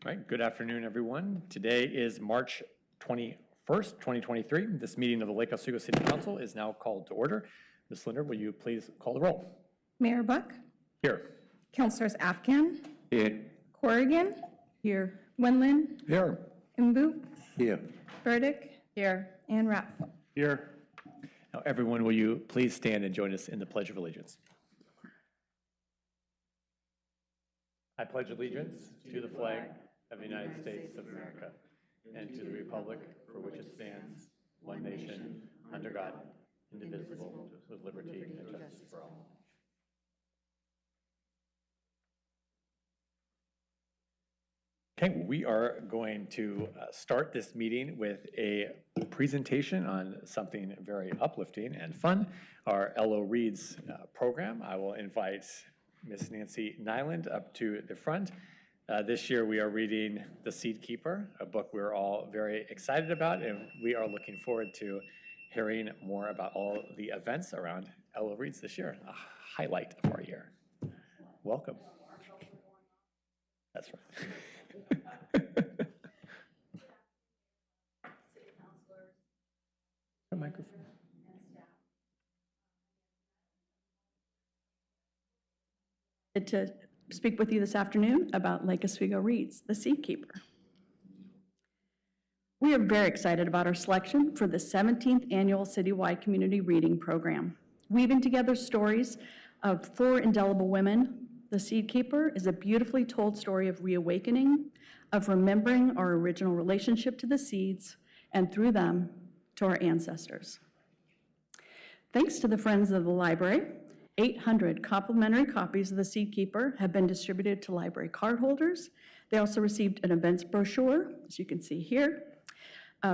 All right, good afternoon, everyone. Today is March 21st, 2023. This meeting of the Lake Oswego City Council is now called to order. Ms. Linder, will you please call the roll? Mayor Buck? Here. Councilors Afghan? Here. Corrigan? Here. Wendland? Here. Mbu? Here. Burdick? Here. And Ratful? Here. Now, everyone, will you please stand and join us in the Pledge of Allegiance? I pledge allegiance to the flag of the United States of America and to the republic for which it stands, one nation, under God, indivisible, with liberty and justice for all. Okay, we are going to start this meeting with a presentation on something very uplifting and fun, our LO Reads program. I will invite Ms. Nancy Nyland up to the front. This year we are reading The Seed Keeper, a book we're all very excited about, and we are looking forward to hearing more about all the events around LO Reads this year, a highlight of our year. Welcome. That's right. The microphone. To speak with you this afternoon about Lake Oswego Reads, The Seed Keeper. We are very excited about our selection for the 17th Annual Citywide Community Reading Program. Weaving together stories of 4 indelible women, The Seed Keeper is a beautifully told story of reawakening, of remembering our original relationship to the seeds, and through them, to our ancestors. Thanks to the Friends of the Library, 800 complimentary copies of The Seed Keeper have been distributed to library cardholders. They also received an events brochure, as you can see here,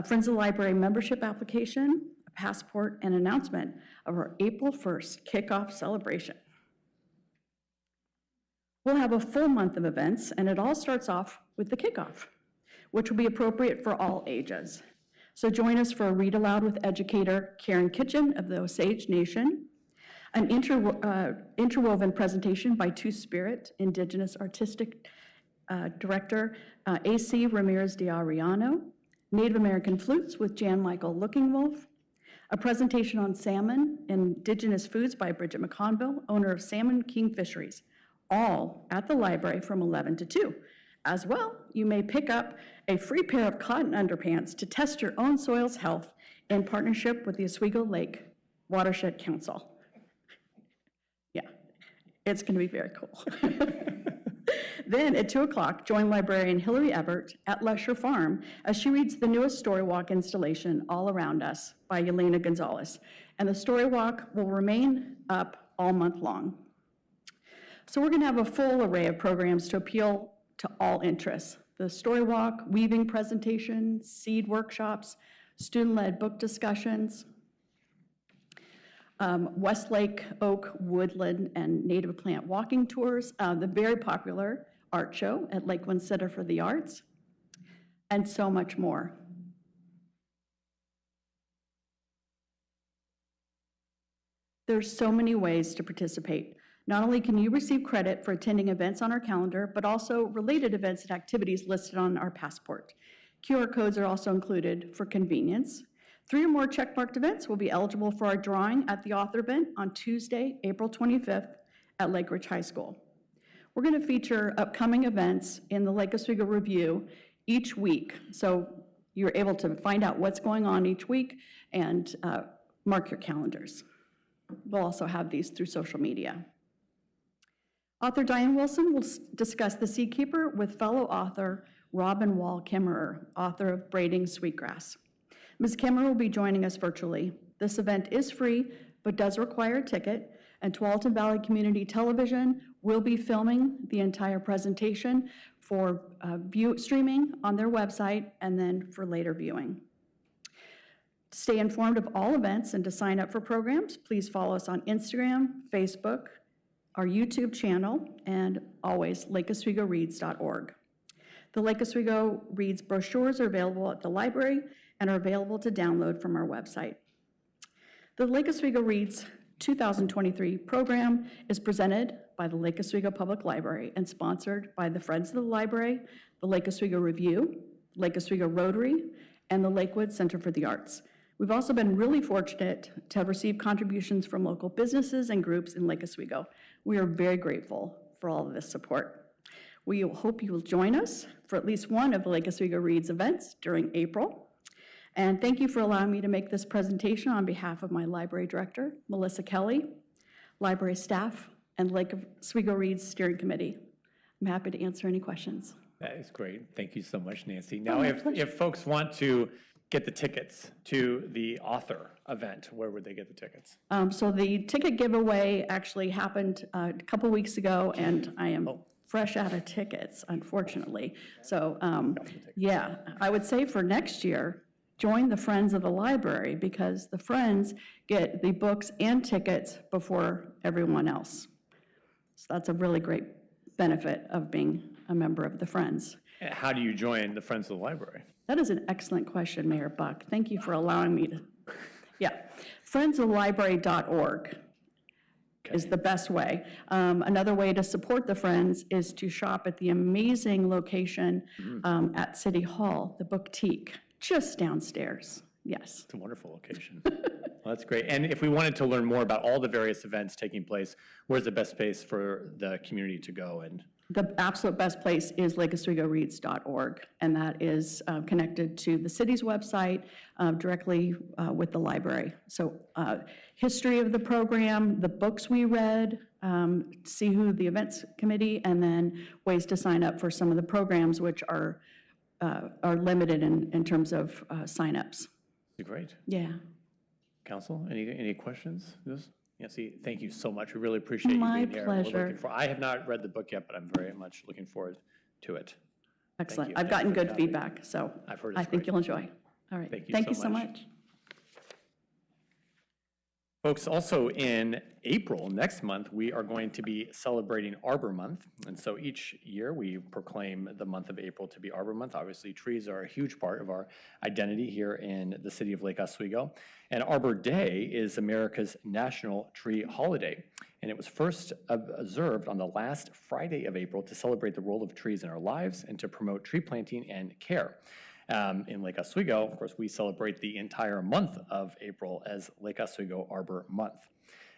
Friends of the Library membership application, a passport, and announcement of our April 1st kickoff celebration. We'll have a full month of events, and it all starts off with the kickoff, which will be appropriate for all ages. So join us for a read aloud with educator Karen Kitchen of the Osage Nation, an interwoven presentation by Two Spirit Indigenous Artistic Director A.C. Ramirez de Arellano, Native American Flutes with Jan Michael Looking Wolf, a presentation on salmon, indigenous foods by Bridget McConville, owner of Salmon King Fisheries, all at the library from 11 to 2. As well, you may pick up a free pair of cotton underpants to test your own soil's health in partnership with the Oswego Lake Watershed Council. Yeah, it's going to be very cool. Then at 2 o'clock, join librarian Hillary Everett at Lesher Farm as she reads the newest Story Walk installation, All Around Us, by Yelena Gonzalez. And the Story Walk will remain up all month long. So we're going to have a full array of programs to appeal to all interests. The Story Walk, weaving presentation, seed workshops, student-led book discussions, Westlake Oak, Woodland, and Native Plant walking tours, the very popular art show at Lakeland Center for the Arts, and so much more. There's so many ways to participate. Not only can you receive credit for attending events on our calendar, but also related events and activities listed on our passport. QR codes are also included for convenience. 3 or more checkmarked events will be eligible for our drawing at the author event on Tuesday, April 25th at Lake Ridge High School. We're going to feature upcoming events in the Lake Oswego Review each week, so you're able to find out what's going on each week and mark your calendars. We'll also have these through social media. Author Diane Wilson will discuss The Seed Keeper with fellow author Robin Wall Kimmerer, author of Braiding Sweetgrass. Ms. Kimmerer will be joining us virtually. This event is free, but does require a ticket, and Tualatin Valley Community Television will be filming the entire presentation for streaming on their website and then for later viewing. To stay informed of all events and to sign up for programs, please follow us on Instagram, Facebook, our YouTube channel, and always lakeoswegoreads.org. The Lake Oswego Reads brochures are available at the library and are available to download from our website. The Lake Oswego Reads 2023 program is presented by the Lake Oswego Public Library and sponsored by the Friends of the Library, the Lake Oswego Review, Lake Oswego Rotary, and the Lakewood Center for the Arts. We've also been really fortunate to have received contributions from local businesses and groups in Lake Oswego. We are very grateful for all of this support. We hope you will join us for at least one of the Lake Oswego Reads events during April. And thank you for allowing me to make this presentation on behalf of my library director, Melissa Kelly, library staff, and Lake Oswego Reads Steering Committee. I'm happy to answer any questions. That is great. Thank you so much, Nancy. Now, if folks want to get the tickets to the author event, where would they get the tickets? So the ticket giveaway actually happened a couple weeks ago, and I am fresh out of tickets, unfortunately. So yeah, I would say for next year, join the Friends of the Library, because the Friends get the books and tickets before everyone else. So that's a really great benefit of being a member of the Friends. How do you join the Friends of the Library? That is an excellent question, Mayor Buck. Thank you for allowing me to, yeah. friendsofthelibrary.org is the best way. Another way to support the Friends is to shop at the amazing location at City Hall, the Boutique, just downstairs. Yes. It's a wonderful location. Well, that's great. And if we wanted to learn more about all the various events taking place, where's the best place for the community to go? And the absolute best place is lakeoswegoreads.org, and that is connected to the city's website directly with the library. So history of the program, the books we read, see who the events committee, and then ways to sign up for some of the programs which are limited in terms of signups. Great. Yeah. Council, any questions? Nancy, thank you so much. We really appreciate you My being here. pleasure. I have not read the book yet, but I'm very much looking forward to it. Excellent. you. I've gotten Thanks for good having me. feedback, so I've heard I it's think great. you'll enjoy. All right. Thank you so so much. much. Folks, also in April, next month, we are going to be celebrating Arbor Month. And so each year we proclaim the month of April to be Arbor Month. Obviously, trees are a huge part of our identity here in the city of Lake Oswego. And Arbor Day is America's national tree holiday. And it was first observed on the last Friday of April to celebrate the role of trees in our lives and to promote tree planting and care. In Lake Oswego, of course, we celebrate the entire month of April as Lake Oswego Arbor Month.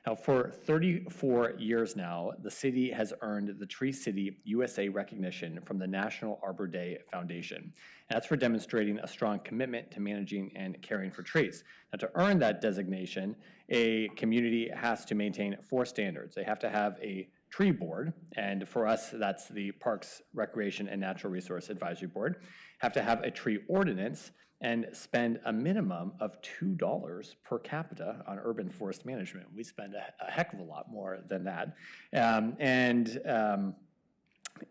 Now, for 34 years now, the city has earned the Tree City USA recognition from the National Arbor Day Foundation. And that's for demonstrating a strong commitment to managing and caring for trees. Now, to earn that designation, a community has to maintain 4 standards. They have to have a tree board, and for us, that's the Parks, Recreation, and Natural Resource Advisory Board, have to have a tree ordinance, and spend a minimum of $2 per capita on urban forest management. We spend a heck of a lot more than that. And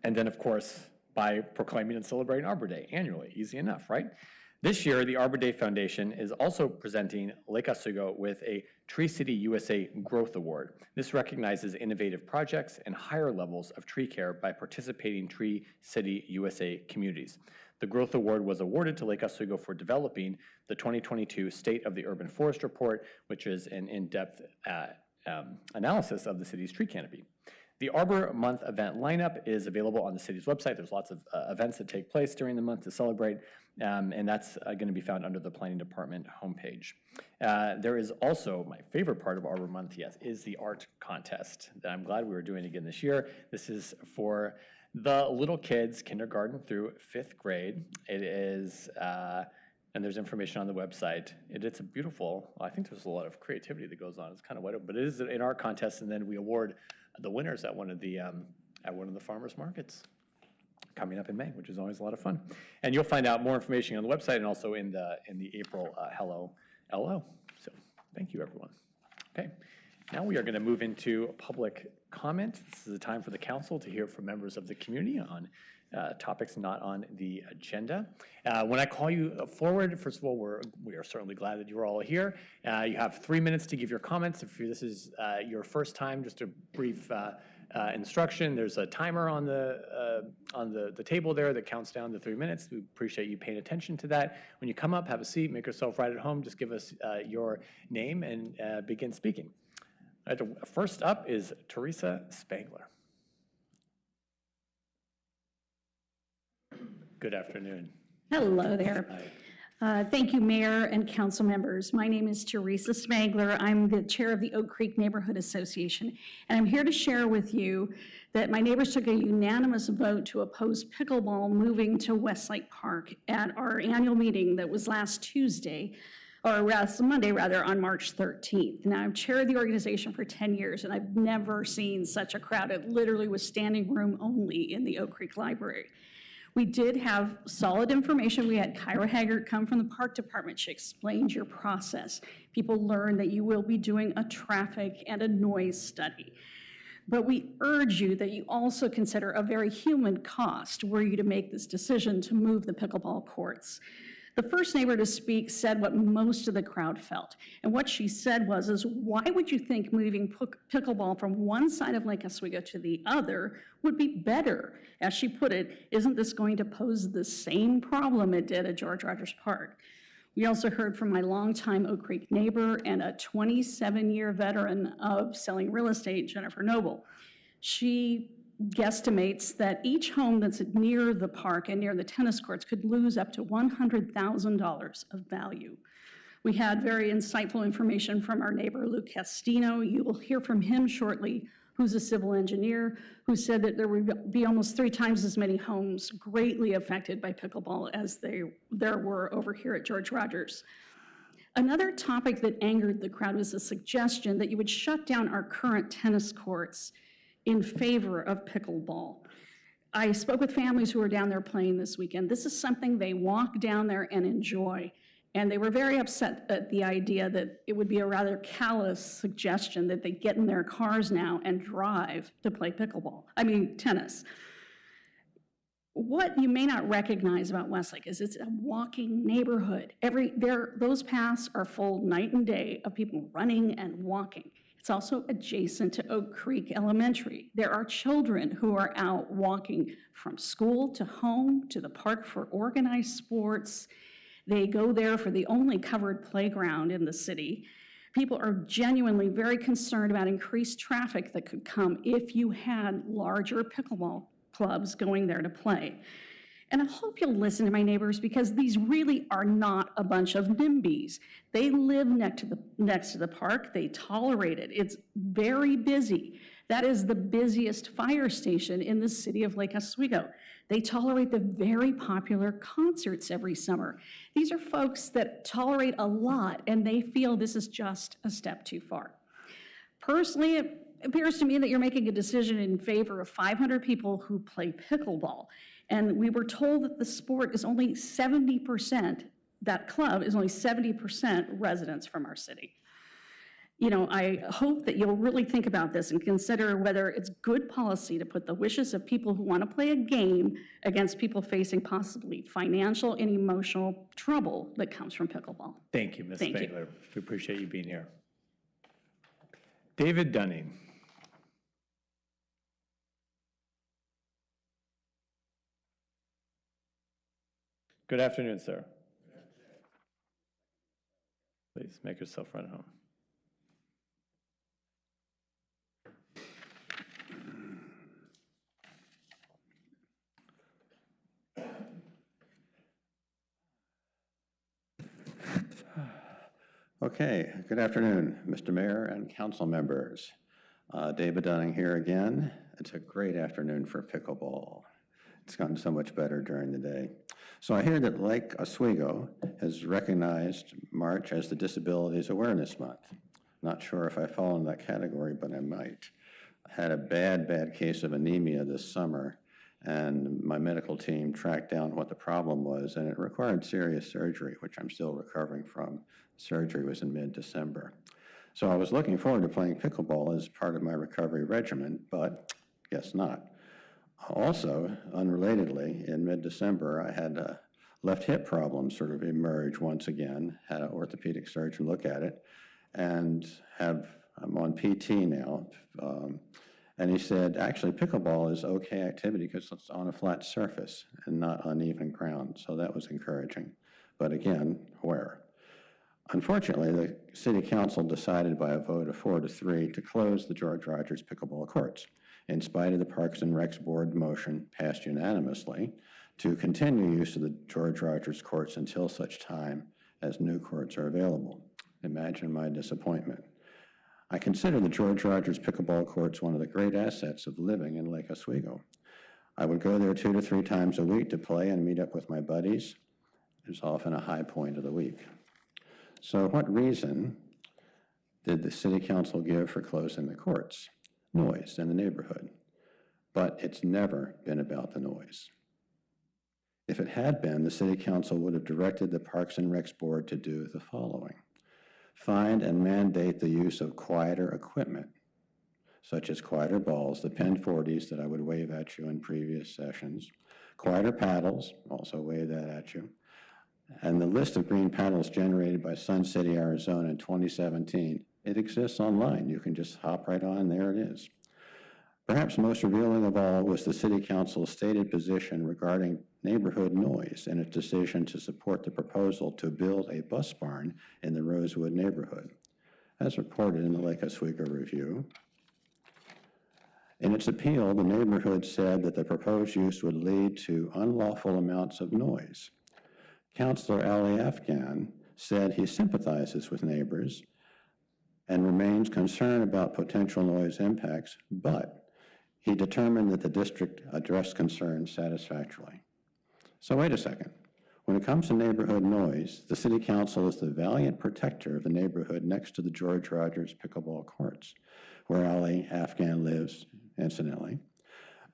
then, of course, by proclaiming and celebrating Arbor Day annually. Easy enough, right? This year, the Arbor Day Foundation is also presenting Lake Oswego with a Tree City USA Growth Award. This recognizes innovative projects and higher levels of tree care by participating Tree City USA communities. The Growth Award was awarded to Lake Oswego for developing the 2022 State of the Urban Forest Report, which is an in-depth analysis of the city's tree canopy. The Arbor Month event lineup is available on the city's website. There's lots of events that take place during the month to celebrate, and that's going to be found under the Planning Department homepage. There is also, my favorite part of Arbor Month, yes, is the art contest that I'm glad we were doing again this year. This is for the little kids, kindergarten through 5th grade. It is, and there's information on the website. It's a beautiful, I think there's a lot of creativity that goes on. It's kind of wide open, but it is an art contest, and then we award the winners at one of the farmers markets coming up in May, which is always a lot of fun. And you'll find out more information on the website and also in the April Hello LO. So thank you, everyone. Okay. Now we are going to move into public comment. This is a time for the council to hear from members of the community on topics not on the agenda. When I call you forward, first of all, we are certainly glad that you're all here. You have 3 minutes to give your comments. If this is your first time, just a brief instruction. There's a timer on the table there that counts down to 3 minutes. We appreciate you paying attention to that. When you come up, have a seat, make yourself right at home. Just give us your name and begin speaking. First up is Teresa Spangler. Good afternoon. Hello there. Thank you, Mayor and council members. My name is Teresa Smagler. I'm the chair of the Oak Creek Neighborhood Association, and I'm here to share with you that my neighbors took a unanimous vote to oppose pickleball moving to Westlake Park at our annual meeting that was last Tuesday, or last Monday rather, on March 13th. Now, I've chaired the organization for 10 years, and I've never seen such a crowd. It literally was standing room only in the Oak Creek Library. We did have solid information. We had Kyra Haggart come from the park department. She explained your process. People learned that you will be doing a traffic and a noise study. But we urge you that you also consider a very human cost were you to make this decision to move the pickleball courts. The first neighbor to speak said what most of the crowd felt. And what she said was, why would you think moving pickleball from one side of Lake Oswego to the other would be better? As she put it, isn't this going to pose the same problem it did at George Rogers Park? We also heard from my longtime Oak Creek neighbor and a 27-year veteran of selling real estate, Jennifer Noble. She guesstimates that each home that's near the park and near the tennis courts could lose up to $100,000 of value. We had very insightful information from our neighbor, Lou Castino. You will hear from him shortly, who's a civil engineer, who said that there would be almost 3 times as many homes greatly affected by pickleball as there were over here at George Rogers. Another topic that angered the crowd was a suggestion that you would shut down our current tennis courts in favor of pickleball. I spoke with families who were down there playing this weekend. This is something they walk down there and enjoy. And they were very upset at the idea that it would be a rather callous suggestion that they get in their cars now and drive to play tennis. What you may not recognize about Westlake is it's a walking neighborhood. Those paths are full night and day of people running and walking. It's also adjacent to Oak Creek Elementary. There are children who are out walking from school to home to the park for organized sports. They go there for the only covered playground in the city. People are genuinely very concerned about increased traffic that could come if you had larger pickleball clubs going there to play. And I hope you'll listen to my neighbors, because these really are not a bunch of NIMBYs. They live next to the park. They tolerate it. It's very busy. That is the busiest fire station in the city of Lake Oswego. They tolerate the very popular concerts every summer. These are folks that tolerate a lot, and they feel this is just a step too far. Personally, it appears to me that you're making a decision in favor of 500 people who play pickleball. And we were told that the sport is only 70%, that club is only 70% residents from our city. You know, I hope that you'll really think about this and consider whether it's good policy to put the wishes of people who want to play a game against people facing possibly financial and emotional trouble that comes from pickleball. Thank you, Ms. Thank you. Spangler. We appreciate you being here. David Dunning. Good afternoon, sir. Please make yourself right at home. Okay, good afternoon, Mr. Mayor and council members. David Dunning here again. It's a great afternoon for pickleball. It's gotten so much better during the day. So I hear that Lake Oswego has recognized March as the Disabilities Awareness Month. Not sure if I fall in that category, but I might. I had a bad case of anemia this summer, and my medical team tracked down what the problem was, and it required serious surgery, which I'm still recovering from. Surgery was in mid-December. So I was looking forward to playing pickleball as part of my recovery regimen, but guess not. Also, unrelatedly, in mid-December, I had a left hip problem sort of emerge once again, had an orthopedic surgeon look at it, and I'm on PT now, and he said, actually, pickleball is okay activity because it's on a flat surface and not uneven ground, so that was encouraging. But again, where? Unfortunately, the City Council decided by a vote of 4-3 to close the George Rogers pickleball courts, in spite of the Parks and Recs Board motion passed unanimously to continue use of the George Rogers courts until such time as new courts are available. Imagine my disappointment. I consider the George Rogers pickleball courts one of the great assets of living in Lake Oswego. I would go there 2 to 3 times a week to play and meet up with my buddies. It's often a high point of the week. So what reason did the city council give for closing the courts? Noise in the neighborhood. But it's never been about the noise. If it had been, the city council would have directed the Parks and Recs Board to do the following. Find and mandate the use of quieter equipment, such as quieter balls, the Pen 40s that I would wave at you in previous sessions, quieter paddles, also wave that at you, and the list of green paddles generated by Sun City, Arizona in 2017, it exists online. You can just hop right on, there it is. Perhaps most revealing of all was the City Council's stated position regarding neighborhood noise and its decision to support the proposal to build a bus barn in the Rosewood neighborhood. As reported in the Lake Oswego Review, in its appeal, the neighborhood said that the proposed use would lead to unlawful amounts of noise. Councilor Ali Afghan said he sympathizes with neighbors and remains concerned about potential noise impacts, but he determined that the district addressed concerns satisfactorily. So wait a second. When it comes to neighborhood noise, the City Council is the valiant protector of the neighborhood next to the George Rogers pickleball courts, where Ali Afghan lives, incidentally,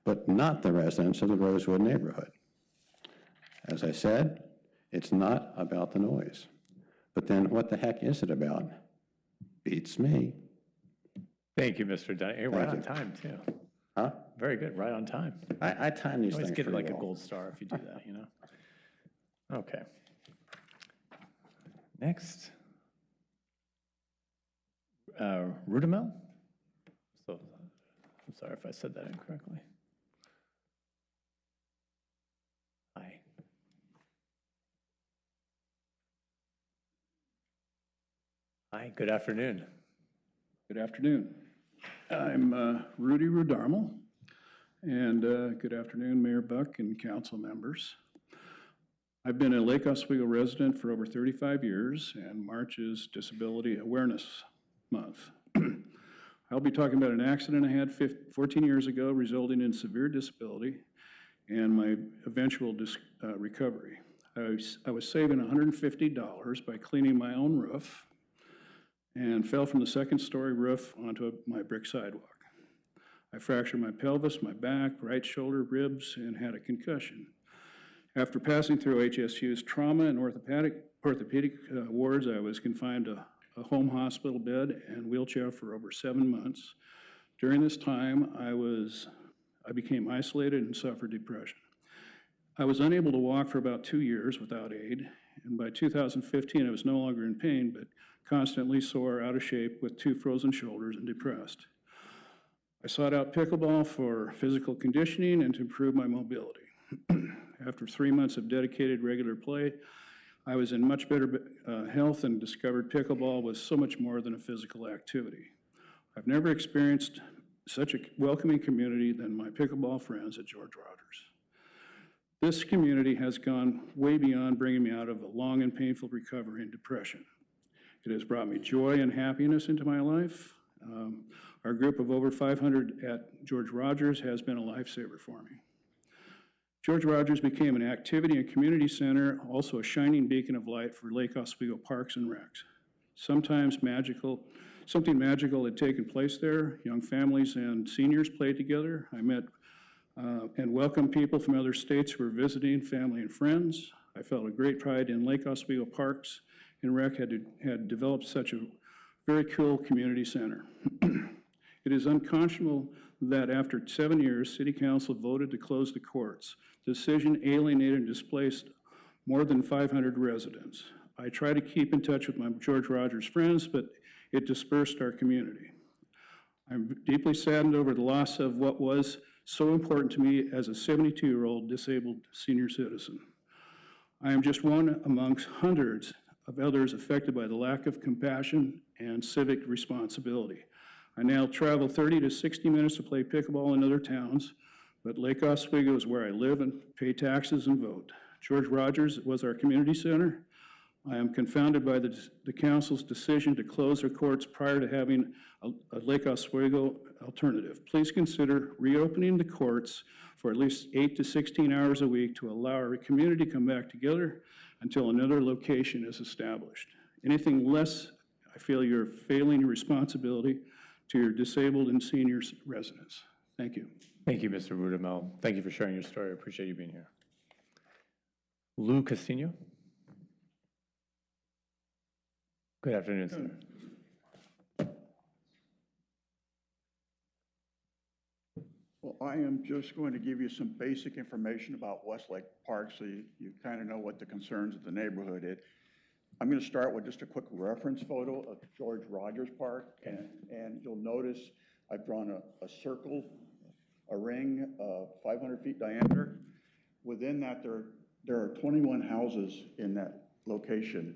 but not the residents of the Rosewood neighborhood. As I said, it's not about the noise. But then what the heck is it about? Beats me. Thank you, Mr. Dunning. You're right on time, too. Huh? Very good, right on time. I time these Always things get pretty like a well. gold star if you do that, you know? Okay. Next. Rudimel? So, I'm sorry if I said that incorrectly. Hi. Hi, good afternoon. Good afternoon. I'm Rudy Rudarmal, and good afternoon, Mayor Buck and council members. I've been a Lake Oswego resident for over 35 years, and March is Disability Awareness Month. I'll be talking about an accident I had 14 years ago resulting in severe disability and my eventual recovery. I was saving $150 by cleaning my own roof and fell from the second-story roof onto my brick sidewalk. I fractured my pelvis, my back, right shoulder, ribs, and had a concussion. After passing through HSU's trauma and orthopedic wards, I was confined to a home hospital bed and wheelchair for over 7 months. During this time, I became isolated and suffered depression. I was unable to walk for about 2 years without aid, and by 2015, I was no longer in pain, but constantly sore, out of shape, with 2 frozen shoulders, and depressed. I sought out pickleball for physical conditioning and to improve my mobility. After 3 months of dedicated regular play, I was in much better health and discovered pickleball was so much more than a physical activity. I've never experienced such a welcoming community than my pickleball friends at George Rogers. This community has gone way beyond bringing me out of a long and painful recovery and depression. It has brought me joy and happiness into my life. Our group of over 500 at George Rogers has been a lifesaver for me. George Rogers became an activity and community center, also a shining beacon of light for Lake Oswego Parks and Recs. Something magical had taken place there. Young families and seniors played together. I met and welcomed people from other states who were visiting, family and friends. I felt a great pride in Lake Oswego Parks and Rec had developed such a very cool community center. It is unconscionable that after 7 years, City Council voted to close the courts. The decision alienated and displaced more than 500 residents. I try to keep in touch with my George Rogers friends, but it dispersed our community. I'm deeply saddened over the loss of what was so important to me as a 72-year-old disabled senior citizen. I am just one amongst hundreds of others affected by the lack of compassion and civic responsibility. I now travel 30 to 60 minutes to play pickleball in other towns, but Lake Oswego is where I live and pay taxes and vote. George Rogers was our community center. I am confounded by the council's decision to close their courts prior to having a Lake Oswego alternative. Please consider reopening the courts for at least 8 to 16 hours a week to allow our community to come back together until another location is established. Anything less, I feel you're failing your responsibility to your disabled and senior residents. Thank you. Thank you, Mr. Rudamel. Thank you for sharing your story. I appreciate you being here. Lou Casino. Good afternoon, sir. Well, I am just going to give you some basic information about Westlake Park so you kind of know what the concerns of the neighborhood is. I'm going to start with just a quick reference photo of George Rogers Park, and you'll notice I've drawn a circle, a ring of 500 feet diameter. Within that, there are 21 houses in that location.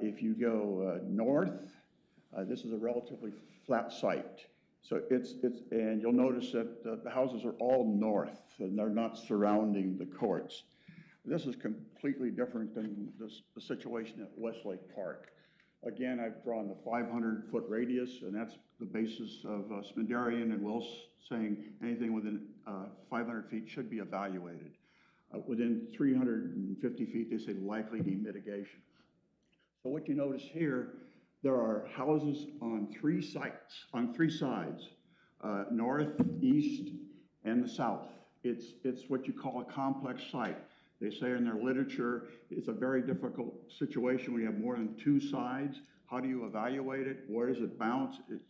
If you go north, this is a relatively flat site. So and you'll notice that the houses are all north and they're not surrounding the courts. This is completely different than the situation at Westlake Park. Again, I've drawn the 500-foot radius, and that's the basis of Smitherian and Wills saying anything within 500 feet should be evaluated. Within 350 feet, they say likely need mitigation. So what you notice here, there are houses on three sides, north, east, and the south. It's what you call a complex site. They say in their literature, it's a very difficult situation when you have more than two sides. How do you evaluate it? Where does it bounce? It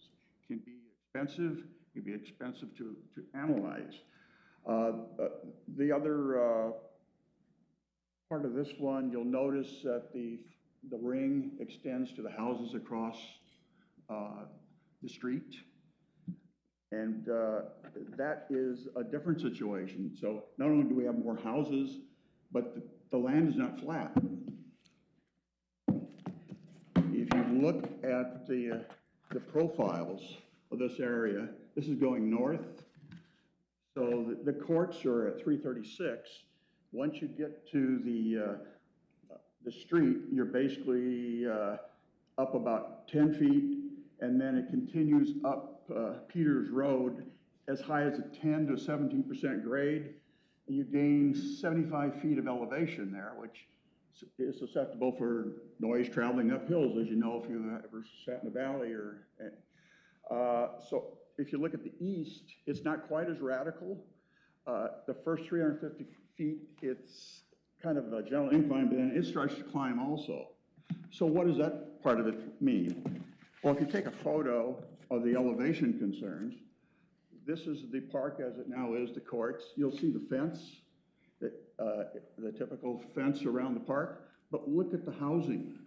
can be expensive. It can be expensive to analyze. The other part of this one, you'll notice that the ring extends to the houses across the street. And that is a different situation. So not only do we have more houses, but the land is not flat. If you look at the profiles of this area, this is going north. So the courts are at 336. Once you get to the street, you're basically up about 10 feet, and then it continues up Peters Road as high as a 10 to 17% grade. And you gain 75 feet of elevation there, which is susceptible for noise traveling up hills, as you know if you've ever sat in a valley. So if you look at the east, it's not quite as radical. The first 350 feet, it's kind of a gentle incline, but then it starts to climb also. So what does that part of it mean? Well, if you take a photo of the elevation concerns, this is the park as it now is, the courts. You'll see the fence, the typical fence around the park, but look at the housing.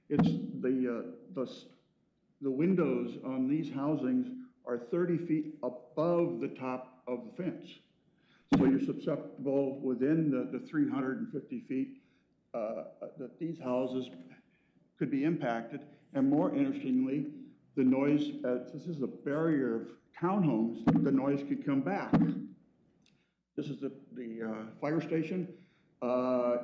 It's the windows on these housings are 30 feet above the top of the fence. So you're susceptible within the 350 feet that these houses could be impacted. And more interestingly, the noise, this is a barrier of townhomes, the noise could come back. This is the fire station.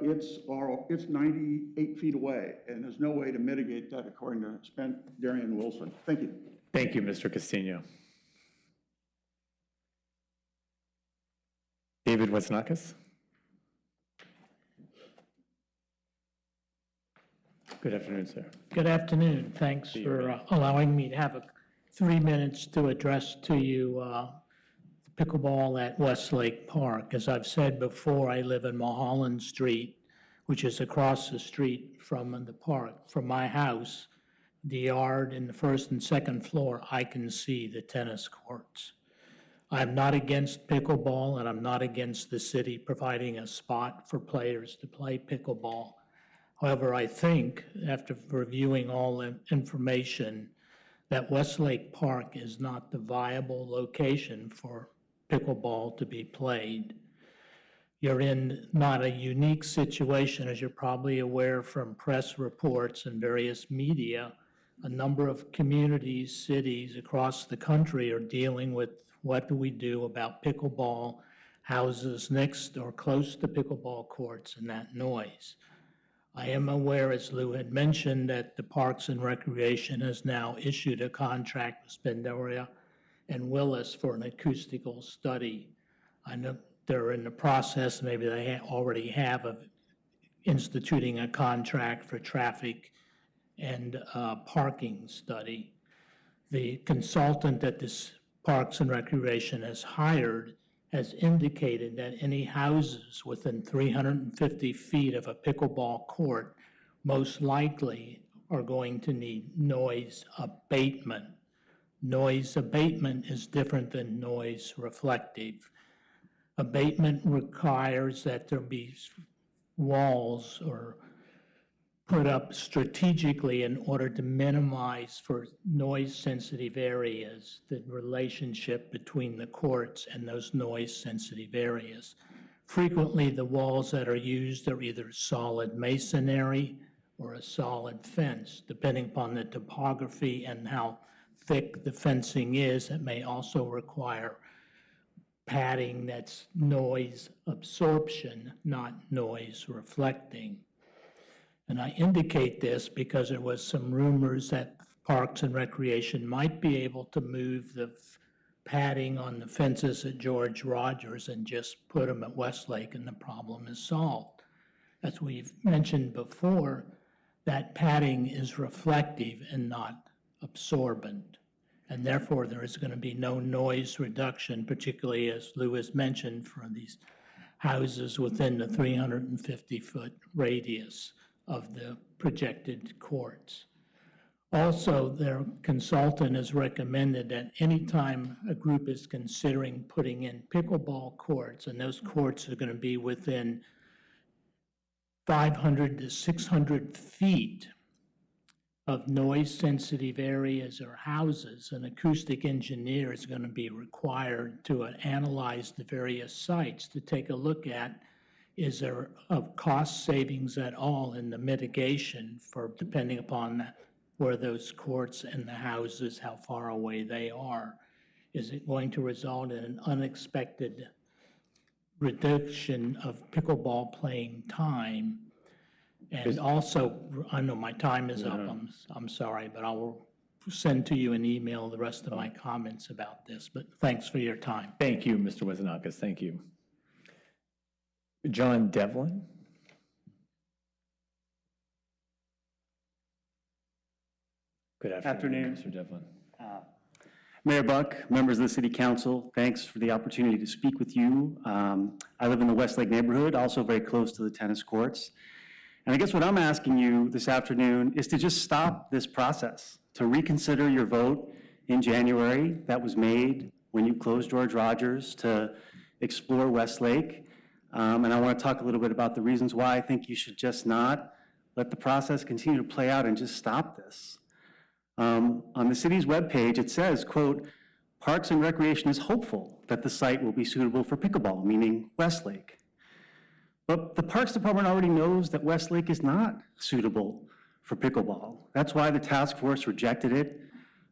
It's 98 feet away, and there's no way to mitigate that according to Darian Wilson. Thank you. Thank you, Mr. Casino. David Wesnakis. Good afternoon, sir. Good afternoon. Thanks for allowing me to have 3 minutes to address to you pickleball at Westlake Park. As I've said before, I live in Mulholland Street, which is across the street from the park. From my house, the yard in the first and second floor, I can see the tennis courts. I'm not against pickleball, and I'm not against the city providing a spot for players to play pickleball. However, I think, after reviewing all the information, that Westlake Park is not the viable location for pickleball to be played. You're in not a unique situation, as you're probably aware from press reports and various media. A number of communities, cities across the country are dealing with what do we do about pickleball houses next or close to pickleball courts and that noise. I am aware, as Lou had mentioned, that the Parks and Recreation has now issued a contract with Spendaria and Willis for an acoustical study. I know they're in the process, maybe they already have, of instituting a contract for traffic and parking study. The consultant that this Parks and Recreation has hired has indicated that any houses within 350 feet of a pickleball court most likely are going to need noise abatement. Noise abatement is different than noise reflective. Abatement requires that there be walls or put up strategically in order to minimize for noise-sensitive areas the relationship between the courts and those noise-sensitive areas. Frequently, the walls that are used are either solid masonry or a solid fence, depending upon the topography and how thick the fencing is. It may also require padding that's noise absorption, not noise reflecting. And I indicate this because there was some rumors that Parks and Recreation might be able to move the padding on the fences at George Rogers and just put them at Westlake and the problem is solved. As we've mentioned before, that padding is reflective and not absorbent. And therefore, there is going to be no noise reduction, particularly as Lou has mentioned, for these houses within the 350-foot radius of the projected courts. Also, their consultant has recommended that anytime a group is considering putting in pickleball courts, and those courts are going to be within 500 to 600 feet of noise-sensitive areas or houses, an acoustic engineer is going to be required to analyze the various sites to take a look at, is there a cost savings at all in the mitigation for, depending upon where those courts and the houses, how far away they are? Is it going to result in an unexpected reduction of pickleball playing time? And also, I know my time is up, I'm sorry, but I will send to you an email the rest of my comments about this, but thanks for your time. Thank you, Mr. Wizenakis, thank you. John Devlin? Good afternoon, Mr. Devlin. Mayor Buck, members of the City Council, thanks for the opportunity to speak with you. I live in the Westlake neighborhood, also very close to the tennis courts. And I guess what I'm asking you this afternoon is to just stop this process, to reconsider your vote in January that was made when you closed George Rogers to explore Westlake. And I want to talk a little bit about the reasons why I think you should just not let the process continue to play out and just stop this. On the city's webpage, it says, quote, Parks and Recreation is hopeful that the site will be suitable for pickleball, meaning Westlake. But the Parks Department already knows that Westlake is not suitable for pickleball. That's why the task force rejected it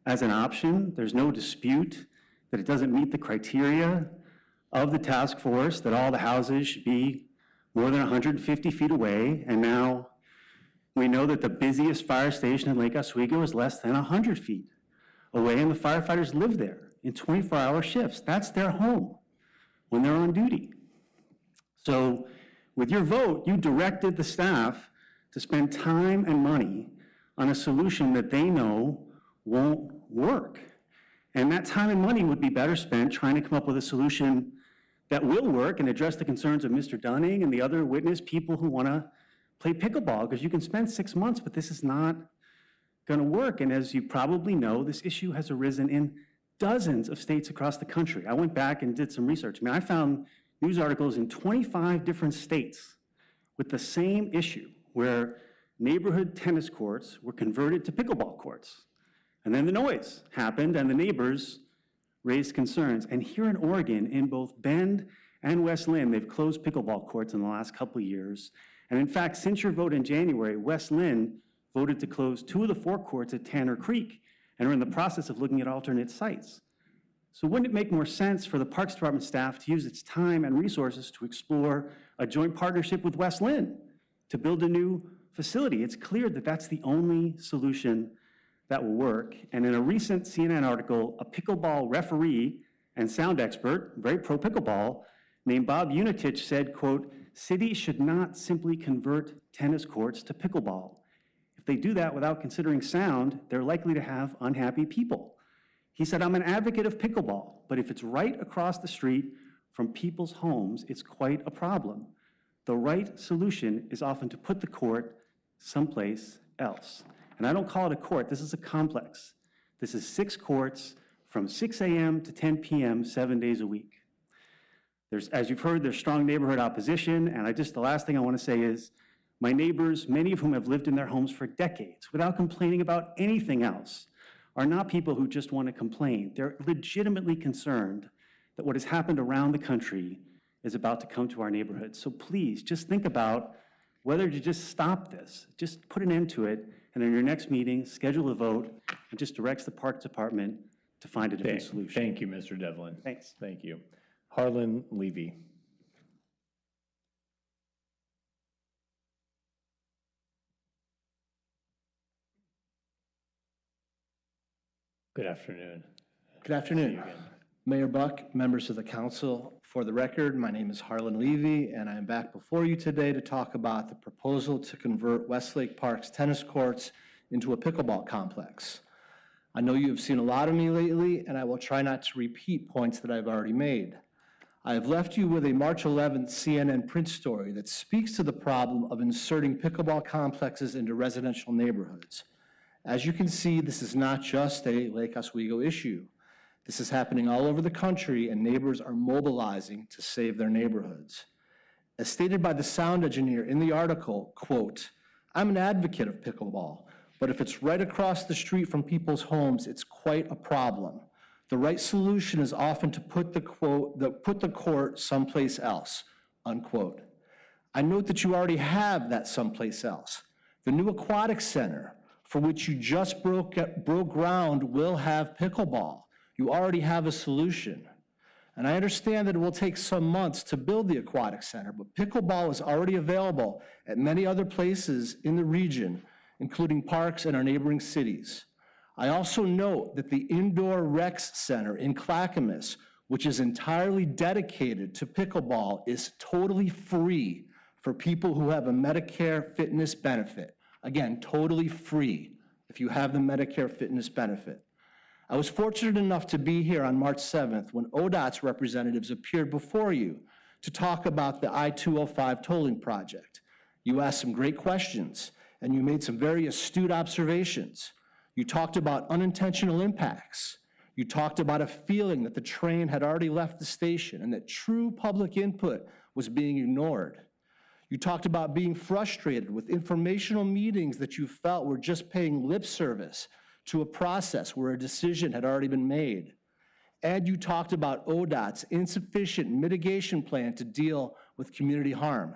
as an option. There's no dispute that it doesn't meet the criteria of the task force, that all the houses should be more than 150 feet away. And now we know that the busiest fire station in Lake Oswego is less than 100 feet away, and the firefighters live there in 24-hour shifts. That's their home when they're on duty. So with your vote, you directed the staff to spend time and money on a solution that they know won't work. And that time and money would be better spent trying to come up with a solution that will work and address the concerns of Mr. Dunning and the other witness people who want to play pickleball, because you can spend 6 months, but this is not going to work. And as you probably know, this issue has arisen in dozens of states across the country. I went back and did some research. I mean, I found news articles in 25 different states with the same issue, where neighborhood tennis courts were converted to pickleball courts. And then the noise happened and the neighbors raised concerns. And here in Oregon, in both Bend and West Lynn, they've closed pickleball courts in the last couple of years. And in fact, since your vote in January, West Lynn voted to close 2 of the 4 courts at Tanner Creek and are in the process of looking at alternate sites. So wouldn't it make more sense for the Parks Department staff to use its time and resources to explore a joint partnership with West Lynn to build a new facility? It's clear that that's the only solution that will work. And in a recent CNN article, a pickleball referee and sound expert, very pro pickleball, named Bob Unitich said, quote, "Cities should not simply convert tennis courts to pickleball. If they do that without considering sound, they're likely to have unhappy people." He said, "I'm an advocate of pickleball, but if it's right across the street from people's homes, it's quite a problem. The right solution is often to put the court someplace else." And I don't call it a court, this is a complex. This is 6 courts from 6 a.m. to 10 p.m., 7 days a week. There's, as you've heard, there's strong neighborhood opposition, and the last thing I want to say is, my neighbors, many of whom have lived in their homes for decades without complaining about anything else, are not people who just want to complain. They're legitimately concerned that what has happened around the country is about to come to our neighborhoods. So please, just think about whether to just stop this, just put an end to it, and in your next meeting, schedule a vote, and just directs the Parks Department to find a different solution. Thank you, Mr. Devlin. Thanks. Thank you. Harlan Levy. Good afternoon. Good afternoon. Mayor Buck, members of the council. For the record, my name is Harlan Levy, and I am back before you today to talk about the proposal to convert Westlake Park's tennis courts into a pickleball complex. I know you have seen a lot of me lately, and I will try not to repeat points that I've already made. I have left you with a March 11th CNN print story that speaks to the problem of inserting pickleball complexes into residential neighborhoods. As you can see, this is not just a Lake Oswego issue. This is happening all over the country, and neighbors are mobilizing to save their neighborhoods. As stated by the sound engineer in the article, quote, "I'm an advocate of pickleball, but if it's right across the street from people's homes, it's quite a problem. The right solution is often to put the court someplace else," unquote. I note that you already have that someplace else. The new aquatic center, for which you just broke ground, will have pickleball. You already have a solution. And I understand that it will take some months to build the aquatic center, but pickleball is already available at many other places in the region, including parks in our neighboring cities. I also note that the Indoor Recs Center in Clackamas, which is entirely dedicated to pickleball, is totally free for people who have a Medicare fitness benefit. Again, totally free if you have the Medicare fitness benefit. I was fortunate enough to be here on March 7th when ODOT's representatives appeared before you to talk about the I-205 tolling project. You asked some great questions, and you made some very astute observations. You talked about unintentional impacts. You talked about a feeling that the train had already left the station and that true public input was being ignored. You talked about being frustrated with informational meetings that you felt were just paying lip service to a process where a decision had already been made. And you talked about ODOT's insufficient mitigation plan to deal with community harm.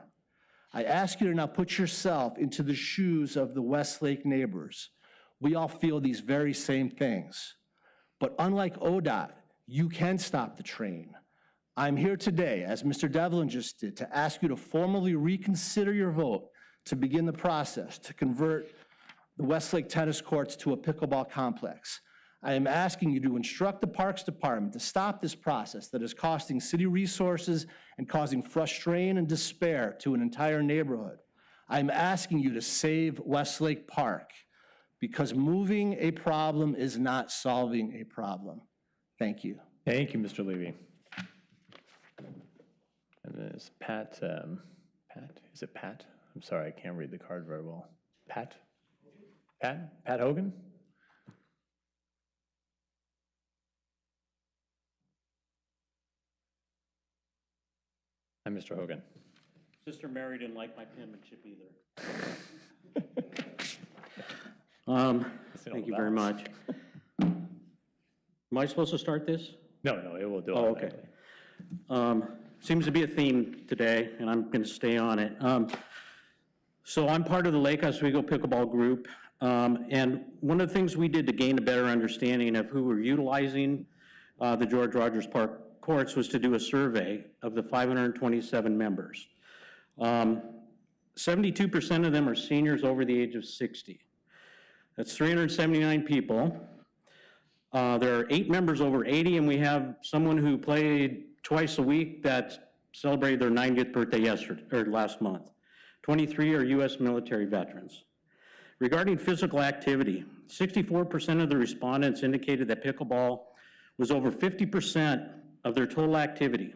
I ask you to now put yourself into the shoes of the Westlake neighbors. We all feel these very same things. But unlike ODOT, you can stop the train. I'm here today, as Mr. Devlin just did, to ask you to formally reconsider your vote to begin the process to convert the Westlake tennis courts to a pickleball complex. I am asking you to instruct the Parks Department to stop this process that is costing city resources and causing frustration and despair to an entire neighborhood. I am asking you to save Westlake Park, because moving a problem is not solving a problem. Thank you. Thank you, Mr. Levy. And then it's Pat, is it Pat? I'm sorry, I can't read the card very well. Pat Hogan? Hi, Mr. Hogan. Sister Mary didn't like my penmanship either. Thank you very much. Am I supposed to start this? No, it will do it. Oh, okay. Seems to be a theme today, and I'm going to stay on it. So I'm part of the Lake Oswego Pickleball Group, and one of the things we did to gain a better understanding of who we're utilizing the George Rogers Park courts was to do a survey of the 527 members. 72% of them are seniors over the age of 60. That's 379 people. There are 8 members over 80, and we have someone who played twice a week that celebrated their 90th birthday last month. 23 are U.S. military veterans. Regarding physical activity, 64% of the respondents indicated that pickleball was over 50% of their total activity.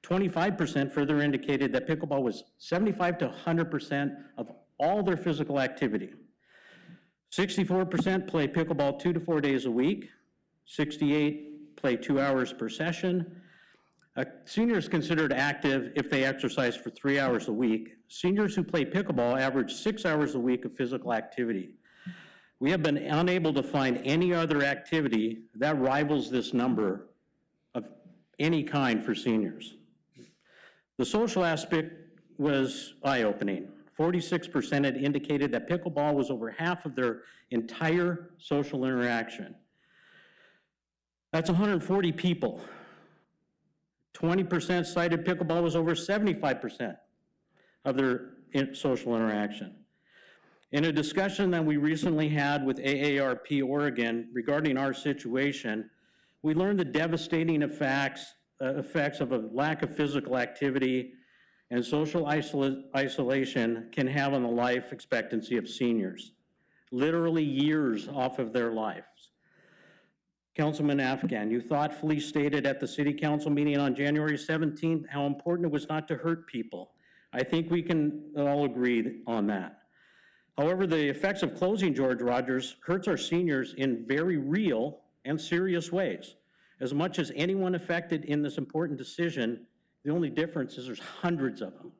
25% further indicated that pickleball was 75 to 100% of all their physical activity. 64% play pickleball 2 to 4 days a week. 68 play 2 hours per session. Seniors is considered active if they exercise for 3 hours a week. Seniors who play pickleball average 6 hours a week of physical activity. We have been unable to find any other activity that rivals this number of any kind for seniors. The social aspect was eye-opening. 46% had indicated that pickleball was over half of their entire social interaction. That's 140 people. 20% cited pickleball was over 75% of their social interaction. In a discussion that we recently had with AARP Oregon regarding our situation, we learned the devastating effects of a lack of physical activity and social isolation can have on the life expectancy of seniors, literally years off of their lives. Councilman Afghan, you thoughtfully stated at the City Council meeting on January 17th how important it was not to hurt people. I think we can all agree on that. However, the effects of closing George Rogers hurts our seniors in very real and serious ways. As much as anyone affected in this important decision, the only difference is there's hundreds of them.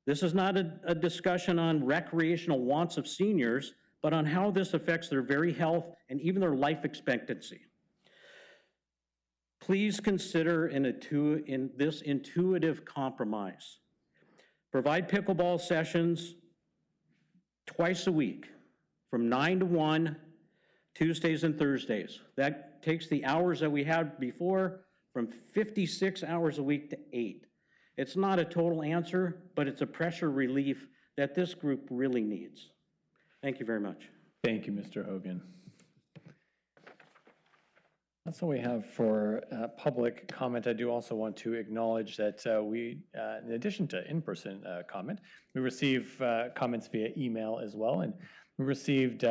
This is not a discussion on recreational wants of seniors, but on how this affects their very health and even their life expectancy. Please consider in this intuitive compromise. Provide pickleball sessions twice a week from 9 to 1, Tuesdays and Thursdays. That takes the hours that we had before from 56 hours a week to 8. It's not a total answer, but it's a pressure relief that this group really needs. Thank you very much. Thank you, Mr. Hogan. That's all we have for public comment. I do also want to acknowledge that in addition to in-person comment, we receive comments via email as well, and we received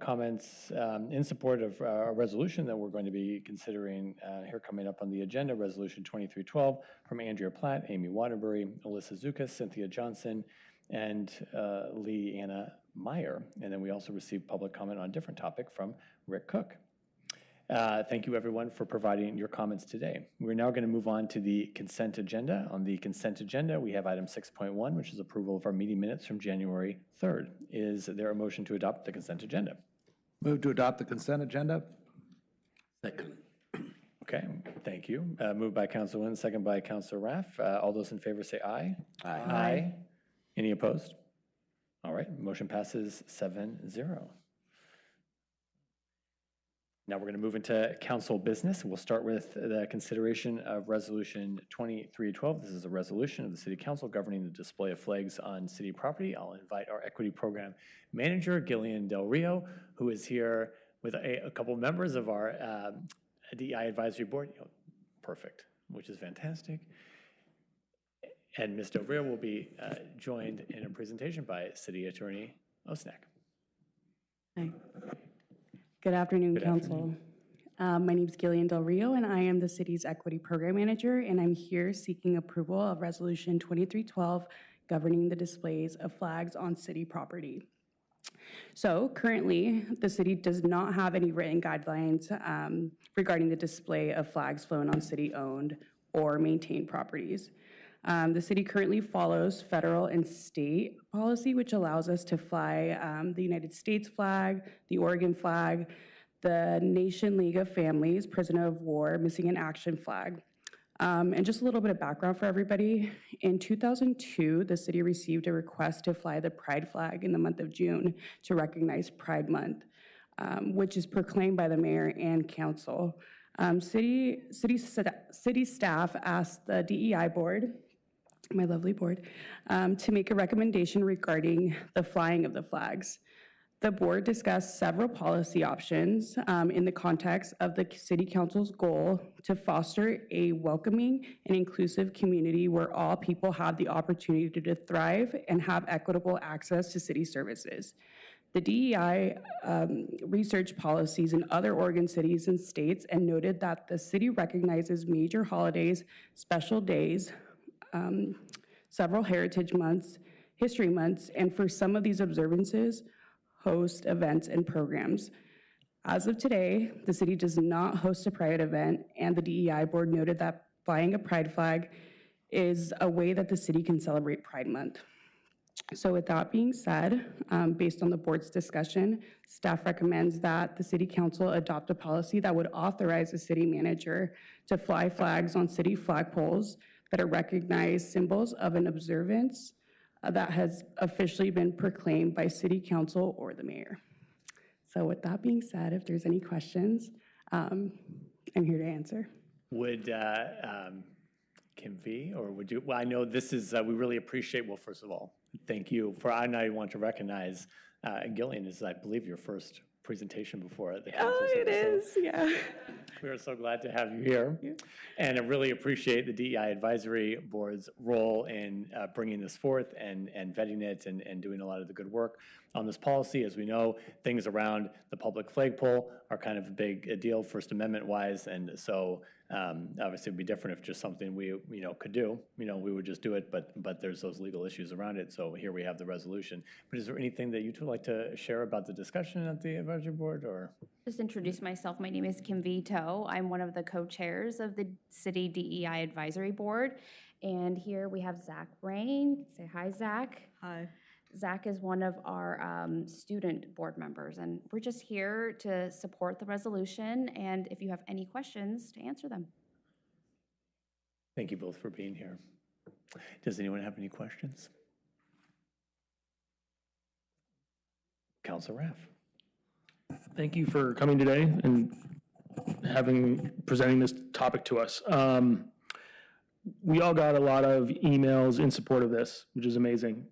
comments in support of a resolution that we're going to be considering here coming up on the agenda, Resolution 2312 from Andrea Platt, Amy Waterbury, Alyssa Zukas, Cynthia Johnson, and Lee Anna Meyer. And then we also received public comment on a different topic from Rick Cook. Thank you, everyone, for providing your comments today. We're now going to move on to the consent agenda. On the consent agenda, we have item 6.1, which is approval of our meeting minutes from January 3rd. Is there a motion to adopt the consent agenda? Move to adopt the consent agenda. Second. Okay, thank you. Moved by Councilor Nguyen, second by Councilor Raff. All those in favor say aye. Aye. Aye. Any opposed? All right, motion passes 7-0. Now we're going to move into council business. We'll start with the consideration of Resolution 2312. This is a resolution of the City Council governing the display of flags on city property. I'll invite our Equity Program Manager, Gillian Del Rio, who is here with a couple members of our DEI Advisory Board. Perfect, which is fantastic. And Ms. Del Rio will be joined in a presentation by City Attorney Osnack. Hi. Good afternoon, Council. My name is Gillian Del Rio, and I am the city's Equity Program Manager, and I'm here seeking approval of Resolution 2312 governing the displays of flags on city property. So currently, the city does not have any written guidelines regarding the display of flags flown on city-owned or maintained properties. The city currently follows federal and state policy, which allows us to fly the United States flag, the Oregon flag, the Nation League of Families, Prisoner of War, Missing in Action flag. And just a little bit of background for everybody. In 2002, the city received a request to fly the Pride flag in the month of June to recognize Pride Month, which is proclaimed by the mayor and council. City staff asked the DEI board, my lovely board, to make a recommendation regarding the flying of the flags. The board discussed several policy options in the context of the City Council's goal to foster a welcoming and inclusive community where all people have the opportunity to thrive and have equitable access to city services. The DEI researched policies in other Oregon cities and states and noted that the city recognizes major holidays, special days, several heritage months, history months, and for some of these observances, host events and programs. As of today, the city does not host a pride event, and the DEI board noted that flying a pride flag is a way that the city can celebrate Pride Month. So with that being said, based on the board's discussion, staff recommends that the city council adopt a policy that would authorize the city manager to fly flags on city flagpoles that are recognized symbols of an observance that has officially been proclaimed by city council or the mayor. So with that being said, if there's any questions, I'm here to answer. Would Kim V, or would you, well, I know this is, we really appreciate, well, first of all, thank you for, I want to recognize Gillian, is, I believe, your first presentation before the council. Oh, it is, yeah. We are so glad to have you here. And I really appreciate the DEI Advisory Board's role in bringing this forth and vetting it and doing a lot of the good work on this policy. As we know, things around the public flagpole are kind of a big deal First Amendment wise. And so obviously it'd be different if just something we could do. We would just do it, but there's those legal issues around it. So here we have the resolution. But is there anything that you two would like to share about the discussion at the advisory board, or? Just introduce myself. My name is Kim Vito. I'm one of the co-chairs of the City DEI Advisory Board. And here we have Zach Brain. Say hi, Zach. Hi. Zach is one of our student board members, and we're just here to support the resolution, and if you have any questions, to answer them. Thank you both for being here. Does anyone have any questions? Councilor Raff. Thank you for coming today and presenting this topic to us. We all got a lot of emails in support of this, which is amazing.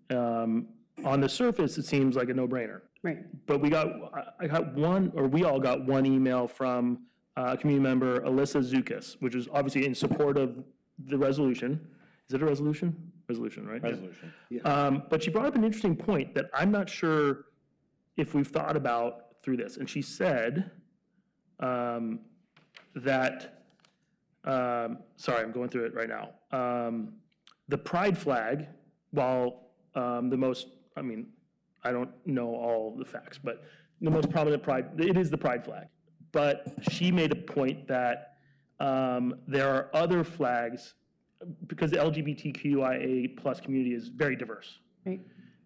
On the surface, it seems like a no-brainer. Right. But we all got one email from a community member, Alyssa Zukas, which is obviously in support of the resolution. Is it a resolution? Resolution, right? Resolution. Yeah. But she brought up an interesting point that I'm not sure if we've thought about through this. And she said that, sorry, I'm going through it right now. The pride flag, while the most, I don't know all the facts, but the most prominent pride, it is the pride flag. But she made a point that there are other flags, because the LGBTQIA plus community is very diverse. Right.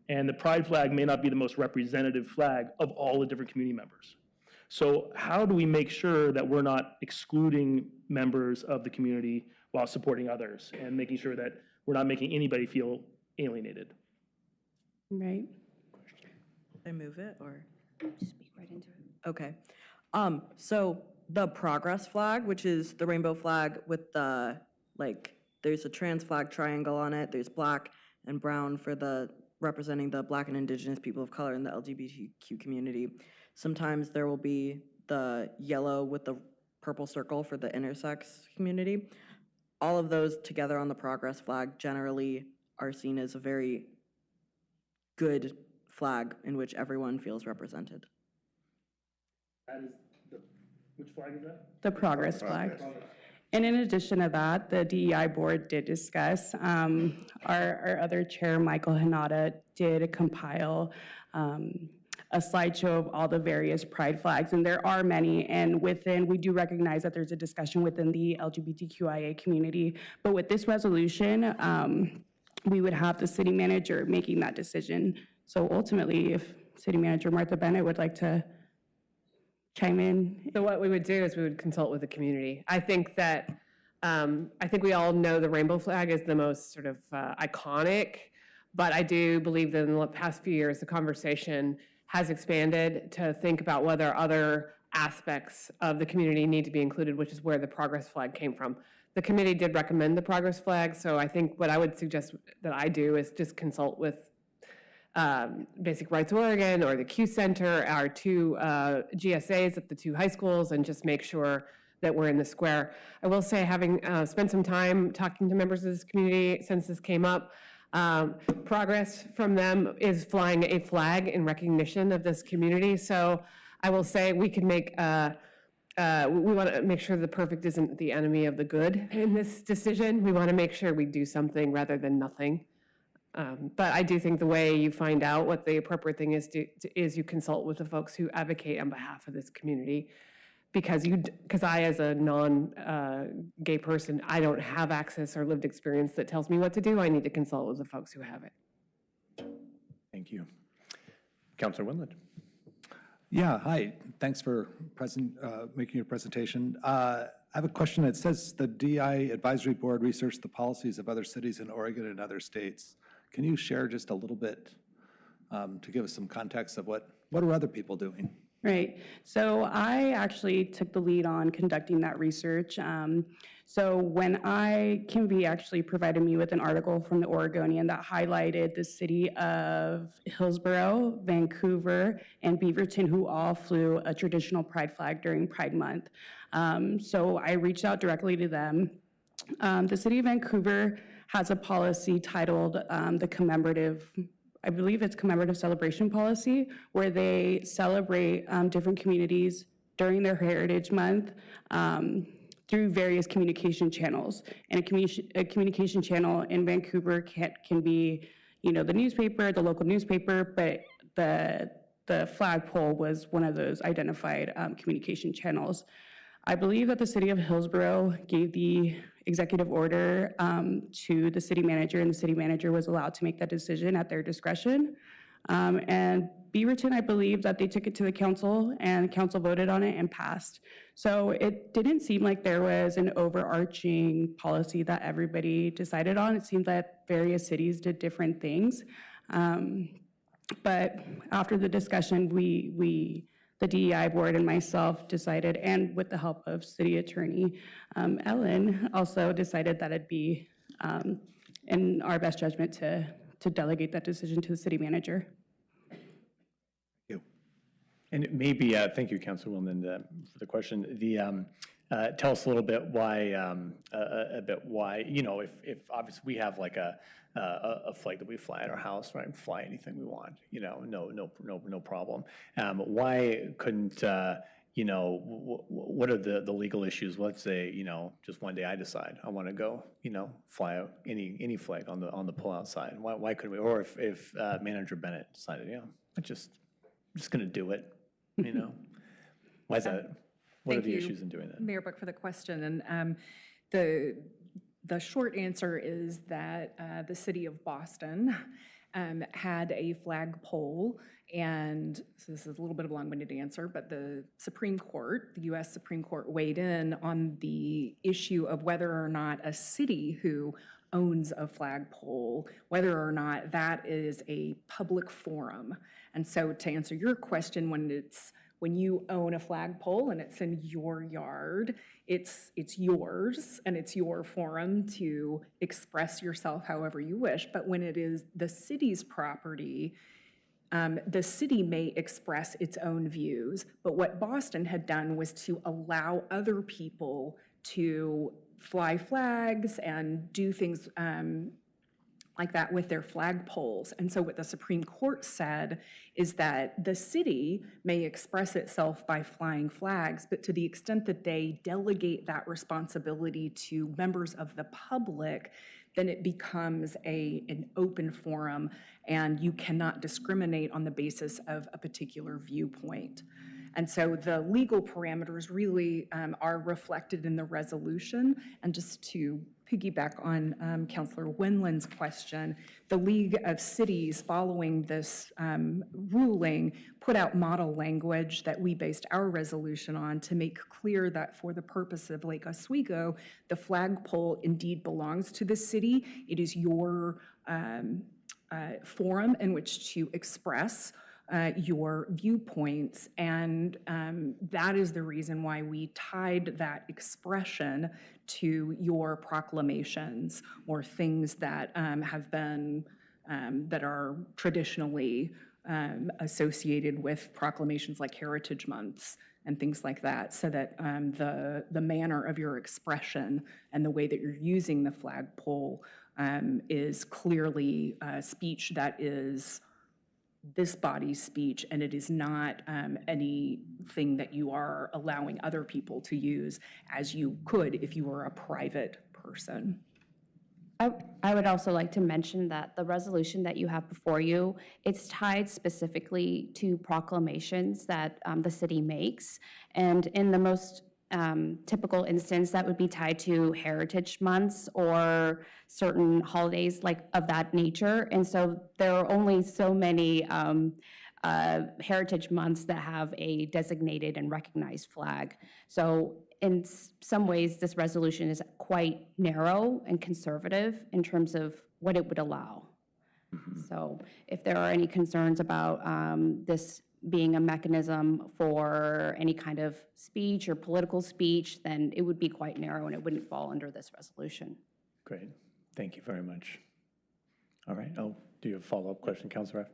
And the pride flag may not be the most representative flag of all the different community members. So how do we make sure that we're not excluding members of the community while supporting others and making sure that we're not making anybody feel alienated? Right. Should I move it or? Just speak right into it. Okay. So the progress flag, which is the rainbow flag with the, there's a trans flag triangle on it. There's black and brown for the representing the Black and Indigenous people of color in the LGBTQ community. Sometimes there will be the yellow with the purple circle for the intersex community. All of those together on the progress flag generally are seen as a very good flag in which everyone feels represented. That is which flag is that? The progress flag. And in addition to that, the DEI board did discuss, our other chair, Michael Hanada, did compile a slideshow of all the various pride flags, and there are many, and we do recognize that there's a discussion within the LGBTQIA community, but with this resolution, we would have the city manager making that decision. So ultimately, if City Manager Martha Bennett would like to chime in. So what we would do is we would consult with the community. I think that, we all know the rainbow flag is the most sort of iconic, but I do believe that in the past few years, the conversation has expanded to think about whether other aspects of the community need to be included, which is where the progress flag came from. The committee did recommend the progress flag, so I think what I would suggest that I do is just consult with Basic Rights Oregon or the Q Center, our two GSAs at the two high schools, and just make sure that we're in the square. I will say, having spent some time talking to members of this community since this came up, progress from them is flying a flag in recognition of this community. So I will say we can make, we want to make sure the perfect isn't the enemy of the good in this decision. We want to make sure we do something rather than nothing. But I do think the way you find out what the appropriate thing is is you consult with the folks who advocate on behalf of this community. Because I, as a non-gay person, I don't have access or lived experience that tells me what to do. I need to consult with the folks who have it. Thank you. Councilor Winland. Yeah, hi. Thanks for making your presentation. I have a question. It says the DI Advisory Board researched the policies of other cities in Oregon and other states. Can you share just a little bit to give us some context of what are other people doing? Right. So I actually took the lead on conducting that research. So when Kimby actually provided me with an article from the Oregonian that highlighted the city of Hillsborough, Vancouver, and Beaverton, who all flew a traditional pride flag during Pride Month. So I reached out directly to them. The city of Vancouver has a policy titled the commemorative, I believe it's commemorative celebration policy, where they celebrate different communities during their Heritage Month through various communication channels. And a communication channel in Vancouver can be, the newspaper, the local newspaper, but the flagpole was one of those identified communication channels. I believe that the city of Hillsborough gave the executive order to the city manager, and the city manager was allowed to make that decision at their discretion. And Beaverton, I believe that they took it to the council, and council voted on it and passed. So it didn't seem like there was an overarching policy that everybody decided on. It seemed that various cities did different things. But after the discussion, the DEI board and myself decided, and with the help of city attorney Ellen, also decided that it'd be in our best judgment to delegate that decision to the city manager. Thank you. And maybe, thank you, Councilor Wilman, for the question. Tell us a little bit why, if obviously we have like a flag that we fly at our house, right? Fly anything we want, no problem. Why couldn't, what are the legal issues? Let's say, just one day I decide I want to go, fly out any flag on the pull-out side. Why couldn't we? Or if Manager Bennett decided, I'm just going to do it, Why is that? What are the issues in doing that? Mayor Buck, for the question. And the short answer is that the city of Boston had a flagpole, and so this is a little bit of a long-winded answer, but the Supreme Court, the U.S. Supreme Court, weighed in on the issue of whether or not a city who owns a flagpole, whether or not that is a public forum. And so to answer your question, when you own a flagpole and it's in your yard, it's yours and it's your forum to express yourself however you wish. But when it is the city's property, the city may express its own views. But what Boston had done was to allow other people to fly flags and do things like that with their flagpoles. And so what the Supreme Court said is that the city may express itself by flying flags, but to the extent that they delegate that responsibility to members of the public, then it becomes an open forum, and you cannot discriminate on the basis of a particular viewpoint. And so the legal parameters really are reflected in the resolution. And just to piggyback on Councilor Winland's question, the League of Cities, following this ruling, put out model language that we based our resolution on to make clear that for the purpose of Lake Oswego, the flagpole indeed belongs to the city. It is your forum in which to express your viewpoints. And that is the reason why we tied that expression to your proclamations or things that have been, that are traditionally associated with proclamations like Heritage Months and things like that, so that the manner of your expression and the way that you're using the flagpole is clearly speech that is this body's speech, and it is not anything that you are allowing other people to use as you could if you were a private person. I would also like to mention that the resolution that you have before you, it's tied specifically to proclamations that the city makes. And in the most typical instance, that would be tied to heritage months or certain holidays like of that nature. And so there are only so many heritage months that have a designated and recognized flag. So in some ways, this resolution is quite narrow and conservative in terms of what it would allow. So if there are any concerns about this being a mechanism for any kind of speech or political speech, then it would be quite narrow and it wouldn't fall under this resolution. Great. Thank you very much. All right. Oh, do you have a follow-up question, Councilor?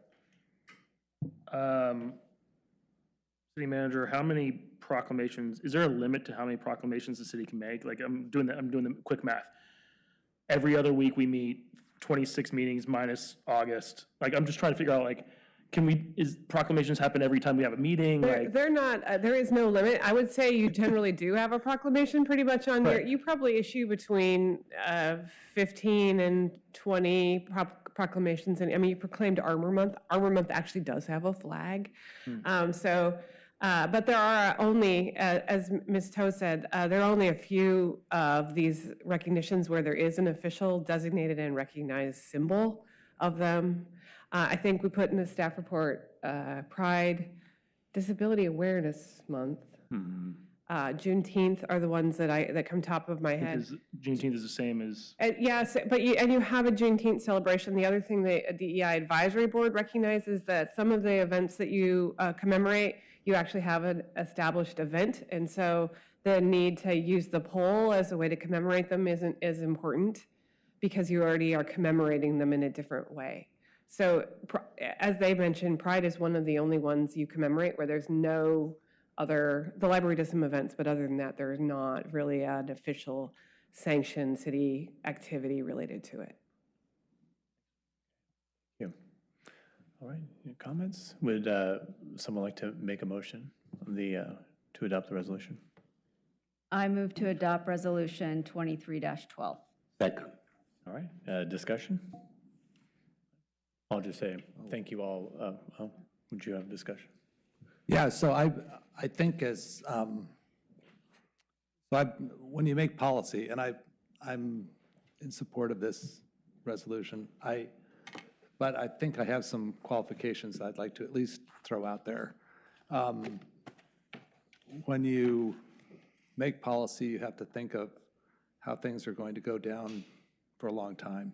City manager, how many proclamations, is there a limit to how many proclamations the city can make? Like I'm doing the quick math. Every other week we meet, 26 meetings minus August. Like I'm just trying to figure out like, is proclamations happen every time we have a meeting? They're not, there is no limit. I would say you generally do have a proclamation pretty much on your, you probably issue between 15 and 20 proclamations. And I mean, you proclaimed Arbor Month. Arbor Month actually does have a flag. But there are only, as Ms. Toe said, there are only a few of these recognitions where there is an official designated and recognized symbol of them. I think we put in the staff report Pride, Disability Awareness Month. Juneteenth are the ones that come top of my head. Because Juneteenth is the same as... Yes, but you have a Juneteenth celebration. The other thing the DEI Advisory Board recognizes that some of the events that you commemorate, you actually have an established event, and so the need to use the pole as a way to commemorate them isn't as important because you already are commemorating them in a different way. So as they mentioned, Pride is one of the only ones you commemorate where there's no other, the library does some events, but other than that, there's not really an official sanctioned city activity related to it. Yeah. All right, any comments? Would someone like to make a motion on to adopt the resolution? I move to adopt Resolution 23-12. Second. All right, discussion? I'll just say thank you all. Would you have discussion? Yeah, so I think as, when you make policy, and I'm in support of this resolution, but I think I have some qualifications I'd like to at least throw out there. When you make policy, you have to think of how things are going to go down for a long time.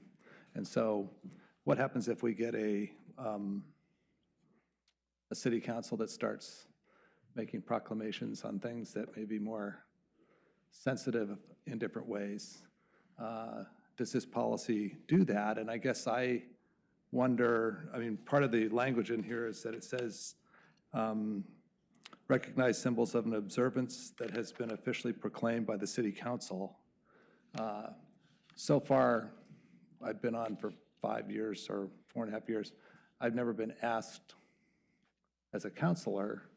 And so what happens if we get a city council that starts making proclamations on things that may be more sensitive in different ways? Does this policy do that? And I guess I wonder, I mean, part of the language in here is that it says, recognize symbols of an observance that has been officially proclaimed by the city council. So far, I've been on for 5 years or 4.5 years. I've never been asked as a counselor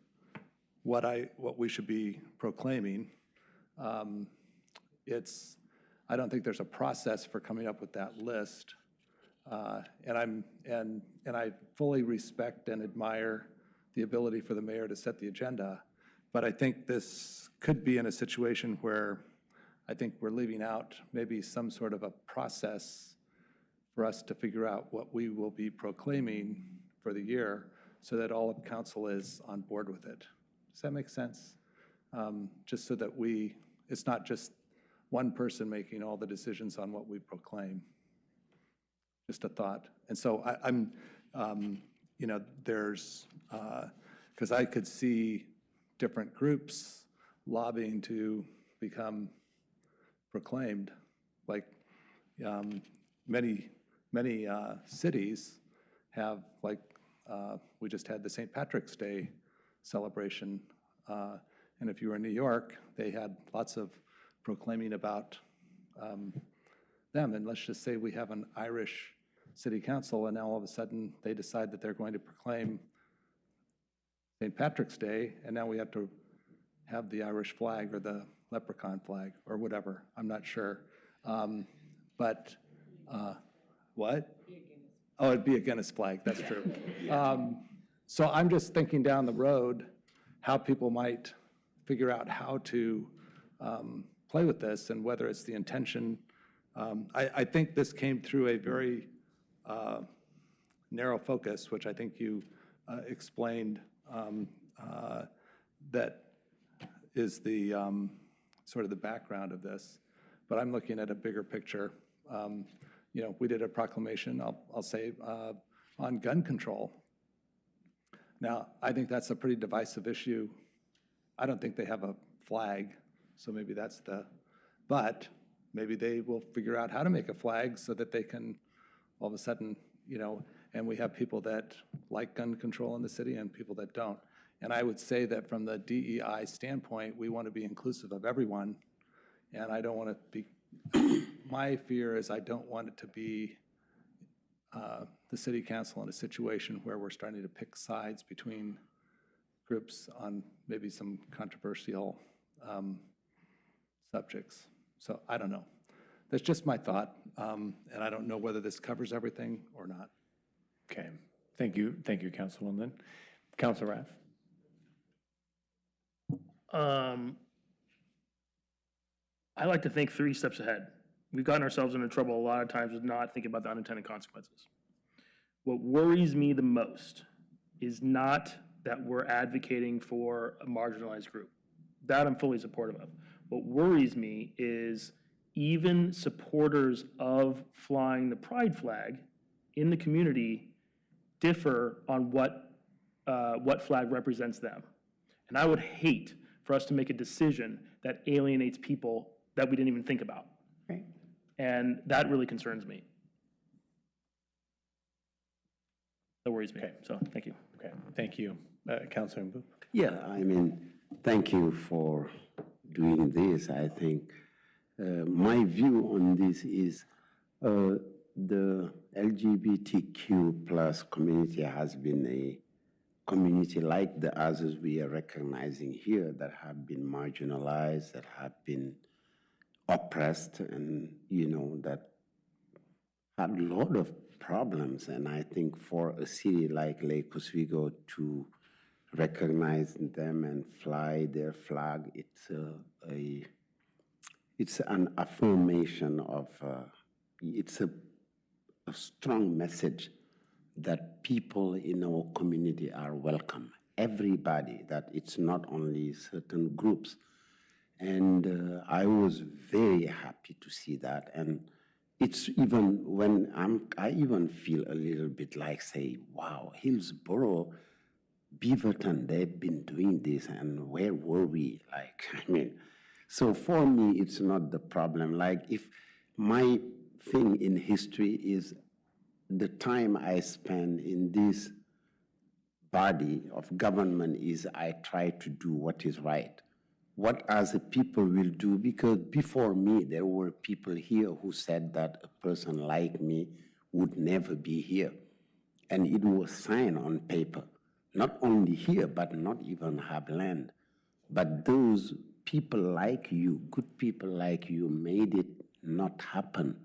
what we should be proclaiming. I don't think there's a process for coming up with that list. And I fully respect and admire the ability for the mayor to set the agenda, but I think this could be in a situation where I think we're leaving out maybe some sort of a process for us to figure out what we will be proclaiming for the year so that all of council is on board with it. Does that make sense? Just so that it's not just one person making all the decisions on what we proclaim. Just a thought. And so you know, there's, because I could see different groups lobbying to become proclaimed, like many cities have, like, we just had the St. Patrick's Day celebration, and if you were in New York, they had lots of proclaiming about them, and let's just say we have an Irish city council, and now all of a sudden they decide that they're going to proclaim St. Patrick's Day, and now we have to have the Irish flag or the leprechaun flag or whatever, I'm not sure. But what? Oh, it'd be a Guinness flag, that's true. So I'm just thinking down the road how people might figure out how to play with this and whether it's the intention. I think this came through a very narrow focus, which I think you explained, that is the sort of the background of this. But I'm looking at a bigger picture. You know, we did a proclamation, I'll say, on gun control. Now, I think that's a pretty divisive issue. I don't think they have a flag, so maybe that's but maybe they will figure out how to make a flag so that they can all of a sudden, you know, and we have people that like gun control in the city and people that don't. And I would say that from the DEI standpoint, we want to be inclusive of everyone. And I don't want to be, my fear is I don't want it to be the city council in a situation where we're starting to pick sides between groups on maybe some controversial subjects. So I don't know. That's just my thought, and I don't know whether this covers everything or not. Okay, thank you, Councilwoman. Councilor Raff. I like to think 3 steps ahead. We've gotten ourselves into trouble a lot of times with not thinking about the unintended consequences. What worries me the most is not that we're advocating for a marginalized group. That I'm fully supportive of. What worries me is even supporters of flying the pride flag in the community differ on what flag represents them. And I would hate for us to make a decision that alienates people that we didn't even think about. Right. And that really concerns me. That worries me. Okay. So thank you. Okay, thank you. Councilor Mbu. Yeah, I mean, thank you for doing this. I think my view on this is the LGBTQ plus community has been a community like the others we are recognizing here that have been marginalized, that have been oppressed, and, you know, that have a lot of problems. And I think for a city like Lake Oswego to recognize them and fly their flag, it's an affirmation of, it's a strong message that people in our community are welcome. Everybody, that it's not only certain groups. And I was very happy to see that. And it's even when I even feel a little bit like, say, wow, Hillsborough, Beaverton, they've been doing this, and where were we? Like, I mean, so for me, it's not the problem. Like, if my thing in history is the time I spend in this body of government is I try to do what is right. What other people will do, because before me, there were people here who said that a person like me would never be here. And it was signed on paper, not only here, but not even have land. But those people like you, good people like you, made it not happen.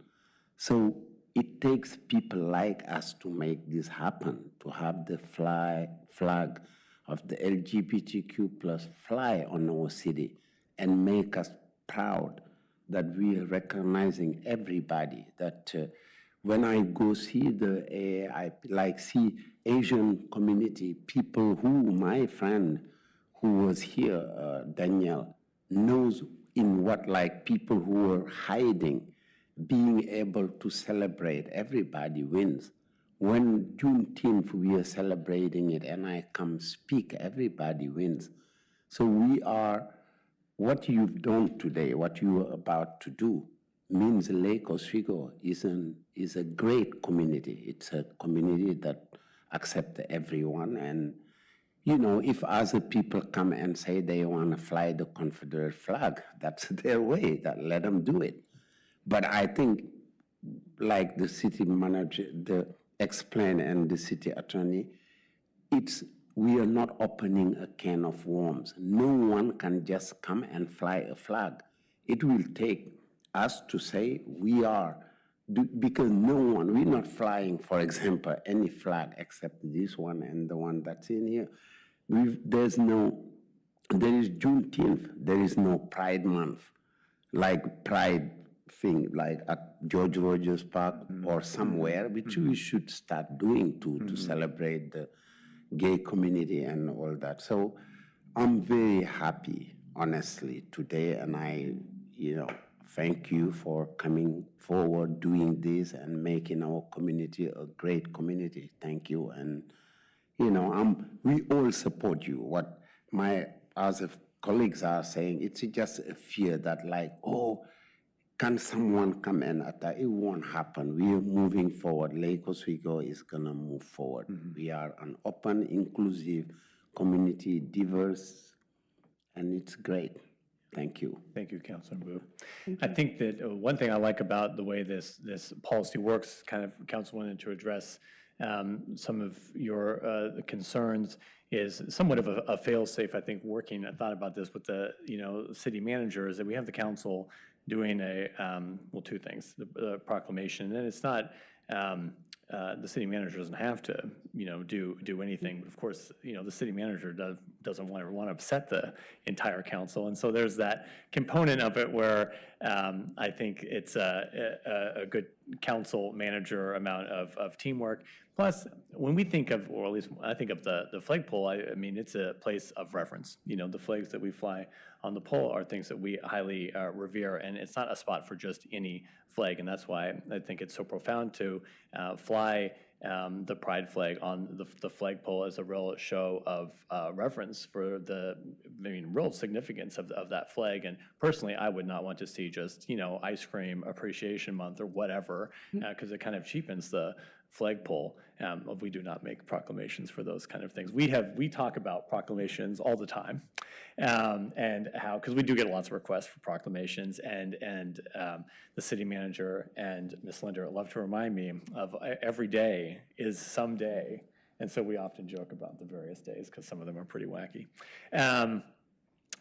So it takes people like us to make this happen, to have the flag of the LGBTQ plus fly on our city and make us proud that we are recognizing everybody. That when I go see I like see Asian community, people who, my friend who was here, Daniel, knows in what, like people who were hiding, being able to celebrate, everybody wins. when Juneteenth we are celebrating it and I come speak, everybody wins. So we are, what you've done today, what you are about to do, means Lake Oswego is a great community. It's a community that accepts everyone. And, you know, if other people come and say they want to fly the Confederate flag, that's their way, let them do it. But I think, like the city manager explained and the city attorney, we are not opening a can of worms. No one can just come and fly a flag. It will take us to say we are, because we're not flying, for example, any flag except this one and the one that's in here. There is Juneteenth, there is no Pride Month, like Pride thing, like at George Rogers Park or somewhere, which we should start doing to celebrate the gay community and all that. So I'm very happy, honestly, today, and I, thank you for coming forward, doing this, and making our community a great community. Thank you. And, we all support you. What my other colleagues are saying, it's just a fear that can someone come and attack? It won't happen. We are moving forward. Lake Oswego is going to move forward. We are an open, inclusive community, diverse, and it's great. Thank you. Thank you, Councilor Mbu. I think that one thing I like about the way this policy works, kind of Council wanted to address some of your concerns, is somewhat of a fail-safe, I think, working. I thought about this with the city manager, is that we have the council doing two things, the proclamation, and it's not, the city manager doesn't have to, do anything. But of course, the city manager doesn't want to upset the entire council, and so there's that component of it where I think it's a good council manager amount of teamwork. Plus, when we think of, or at least when I think of the flagpole, I mean, it's a place of reference. The flags that we fly on the pole are things that we highly revere, and it's not a spot for just any flag, and that's why I think it's so profound to fly the pride flag on the flagpole as a real show of reverence for the real significance of that flag. And personally, I would not want to see just Ice Cream Appreciation Month or whatever, because it kind of cheapens the flagpole. We do not make proclamations for those kind of things. We talk about proclamations all the time, and how, because we do get lots of requests for proclamations, and the city manager and Ms. Linder love to remind me of every day is some day, and so we often joke about the various days because some of them are pretty wacky.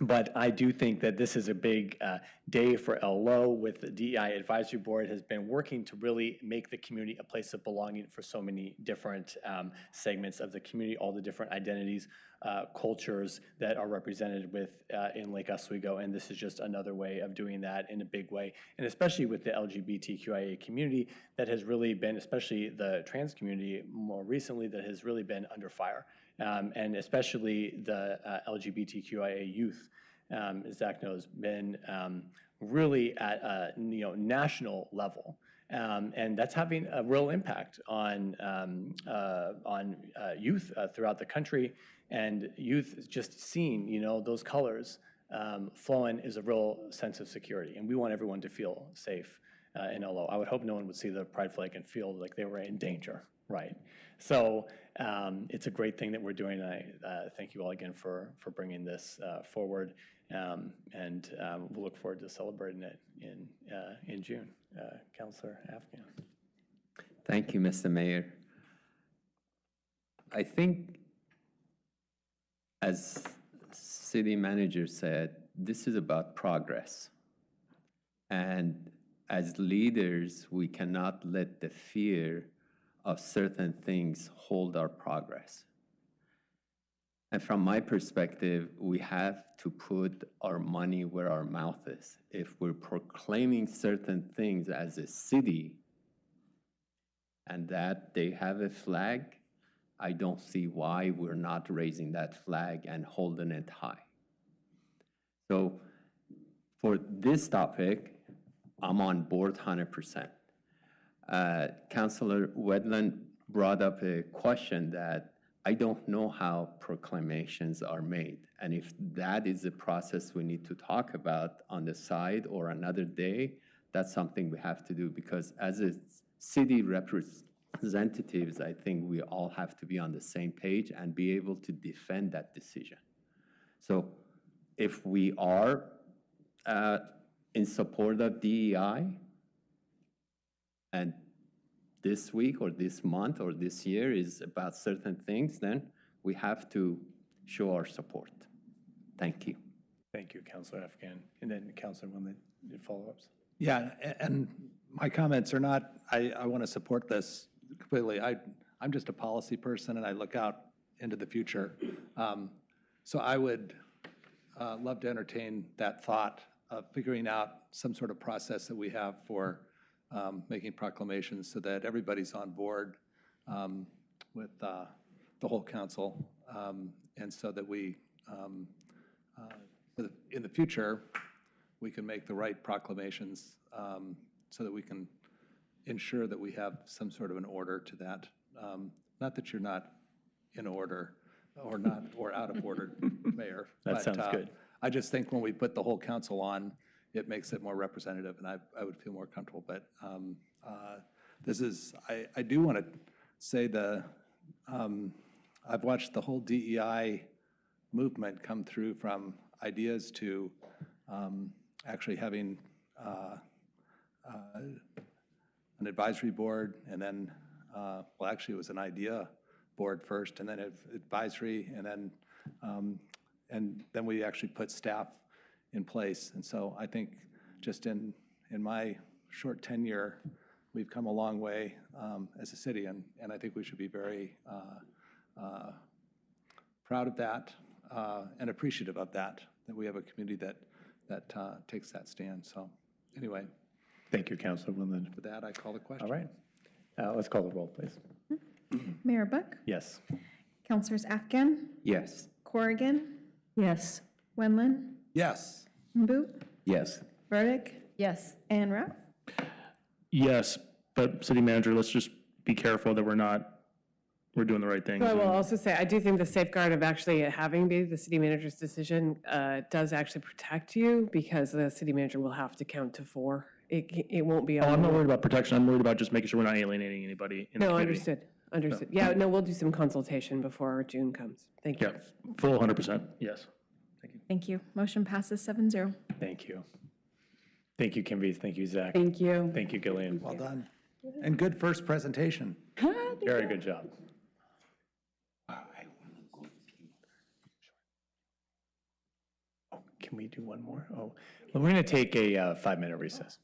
But I do think that this is a big day for LO, with the DEI Advisory Board has been working to really make the community a place of belonging for so many different segments of the community, all the different identities, cultures that are represented in Lake Oswego, and this is just another way of doing that in a big way, and especially with the LGBTQIA community that has really been, especially the trans community more recently, that has really been under fire. And especially the LGBTQIA youth, as Zach knows, been really at a national level, and that's having a real impact on youth throughout the country. And youth just seeing those colors flowing is a real sense of security, and we want everyone to feel safe in LO. I would hope no one would see the pride flag and feel like they were in danger, right? So it's a great thing that we're doing. I thank you all again for bringing this forward, and we'll look forward to celebrating it in June. Councilor Afghan. Thank you, Mr. Mayor. I think, as city manager said, this is about progress. And as leaders, we cannot let the fear of certain things hold our progress. And from my perspective, we have to put our money where our mouth is. If we're proclaiming certain things as a city and that they have a flag, I don't see why we're not raising that flag and holding it high. So for this topic, I'm on board 100%. Councilor Wedland brought up a question that I don't know how proclamations are made. And if that is a process we need to talk about on the side or another day, that's something we have to do, because as a city representatives, I think we all have to be on the same page and be able to defend that decision. So if we are in support of DEI, and this week or this month or this year is about certain things, then we have to show our support. Thank you. Thank you, Councilor Afghan. And then Councilor Wendland, follow-ups? Yeah, and my comments are not, I want to support this completely. I'm just a policy person and I look out into the future. So I would love to entertain that thought of figuring out some sort of process that we have for making proclamations so that everybody's on board with the whole council, and so that we, in the future, we can make the right proclamations so that we can ensure that we have some sort of an order to that. Not that you're not in order or not, or out of order, Mayor. That sounds good. I just think when we put the whole council on, it makes it more representative, and I would feel more comfortable. But this is, I do want to say I've watched the whole DEI movement come through from ideas to actually having an advisory board, and then, well, actually it was an idea board first, and then advisory, and then we actually put staff in place. And so I think just in my short tenure, we've come a long way as a city, and I think we should be very proud of that and appreciative of that we have a community that takes that stand. So anyway. Thank you, Councilor Wendland. With that, I call the question. All right. Let's call the roll, please. Mayor Buck? Yes. Councilors Afghan? Yes. Corrigan? Yes. Wendland? Yes. Mbu? Yes. Burdick? Yes. And Ralph? Yes, but city manager, let's just be careful that we're doing the right things. So I will also say, I do think the safeguard of actually having be the city manager's decision does actually protect you, because the city manager will have to count to 4. It won't be. Oh, I'm not worried about protection. I'm worried about just making sure we're not alienating anybody in the No, community. understood. Yeah, no, we'll do some consultation before June comes. Thank you. Yeah, full 100%, yes. Thank you. Thank you. Motion passes 7-0. Thank you. Thank you, Kimby. Thank you, Zach. Thank you. Thank you, Gillian. Well done. And good first presentation. Very good job. Oh, can we do one more? Oh, well, we're going to take a 5-minute recess.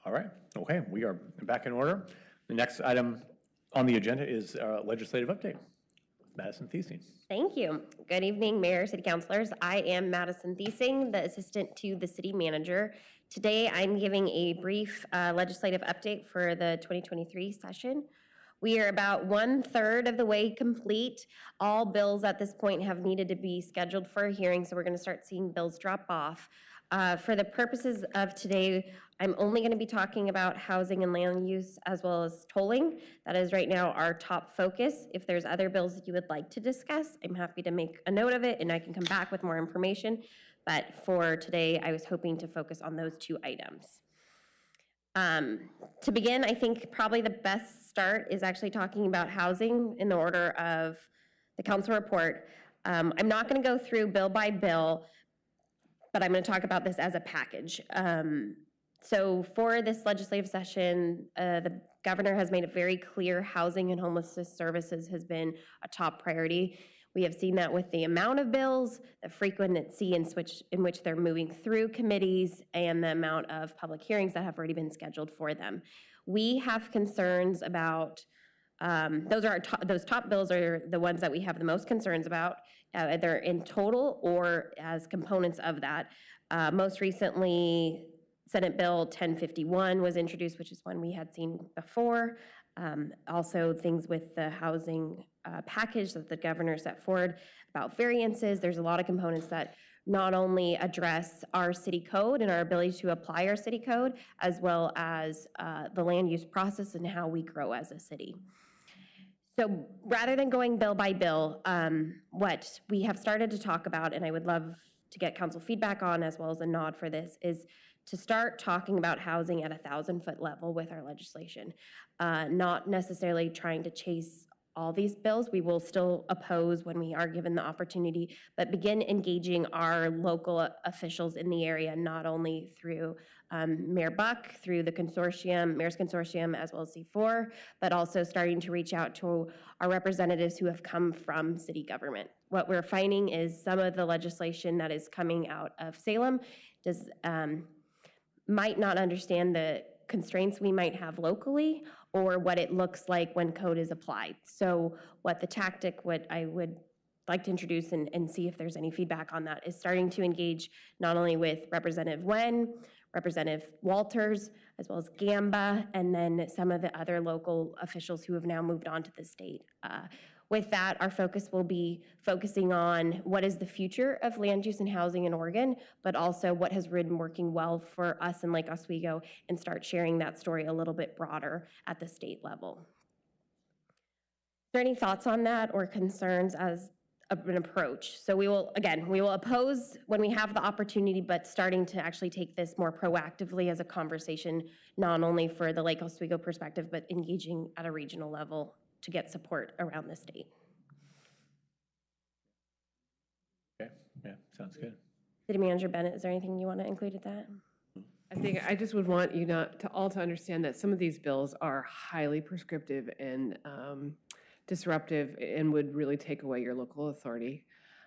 All right, okay, we are back in order. The next item on the agenda is legislative update. Madison Thiesing. Thank you. Good evening, Mayor, City Councilors. I am Madison Thiesing, the Assistant to the City Manager. Today, I'm giving a brief legislative update for the 2023 session. We are about 1/3 of the way complete. All bills at this point have needed to be scheduled for a hearing, so we're going to start seeing bills drop off. For the purposes of today, I'm only going to be talking about housing and land use as well as tolling. That is right now our top focus. If there's other bills that you would like to discuss, I'm happy to make a note of it and I can come back with more information. But for today, I was hoping to focus on those two items. To begin, I think probably the best start is actually talking about housing in the order of the council report. I'm not going to go through bill by bill, but I'm going to talk about this as a package. So for this legislative session, the governor has made it very clear housing and homelessness services has been a top priority. We have seen that with the amount of bills, the frequency in which they're moving through committees, and the amount of public hearings that have already been scheduled for them. We have concerns about, those top bills are the ones that we have the most concerns about, either in total or as components of that. Most recently, Senate Bill 1051 was introduced, which is one we had seen before. Also, things with the housing package that the governor set forward about variances. There's a lot of components that not only address our city code and our ability to apply our city code, as well as the land use process and how we grow as a city. So rather than going bill by bill, what we have started to talk about, and I would love to get council feedback on as well as a nod for this, is to start talking about housing at 1,000-foot level with our legislation. Not necessarily trying to chase all these bills. We will still oppose when we are given the opportunity, but begin engaging our local officials in the area, not only through Mayor Buck, through the consortium, Mayor's Consortium, as well as C4, but also starting to reach out to our representatives who have come from city government. What we're finding is some of the legislation that is coming out of Salem might not understand the constraints we might have locally or what it looks like when code is applied. So what the tactic, what I would like to introduce and see if there's any feedback on that, is starting to engage not only with Representative Wen, Representative Walters, as well as Gamba, and then some of the other local officials who have now moved on to the state. With that, our focus will be focusing on what is the future of land use and housing in Oregon, but also what has been working well for us in Lake Oswego, and start sharing that story a little bit broader at the state level. Are there any thoughts on that or concerns as an approach? So we will oppose when we have the opportunity, but starting to actually take this more proactively as a conversation, not only for the Lake Oswego perspective, but engaging at a regional level to get support around the state. Okay, yeah, sounds good. City Manager Bennett, is there anything you want to include at that? I think I just would want you to all understand that some of these bills are highly prescriptive and disruptive and would really take away your local authority.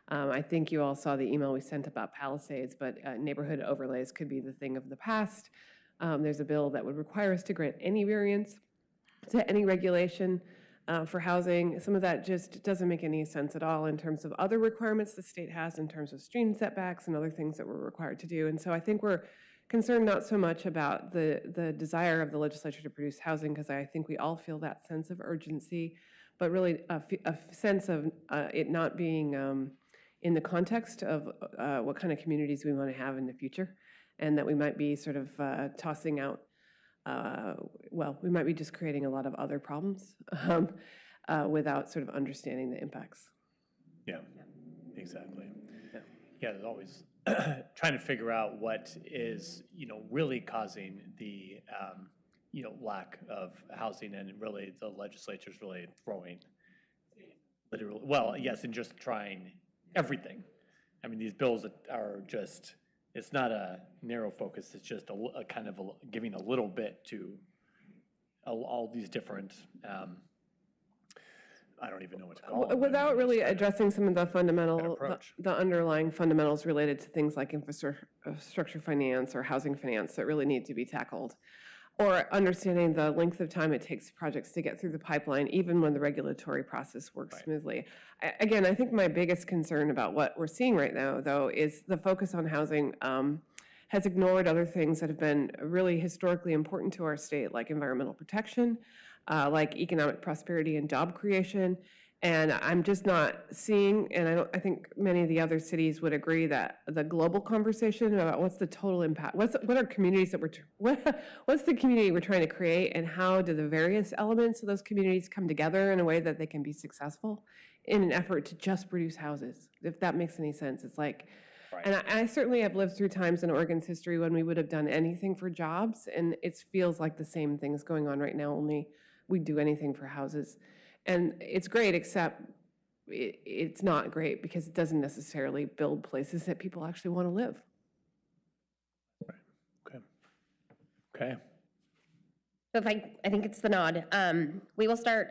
I think you all saw the email we sent about Palisades, but neighborhood overlays could be the thing of the past. There's a bill that would require us to grant any variance to any regulation for housing. Some of that just doesn't make any sense at all in terms of other requirements the state has in terms of stream setbacks and other things that we're required to do. And so I think we're concerned not so much about the desire of the legislature to produce housing, because I think we all feel that sense of urgency, but really a sense of it not being in the context of what kind of communities we want to have in the future, and that we might be sort of tossing out we might be just creating a lot of other problems without sort of understanding the impacts. Yeah, exactly. Yeah, there's always trying to figure out what is, really causing the, lack of housing, and really the legislature's really throwing literally, well, yes, and just trying everything. I mean, these bills are just, it's not a narrow focus, it's just a kind of giving a little bit to all these different, I don't even know what to call them. Without really addressing some of the the underlying fundamentals related to things like infrastructure finance or housing finance that really need to be tackled. or understanding the length of time it takes projects to get through the pipeline, even when the regulatory process works smoothly. Again, I think my biggest concern about what we're seeing right now, though, is the focus on housing has ignored other things that have been really historically important to our state, like environmental protection, like economic prosperity and job creation. And I'm just not seeing, and I think many of the other cities would agree, that the global conversation about what's the total impact, what are communities that what's the community we're trying to create, and how do the various elements of those communities come together in a way that they can be successful in an effort to just produce houses, if that makes any sense. It's like, and I certainly have lived through times in Oregon's history when we would have done anything for jobs, and it feels like the same thing is going on right now, only we do anything for houses. And it's great, except it's not great because it doesn't necessarily build places that people actually want to live. Okay. Okay. So if I think it's the nod. We will start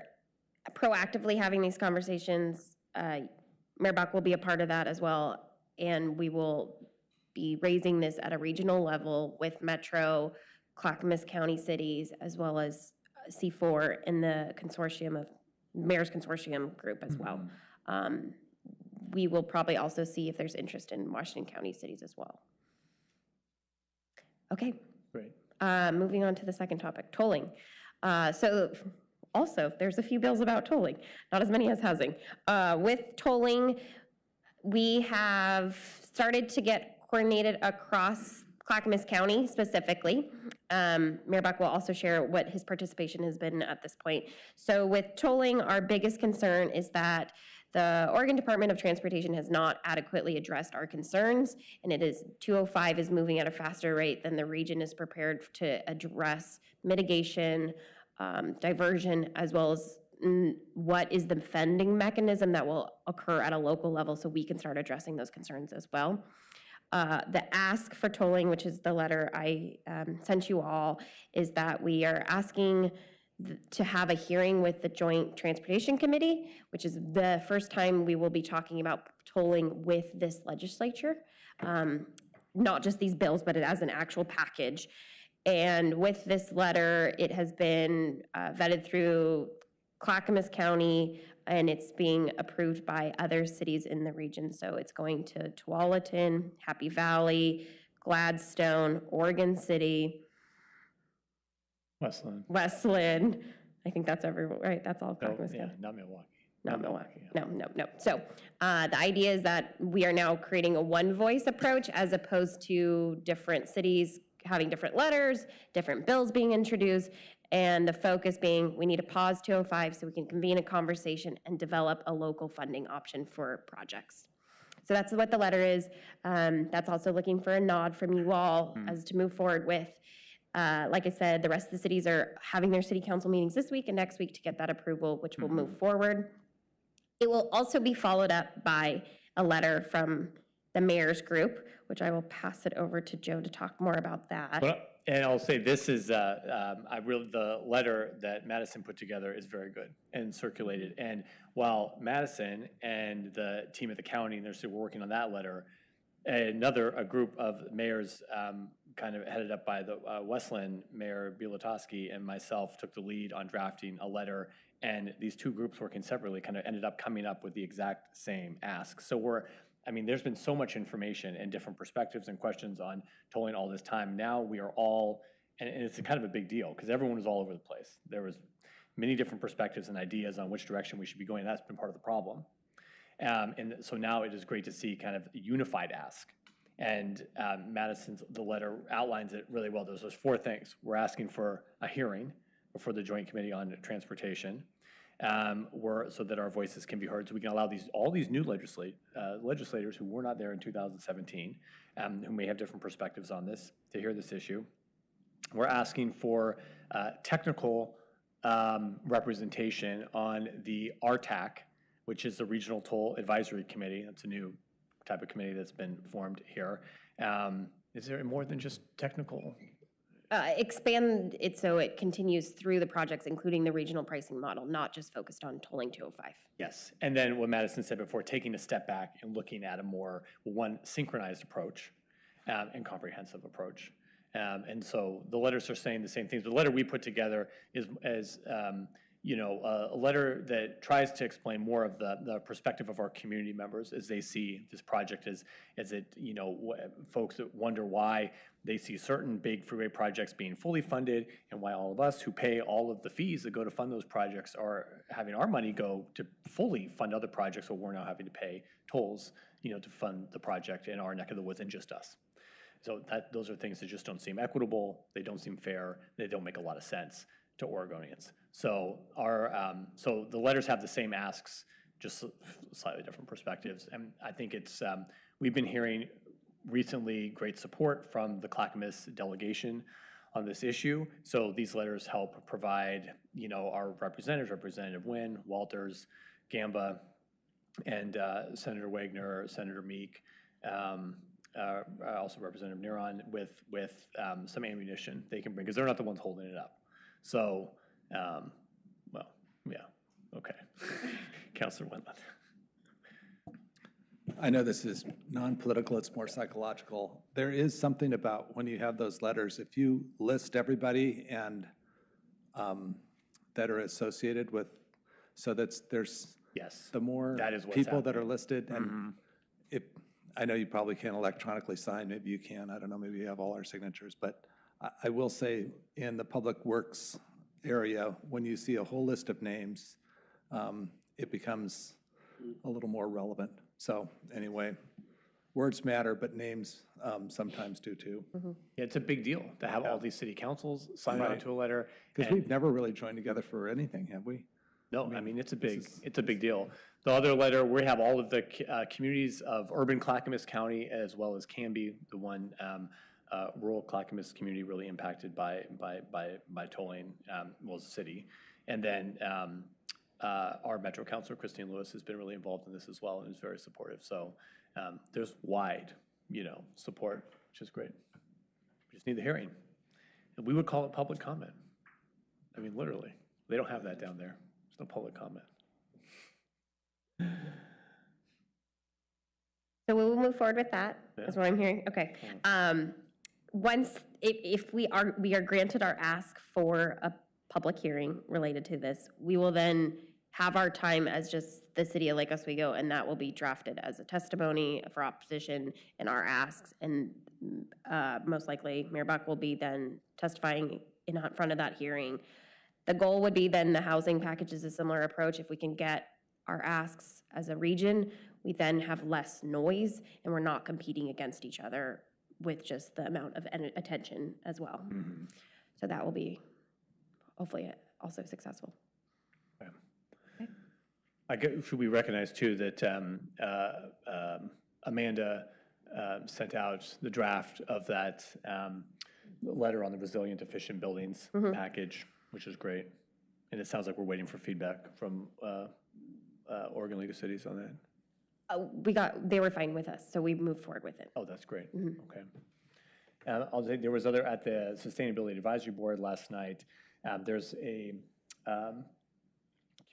proactively having these conversations. Mayor Buck will be a part of that as well. And we will be raising this at a regional level with Metro, Clackamas County cities, as well as C4 in the consortium of Mayor's Consortium group as well. We will probably also see if there's interest in Washington County cities as well. Okay. Great. Moving on to the second topic, tolling. So also, there's a few bills about tolling, not as many as housing. With tolling, we have started to get coordinated across Clackamas County specifically. Mayor Buck will also share what his participation has been at this point. So with tolling, our biggest concern is that the Oregon Department of Transportation has not adequately addressed our concerns, and 205 is moving at a faster rate than the region is prepared to address mitigation, diversion, as well as what is the funding mechanism that will occur at a local level so we can start addressing those concerns as well. The ask for tolling, which is the letter I sent you all, is that we are asking to have a hearing with the Joint Transportation Committee, which is the first time we will be talking about tolling with this legislature, not just these bills, but as an actual package. And with this letter, it has been vetted through Clackamas County, and it's being approved by other cities in the region. So it's going to Tualatin, Happy Valley, Gladstone, Oregon City, Westland. I think that's everywhere, right? That's all Clackamas County. Not Milwaukee. Not Milwaukee. No. So the idea is that we are now creating a one voice approach as opposed to different cities having different letters, different bills being introduced, and the focus being we need to pause 205 so we can convene a conversation and develop a local funding option for projects. So that's what the letter is. That's also looking for a nod from you all as to move forward with. Like I said, the rest of the cities are having their city council meetings this week and next week to get that approval, which will move forward. It will also be followed up by a letter from the mayor's group, which I will pass it over to Joe to talk more about that. Well, and I'll say this is, the letter that Madison put together is very good and circulated. And while Madison and the team at the county and they're working on that letter, a group of mayors kind of headed up by the Westland Mayor Bielotowski and myself took the lead on drafting a letter, and these two groups working separately kind of ended up coming up with the exact same ask. So there's been so much information and different perspectives and questions on tolling all this time. Now we are all, and it's kind of a big deal because everyone was all over the place. There was many different perspectives and ideas on which direction we should be going. That's been part of the problem. And so now it is great to see kind of a unified ask. And the letter outlines it really well. There's those four things. We're asking for a hearing before the Joint Committee on Transportation, so that our voices can be heard, so we can allow all these new legislators who were not there in 2017, who may have different perspectives on this, to hear this issue. We're asking for technical representation on the RTAC, which is the Regional Toll Advisory Committee. That's a new type of committee that's been formed here. Is there more than just technical? Expand it so it continues through the projects, including the regional pricing model, not just focused on tolling 205. Yes, and then what Madison said before, taking a step back and looking at a more synchronized approach and comprehensive approach. And so the letters are saying the same things. The letter we put together is a letter that tries to explain more of the perspective of our community members as they see this project as it, folks that wonder why they see certain big freeway projects being fully funded and why all of us who pay all of the fees that go to fund those projects are having our money go to fully fund other projects, so we're now having to pay tolls, to fund the project in our neck of the woods and just us. So those are things that just don't seem equitable, they don't seem fair, they don't make a lot of sense to Oregonians. So so the letters have the same asks, just slightly different perspectives. And I think it's, we've been hearing recently great support from the Clackamas delegation on this issue. So these letters help provide, our representatives, Representative Wynn, Walters, Gamba, and Senator Wagner, Senator Meek, also Representative Neron, with some ammunition they can bring, because they're not the ones holding it up. So, well, yeah, okay. Councilor Wendland. I know this is non-political, it's more psychological. There is something about when you have those letters, if you list everybody and that are associated with, so there's yes, the more that is what's people that happening. are listed, and I know you probably can't electronically sign, maybe you can, I don't know, maybe you have all our signatures, but I will say in the public works area, when you see a whole list of names, it becomes a little more relevant. So anyway, words matter, but names sometimes do too. Yeah, it's a big deal to have all these city councils sign on to a letter. Because we've never really joined together for anything, have we? No, I mean, it's a big deal. The other letter, we have all of the communities of urban Clackamas County as well as Canby, the one rural Clackamas community really impacted by tolling, was the city. And then our Metro Councilor, Christine Lewis, has been really involved in this as well and is very supportive. So there's wide, support, which is great. We just need the hearing. And we would call it public comment. I mean, literally. They don't have that down there. There's no public comment. So we will move forward with that, is what I'm hearing. Okay. Once, if we are granted our ask for a public hearing related to this, we will then have our time as just the city of Lake Oswego, and that will be drafted as a testimony for opposition and our asks. And most likely, Mayor Buck will be then testifying in front of that hearing. The goal would be then the housing package is a similar approach. If we can get our asks as a region, we then have less noise and we're not competing against each other with just the amount of attention as well. So that will be hopefully also successful. Should we recognize too that Amanda sent out the draft of that letter on the resilient efficient buildings package, which is great. And it sounds like we're waiting for feedback from Oregon League of Cities on that. They were fine with us, so we moved forward with it. Oh, that's great. Okay. I'll say there was at the Sustainability Advisory Board last night, there's a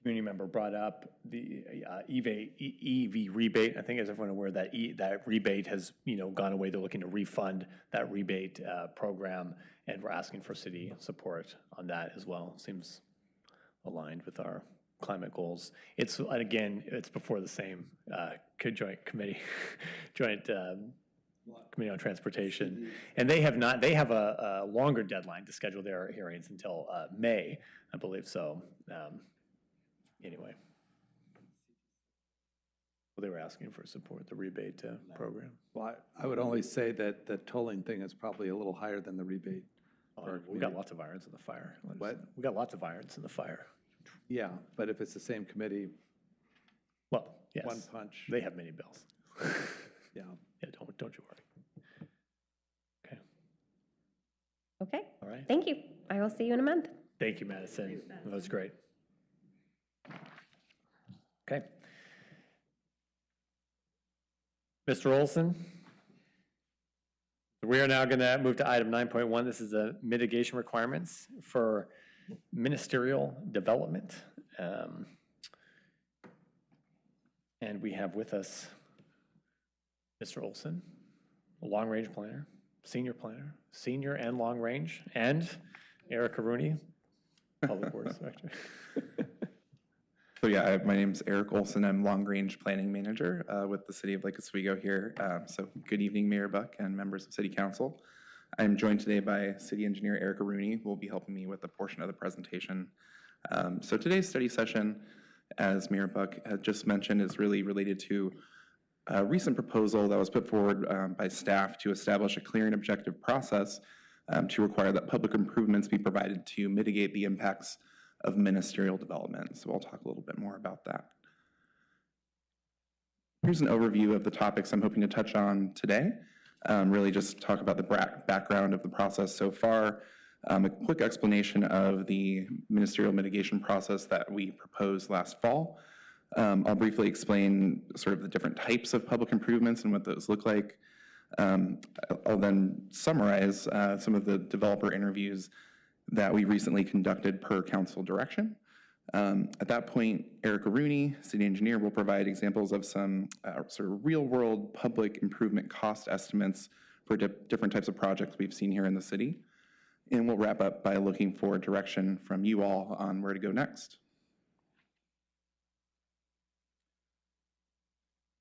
community member brought up the EV rebate. I think, as everyone aware, that rebate has gone away. They're looking to refund that rebate program, and we're asking for city support on that as well. Seems aligned with our climate goals. It's before the same joint committee, joint Committee on Transportation, and they have a longer deadline to schedule their hearings until May, I believe. So anyway, they were asking for support, the rebate program. Well, I would only say that the tolling thing is probably a little higher than the rebate. We've got lots of irons in the fire. What? We got lots of irons in the fire. Yeah, but if it's the same committee, well, yes, one punch. They have many bills. Yeah. Yeah, don't you worry. Okay. Okay. All right. Thank you. I will see you in a month. Thank you, Madison. That was great. Okay. Mr. Olson, we are now going to move to item 9.1. This is the mitigation requirements for ministerial development. And we have with us Mr. Olson, a long-range planner, senior planner, senior and long range, and Erica Rooney, Public Works Director. So yeah, my name's Eric Olson. I'm Long Range Planning Manager with the City of Lake Oswego here. So good evening, Mayor Buck and members of City Council. I'm joined today by City Engineer Erica Rooney, who will be helping me with a portion of the presentation. So today's study session, as Mayor Buck had just mentioned, is really related to a recent proposal that was put forward by staff to establish a clear and objective process to require that public improvements be provided to mitigate the impacts of ministerial development. So I'll talk a little bit more about that. Here's an overview of the topics I'm hoping to touch on today. Really just talk about the background of the process so far, a quick explanation of the ministerial mitigation process that we proposed last fall. I'll briefly explain sort of the different types of public improvements and what those look like. I'll then summarize some of the developer interviews that we recently conducted per council direction. At that point, Erica Rooney, City Engineer, will provide examples of some sort of real-world public improvement cost estimates for different types of projects we've seen here in the city. And we'll wrap up by looking for direction from you all on where to go next.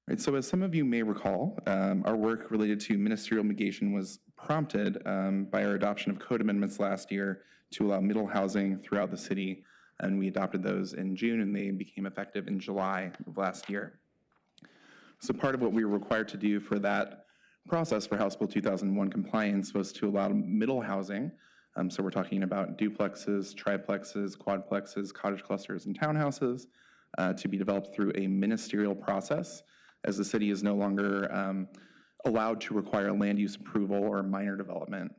Right, so as some of you may recall, our work related to ministerial mitigation was prompted by our adoption of code amendments last year to allow middle housing throughout the city, and we adopted those in June and they became effective in July of last year. So part of what we were required to do for that process for House Bill 2001 compliance was to allow middle housing, so we're talking about duplexes, triplexes, quadplexes, cottage clusters, and townhouses, to be developed through a ministerial process, as the city is no longer allowed to require land use approval or minor development,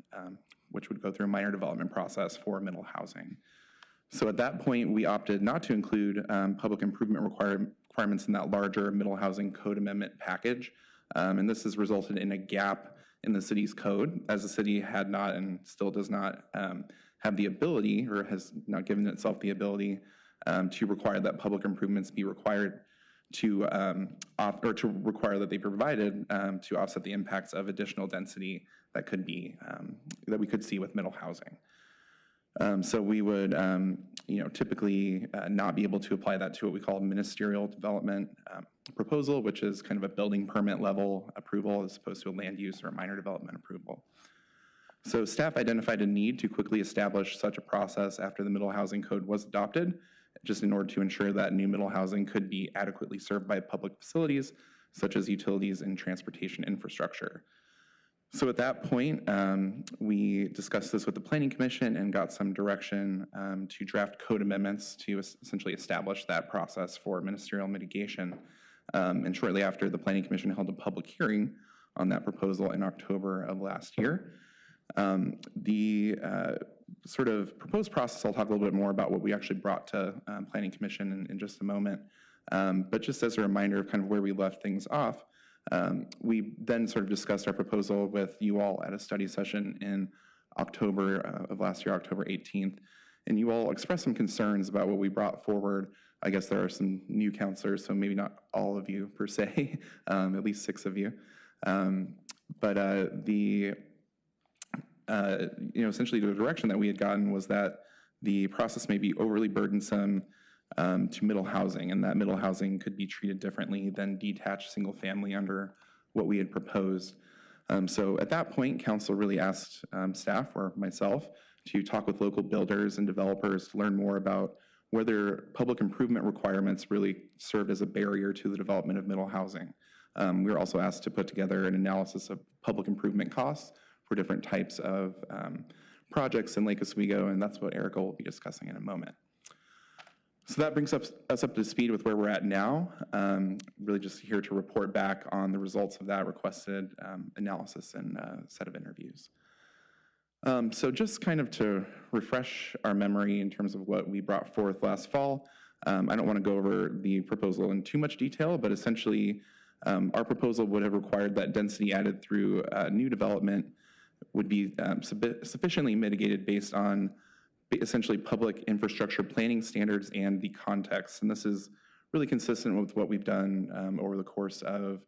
which would go through a minor development process for middle housing. So at that point, we opted not to include public improvement requirements in that larger middle housing code amendment package. And this has resulted in a gap in the city's code, as the city had not and still does not have the ability, or has not given itself the ability to require that public improvements be required to, or to require that they provided to offset the impacts of additional density that could be, that we could see with middle housing. So we would, typically not be able to apply that to what we call a ministerial development proposal, which is kind of a building permit level approval as opposed to a land use or a minor development approval. So staff identified a need to quickly establish such a process after the middle housing code was adopted, just in order to ensure that new middle housing could be adequately served by public facilities, such as utilities and transportation infrastructure. So at that point, we discussed this with the Planning Commission and got some direction to draft code amendments to essentially establish that process for ministerial mitigation. And shortly after, the Planning Commission held a public hearing on that proposal in October of last year. The sort of proposed process, I'll talk a little bit more about what we actually brought to Planning Commission in just a moment. But just as a reminder of kind of where we left things off, we then sort of discussed our proposal with you all at a study session in October of last year, October 18th. And you all expressed some concerns about what we brought forward. I guess there are some new counselors, so maybe not all of you per se, at least 6 of you. Essentially the direction that we had gotten was that the process may be overly burdensome to middle housing, and that middle housing could be treated differently than detached single family under what we had proposed. So at that point, council really asked staff or myself to talk with local builders and developers to learn more about whether public improvement requirements really served as a barrier to the development of middle housing. We were also asked to put together an analysis of public improvement costs for different types of projects in Lake Oswego, and that's what Erica will be discussing in a moment. So that brings us up to speed with where we're at now. Really just here to report back on the results of that requested analysis and set of interviews. So just kind of to refresh our memory in terms of what we brought forth last fall, I don't want to go over the proposal in too much detail, but essentially our proposal would have required that density added through new development would be sufficiently mitigated based on essentially public infrastructure planning standards and the context. And this is really consistent with what we've done over the course of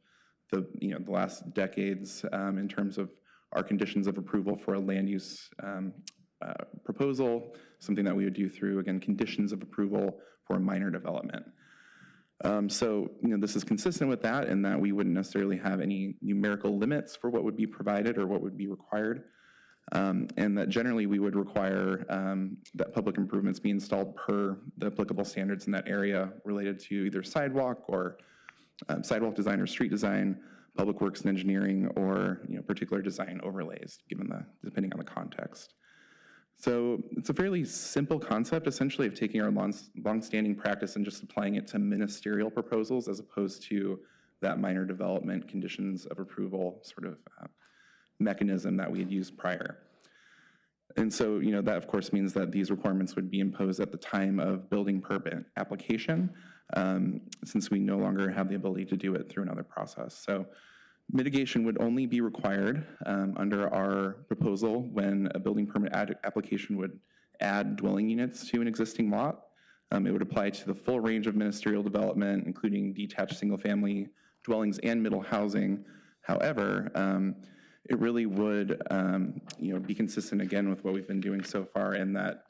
the last decades in terms of our conditions of approval for a land use proposal, something that we would do through, again, conditions of approval for a minor development. So, this is consistent with that in that we wouldn't necessarily have any numerical limits for what would be provided or what would be required. And that generally we would require that public improvements be installed per the applicable standards in that area related to either sidewalk or sidewalk design or street design, public works and engineering, or particular design overlays, depending on the context. So it's a fairly simple concept, essentially, of taking our long-standing practice and just applying it to ministerial proposals as opposed to that minor development conditions of approval sort of mechanism that we had used prior. And so, that of course means that these requirements would be imposed at the time of building permit application, since we no longer have the ability to do it through another process. So mitigation would only be required under our proposal when a building permit application would add dwelling units to an existing lot. It would apply to the full range of ministerial development, including detached single-family dwellings and middle housing. However, it really would be consistent again with what we've been doing so far, in that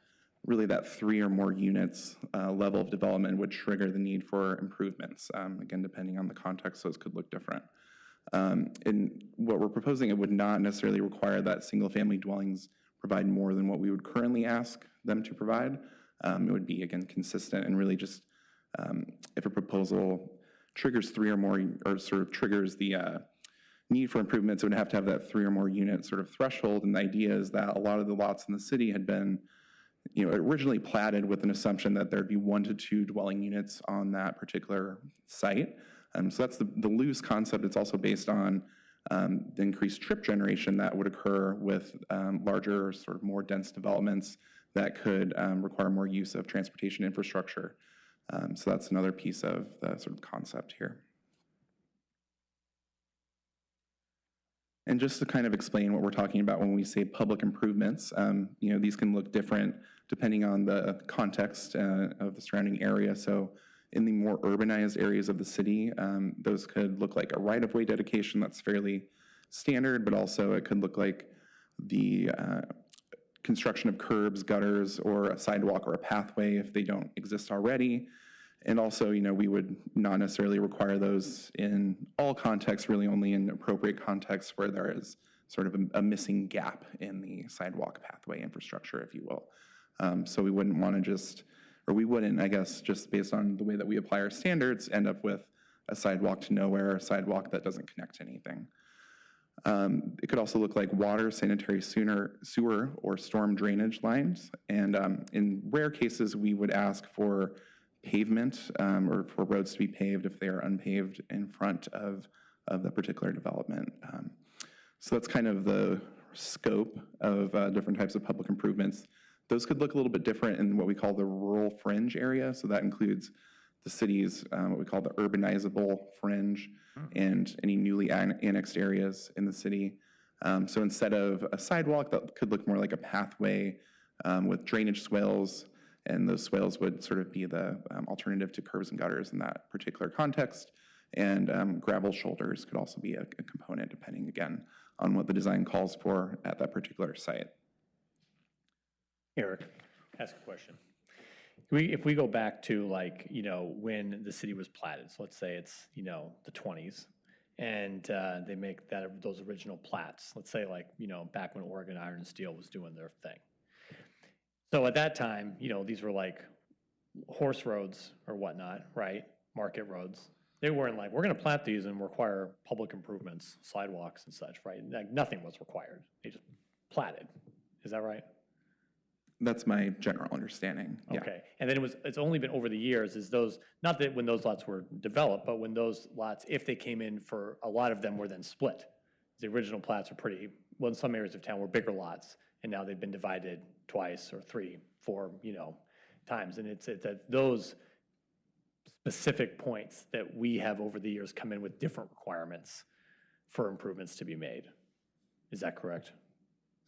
really that 3 or more units level of development would trigger the need for improvements. Again, depending on the context, those could look different. And what we're proposing, it would not necessarily require that single-family dwellings provide more than what we would currently ask them to provide. It would be, again, consistent, and really just if a proposal triggers 3 or more, or sort of triggers the need for improvements, it would have to have that 3 or more unit sort of threshold. And the idea is that a lot of the lots in the city had been originally platted with an assumption that there'd be 1 to 2 dwelling units on that particular site. So that's the loose concept. It's also based on the increased trip generation that would occur with larger, sort of more dense developments that could require more use of transportation infrastructure. So that's another piece of the sort of concept here. And just to kind of explain what we're talking about when we say public improvements, these can look different depending on the context of the surrounding area. So in the more urbanized areas of the city, those could look like a right-of-way dedication that's fairly standard, but also it could look like the construction of curbs, gutters, or a sidewalk or a pathway if they don't exist already. And also, we would not necessarily require those in all contexts, really only in appropriate contexts where there is sort of a missing gap in the sidewalk pathway infrastructure, if you will. So we wouldn't want to just, or we wouldn't, I guess, just based on the way that we apply our standards, end up with a sidewalk to nowhere, a sidewalk that doesn't connect to anything. It could also look like water, sanitary sewer, or storm drainage lines. And in rare cases, we would ask for pavement or for roads to be paved if they are unpaved in front of the particular development. So that's kind of the scope of different types of public improvements. Those could look a little bit different in what we call the rural fringe area. So that includes the city's, what we call the urbanizable fringe, and any newly annexed areas in the city. So instead of a sidewalk, that could look more like a pathway with drainage swales, and those swales would sort of be the alternative to curbs and gutters in that particular context. And gravel shoulders could also be a component, depending, again, on what the design calls for at that particular site. Eric, ask a question. If we go back to when the city was platted, so let's say it's, the 20s, and they make those original plats, let's say back when Oregon Iron and Steel was doing their thing. So at that time, these were like horse roads or whatnot, right? Market roads. They weren't like, we're going to plat these and require public improvements, sidewalks and such, right? Like nothing was required. They just platted. Is that right? That's my general understanding. Yeah. Okay. And then it's only been over the years is those, not that when those lots were developed, but when those lots, if they came in for, a lot of them were then split. The original plats are pretty, well, in some areas of town were bigger lots, and now they've been divided twice or 3, 4, times. And it's at those specific points that we have over the years come in with different requirements for improvements to be made. Is that correct? So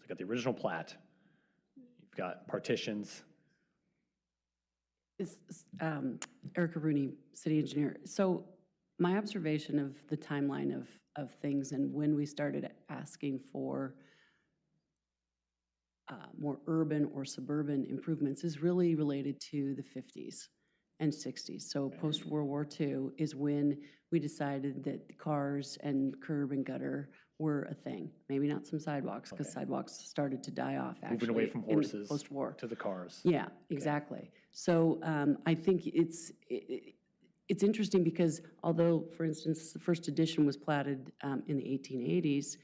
you got the original plat, you've got partitions. Erica Rooney, city engineer. So my observation of the timeline of things and when we started asking for more urban or suburban improvements is really related to the 50s and 60s. So post-World War II is when we decided that cars and curb and gutter were a thing. Maybe not some sidewalks, because sidewalks started to die off, actually. Moving away from horses post-war to the cars. Yeah, exactly. So I think it's interesting because although, for instance, the first edition was platted in the 1880s,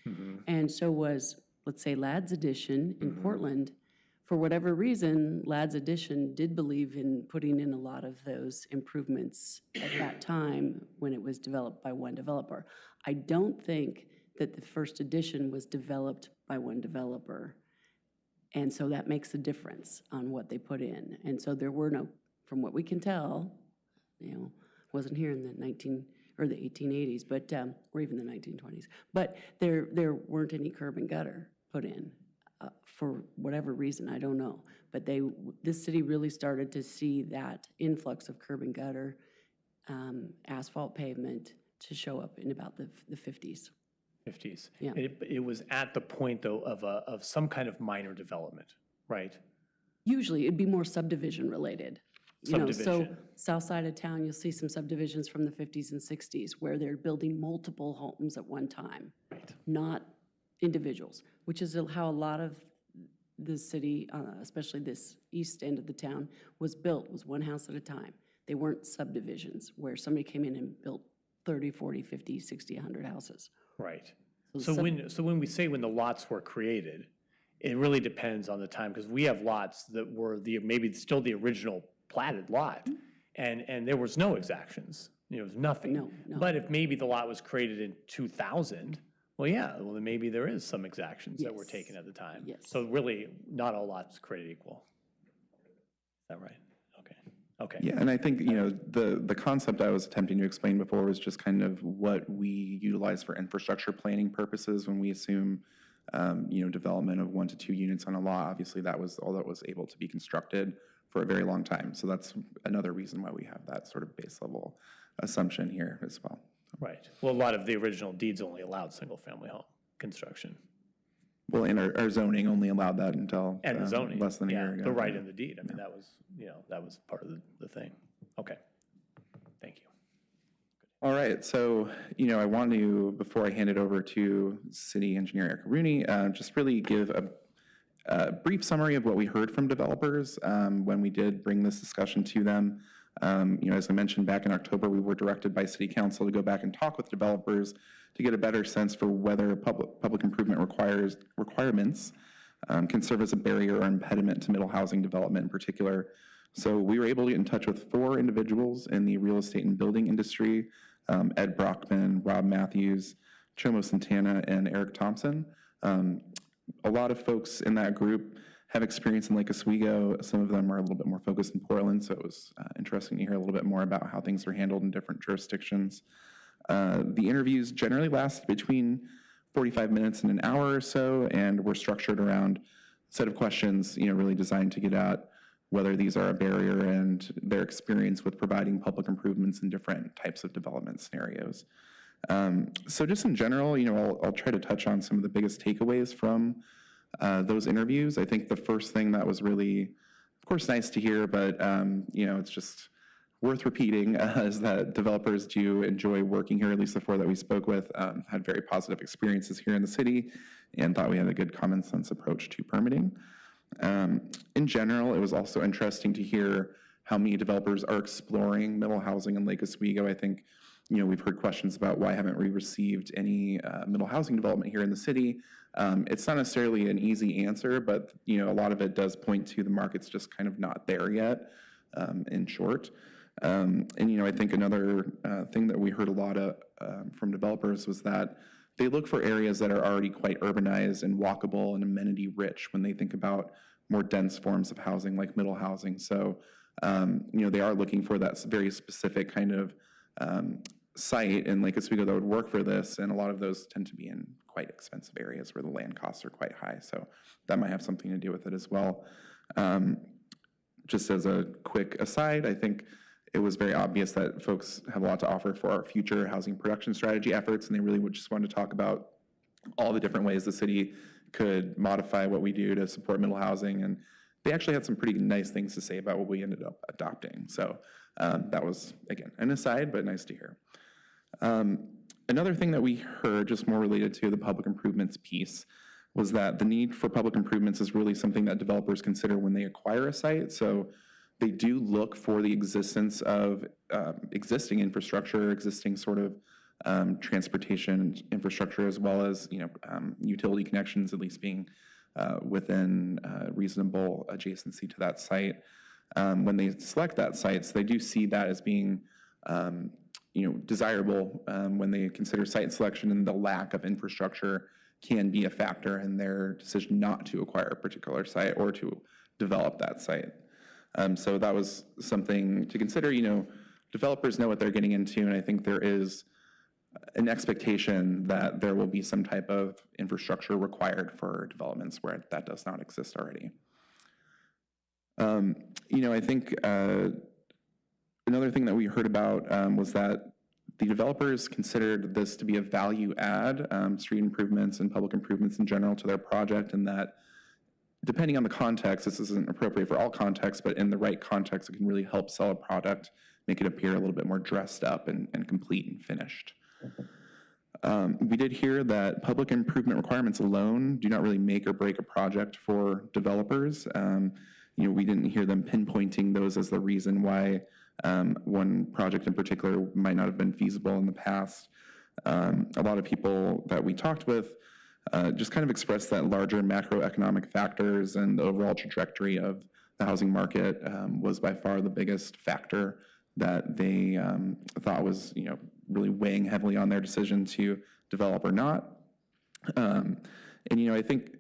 and so was, let's say, Ladd's edition in Portland, for whatever reason, Ladd's edition did believe in putting in a lot of those improvements at that time when it was developed by one developer. I don't think that the first edition was developed by one developer. And so that makes a difference on what they put in. And so there were no, from what we can tell, wasn't here in the 1880s, but or even the 1920s. But there weren't any curb and gutter put in for whatever reason, I don't know. But this city really started to see that influx of curb and gutter, asphalt pavement to show up in about the 50s. 50s. Yeah. It was at the point, though, of some kind of minor development, right? Usually, it'd be more subdivision related. So Subdivision. south side of town, you'll see some subdivisions from the 50s and 60s where they're building multiple homes at one time, not individuals, which is how a lot of the city, especially this east end of the town, was built, was one house at a time. They weren't subdivisions where somebody came in and built 30, 40, 50, 60, 100 houses. Right. So when we say when the lots were created, it really depends on the time, because we have lots that were maybe still the original platted lot, and there was no exactions. There was nothing. No. But if maybe the lot was created in 2000, then maybe there is some exactions that were taken at the time. Yes. So really, not all lots created equal. Is that right? Okay. Yeah, and I think, the concept I was attempting to explain before was just kind of what we utilize for infrastructure planning purposes when we assume, development of 1 to 2 units on a lot. Obviously, that was all that was able to be constructed for a very long time. So that's another reason why we have that sort of base level assumption here as well. Right. Well, a lot of the original deeds only allowed single-family home construction. Well, and our zoning only allowed that until And the zoning. less than a year ago. The right in the deed. I mean, that was, that was part of the thing. Okay. Thank you. All right, so, I want to, before I hand it over to City Engineer Erica Rooney, just really give a brief summary of what we heard from developers when we did bring this discussion to them. As I mentioned, back in October, we were directed by City Council to go back and talk with developers to get a better sense for whether public improvement requirements can serve as a barrier or impediment to middle housing development in particular. So we were able to get in touch with 4 individuals in the real estate and building industry, Ed Brockman, Rob Matthews, Chomo Santana, and Eric Thompson. A lot of folks in that group have experience in Lake Oswego. Some of them are a little bit more focused in Portland, so it was interesting to hear a little bit more about how things are handled in different jurisdictions. The interviews generally last between 45 minutes and an hour or so, and were structured around a set of questions, really designed to get at whether these are a barrier and their experience with providing public improvements in different types of development scenarios. So just in general, I'll try to touch on some of the biggest takeaways from those interviews. I think the first thing that was really, of course, nice to hear, but it's just worth repeating, is that developers do enjoy working here. At least the 4 that we spoke with had very positive experiences here in the city and thought we had a good common sense approach to permitting. In general, it was also interesting to hear how many developers are exploring middle housing in Lake Oswego. I think, we've heard questions about why haven't we received any middle housing development here in the city. It's not necessarily an easy answer, but, a lot of it does point to the market's just kind of not there yet, in short. And, I think another thing that we heard a lot of from developers was that they look for areas that are already quite urbanized and walkable and amenity rich when they think about more dense forms of housing like middle housing. So, they are looking for that very specific kind of site in Lake Oswego that would work for this, and a lot of those tend to be in quite expensive areas where the land costs are quite high. So that might have something to do with it as well. Just as a quick aside, I think it was very obvious that folks have a lot to offer for our future housing production strategy efforts, and they really would just want to talk about all the different ways the city could modify what we do to support middle housing. And they actually had some pretty nice things to say about what we ended up adopting. So that was, again, an aside, but nice to hear. Another thing that we heard, just more related to the public improvements piece, was that the need for public improvements is really something that developers consider when they acquire a site. So they do look for the existence of existing infrastructure, existing sort of transportation infrastructure, as well as utility connections, at least being within reasonable adjacency to that site. When they select that site, so they do see that as being desirable when they consider site selection, and the lack of infrastructure can be a factor in their decision not to acquire a particular site or to develop that site. So that was something to consider. Developers know what they're getting into, and I think there is an expectation that there will be some type of infrastructure required for developments where that does not exist already. I think another thing that we heard about was that the developers considered this to be a value add, street improvements and public improvements in general to their project, and that depending on the context, this isn't appropriate for all contexts, but in the right context, it can really help sell a product, make it appear a little bit more dressed up and complete and finished. We did hear that public improvement requirements alone do not really make or break a project for developers. We didn't hear them pinpointing those as the reason why one project in particular might not have been feasible in the past. A lot of people that we talked with just kind of expressed that larger macroeconomic factors and the overall trajectory of the housing market was by far the biggest factor that they thought was, really weighing heavily on their decision to develop or not. I think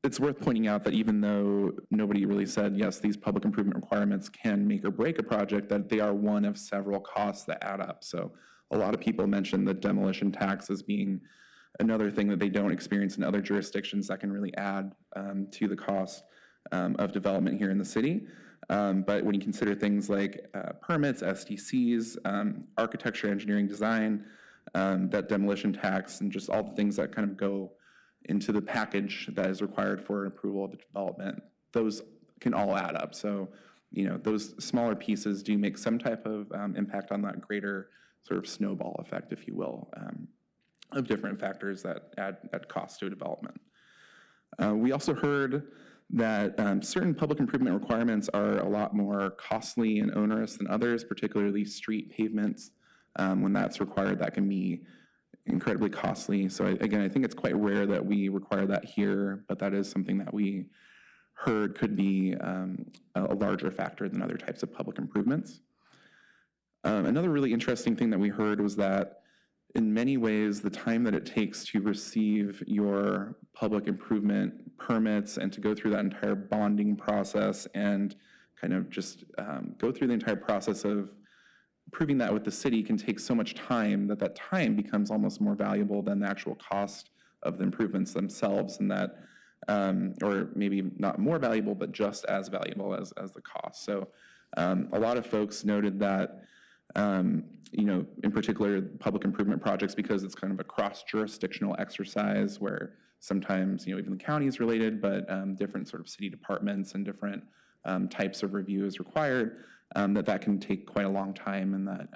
it's worth pointing out that even though nobody really said, yes, these public improvement requirements can make or break a project, that they are one of several costs that add up. So a lot of people mentioned the demolition tax as being another thing that they don't experience in other jurisdictions that can really add to the cost of development here in the city. But when you consider things like permits, SDCs, architecture, engineering, design, that demolition tax, and just all the things that kind of go into the package that is required for an approval of the development, those can all add up. So, those smaller pieces do make some type of impact on that greater sort of snowball effect, if you will, of different factors that add cost to a development. We also heard that certain public improvement requirements are a lot more costly and onerous than others, particularly street pavements. When that's required, that can be incredibly costly. So again, I think it's quite rare that we require that here, but that is something that we heard could be a larger factor than other types of public improvements. Another really interesting thing that we heard was that in many ways, the time that it takes to receive your public improvement permits and to go through that entire bonding process and kind of just go through the entire process of proving that with the city can take so much time that time becomes almost more valuable than the actual cost of the improvements themselves, and that, or maybe not more valuable, but just as valuable as the cost. So a lot of folks noted that in particular, public improvement projects, because it's kind of a cross-jurisdictional exercise where sometimes, even the county is related, but different sort of city departments and different types of review is required, that can take quite a long time, and that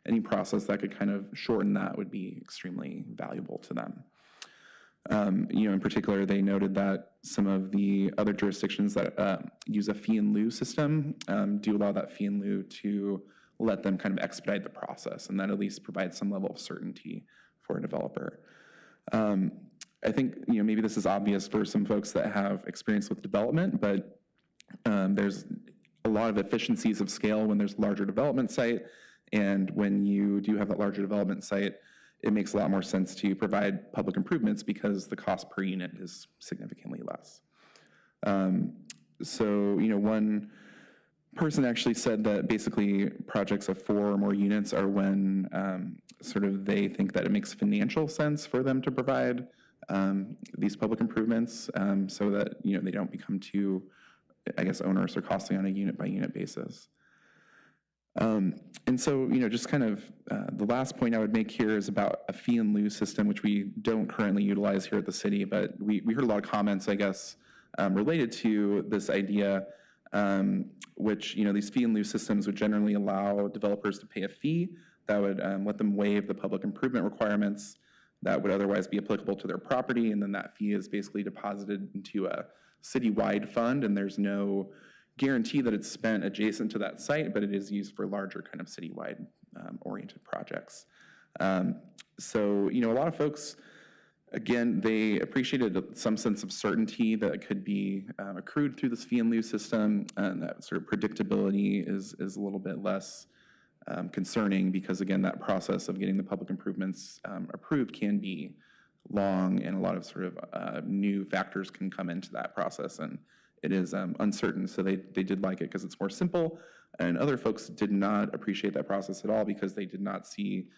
any process that could kind of shorten that would be extremely valuable to them. In particular, they noted that some of the other jurisdictions that use a fee in lieu system do allow that fee in lieu to let them kind of expedite the process, and that at least provides some level of certainty for a developer. I think maybe this is obvious for some folks that have experience with development, but there's a lot of efficiencies of scale when there's a larger development site, and when you do have that larger development site, it makes a lot more sense to provide public improvements because the cost per unit is significantly less. So one person actually said that basically projects of 4 or more units are when sort of they think that it makes financial sense for them to provide these public improvements, so that they don't become too, I guess, onerous or costly on a unit by unit basis. And so, just kind of the last point I would make here is about a fee in lieu system, which we don't currently utilize here at the city, but we heard a lot of comments, I guess, related to this idea, which, these fee in lieu systems would generally allow developers to pay a fee that would let them waive the public improvement requirements that would otherwise be applicable to their property, and then that fee is basically deposited into a citywide fund, and there's no guarantee that it's spent adjacent to that site, but it is used for larger kind of citywide oriented projects. So, a lot of folks, again, they appreciated some sense of certainty that could be accrued through this fee in lieu system, and that sort of predictability is a little bit less concerning because, again, that process of getting the public improvements approved can be long, and a lot of sort of new factors can come into that process, and it is uncertain. So they did like it because it's more simple, and other folks did not appreciate that process at all because they did not see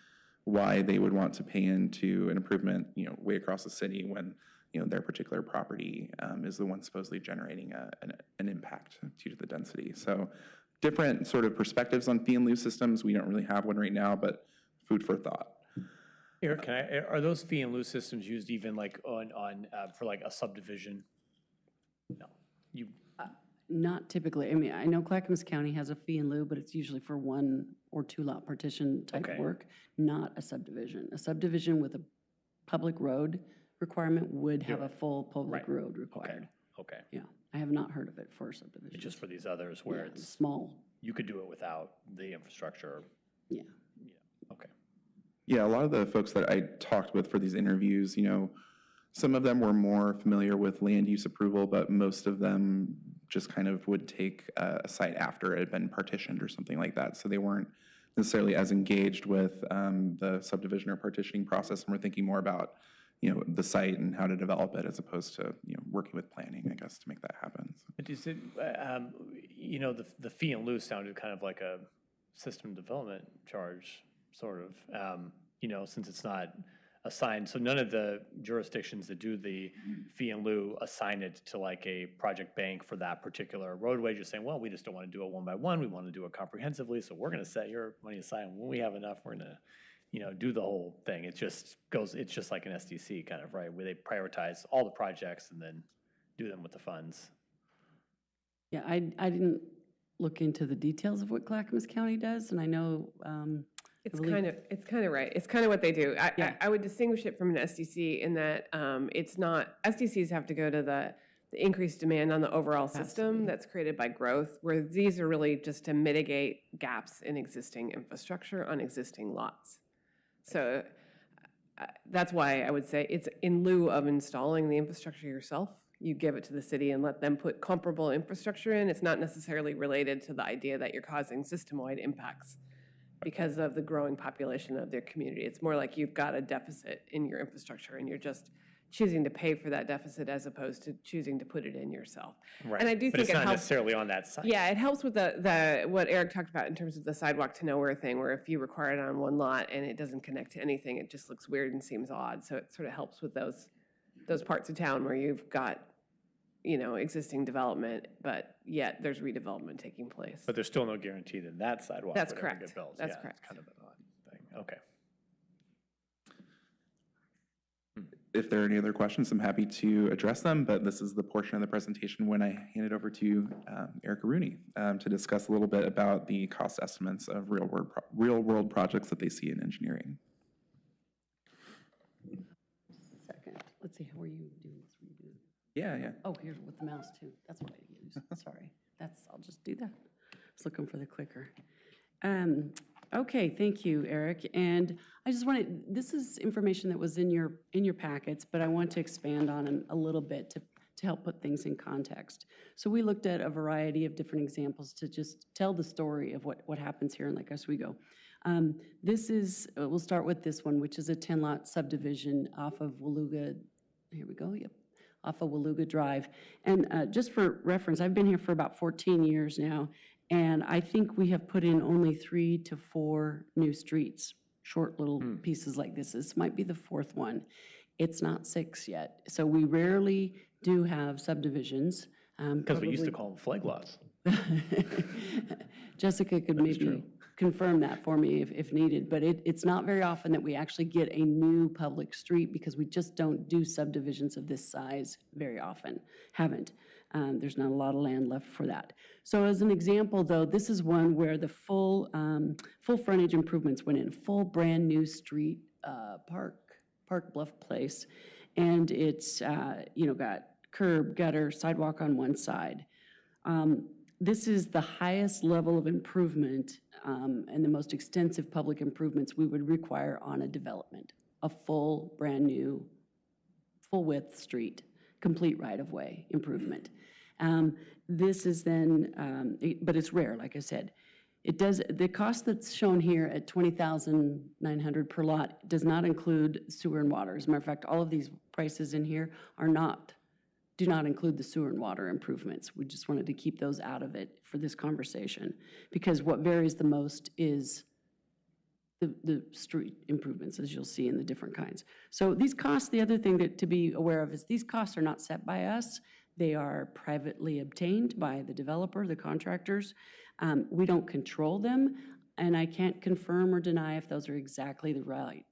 why they would want to pay into an improvement, way across the city when, their particular property is the one supposedly generating an impact due to the density. So different sort of perspectives on fee in lieu systems. We don't really have one right now, but food for thought. Eric, are those fee in lieu systems used even like for like a subdivision? No. Not typically. I mean, I know Clackamas County has a fee in lieu, but it's usually for 1 or 2 lot partition type work, not a subdivision. A subdivision with a public road requirement would have a full public road required. Okay. Yeah, I have not heard of it for subdivision. It's just for these others where it's small. You could do it without the infrastructure. Yeah. Okay. Yeah, a lot of the folks that I talked with for these interviews, some of them were more familiar with land use approval, but most of them just kind of would take a site after it had been partitioned or something like that. So they weren't necessarily as engaged with the subdivision or partitioning process, and were thinking more about, the site and how to develop it as opposed to, working with planning, I guess, to make that happen. So. But is it, the fee in lieu sounded kind of like a system development charge, sort of, since it's not assigned. So none of the jurisdictions that do the fee in lieu assign it to like a project bank for that particular roadway, just saying, well, we just don't want to do it one by one. We want to do it comprehensively. So we're going to set your money aside. When we have enough, we're going to, do the whole thing. It just goes, it's just like an SDC kind of, right? Where they prioritize all the projects and then do them with the funds. Yeah, I didn't look into the details of what Clackamas County does, and I know It's kind of right. It's kind of what they do. I would distinguish it from an SDC in that it's not, SDCs have to go to the increased demand on the overall system that's created by growth, where these are really just to mitigate gaps in existing infrastructure on existing lots. So that's why I would say it's in lieu of installing the infrastructure yourself. You give it to the city and let them put comparable infrastructure in. It's not necessarily related to the idea that you're causing system-wide impacts because of the growing population of their community. It's more like you've got a deficit in your infrastructure and you're just choosing to pay for that deficit as opposed to choosing to put it in yourself. Right. And I do but think it's it not helps, necessarily on that side. Yeah, it helps with the what Eric talked about in terms of the sidewalk to nowhere thing, where if you require it on one lot and it doesn't connect to anything, it just looks weird and seems odd. So it sort of helps with those parts of town where you've got, existing development, but yet there's redevelopment taking place. But there's still no guarantee that that sidewalk That's would ever correct. get built. That's Yeah, correct. It's kind of an odd thing. Okay. If there are any other questions, I'm happy to address them, but this is the portion of the presentation when I hand it over to Erica Rooney to discuss a little bit about the cost estimates of real-world projects that they see in engineering. Second, let's see, how are you doing this? Yeah. Oh, here's with the mouse too. That's what I use. Sorry. I'll just do that. I was looking for the clicker. Okay, thank you, Eric. And I just wanted, this is information that was in your packets, but I want to expand on them a little bit to help put things in context. So we looked at a variety of different examples to just tell the story of what happens here in Lake Oswego. This is, we'll start with this one, which is a 10-lot subdivision off of Waluga. Here we go, yep. Off of Waluga Drive. And just for reference, I've been here for about 14 years now, and I think we have put in only 3 to 4 new streets, short little pieces like this. This might be the 4th one. It's not 6 yet. So we rarely do have subdivisions. Because we used to call them flag lots. Jessica could maybe confirm that for me if needed, but it's not very often that we actually get a new public street because we just don't do subdivisions of this size very often, haven't. There's not a lot of land left for that. So as an example, though, this is one where the full frontage improvements went in, full brand-new street, Park Bluff Place, and it's, got curb, gutter, sidewalk on one side. This is the highest level of improvement and the most extensive public improvements we would require on a development, a full, brand-new, full-width street, complete right-of-way improvement. This is then, but it's rare, like I said. The cost that's shown here at $20,900 per lot does not include sewer and water. As a matter of fact, all of these prices in here do not include the sewer and water improvements. We just wanted to keep those out of it for this conversation, because what varies the most is the street improvements, as you'll see in the different kinds. So these costs, the other thing to be aware of is these costs are not set by us. They are privately obtained by the developer, the contractors. We don't control them, and I can't confirm or deny if those are exactly the right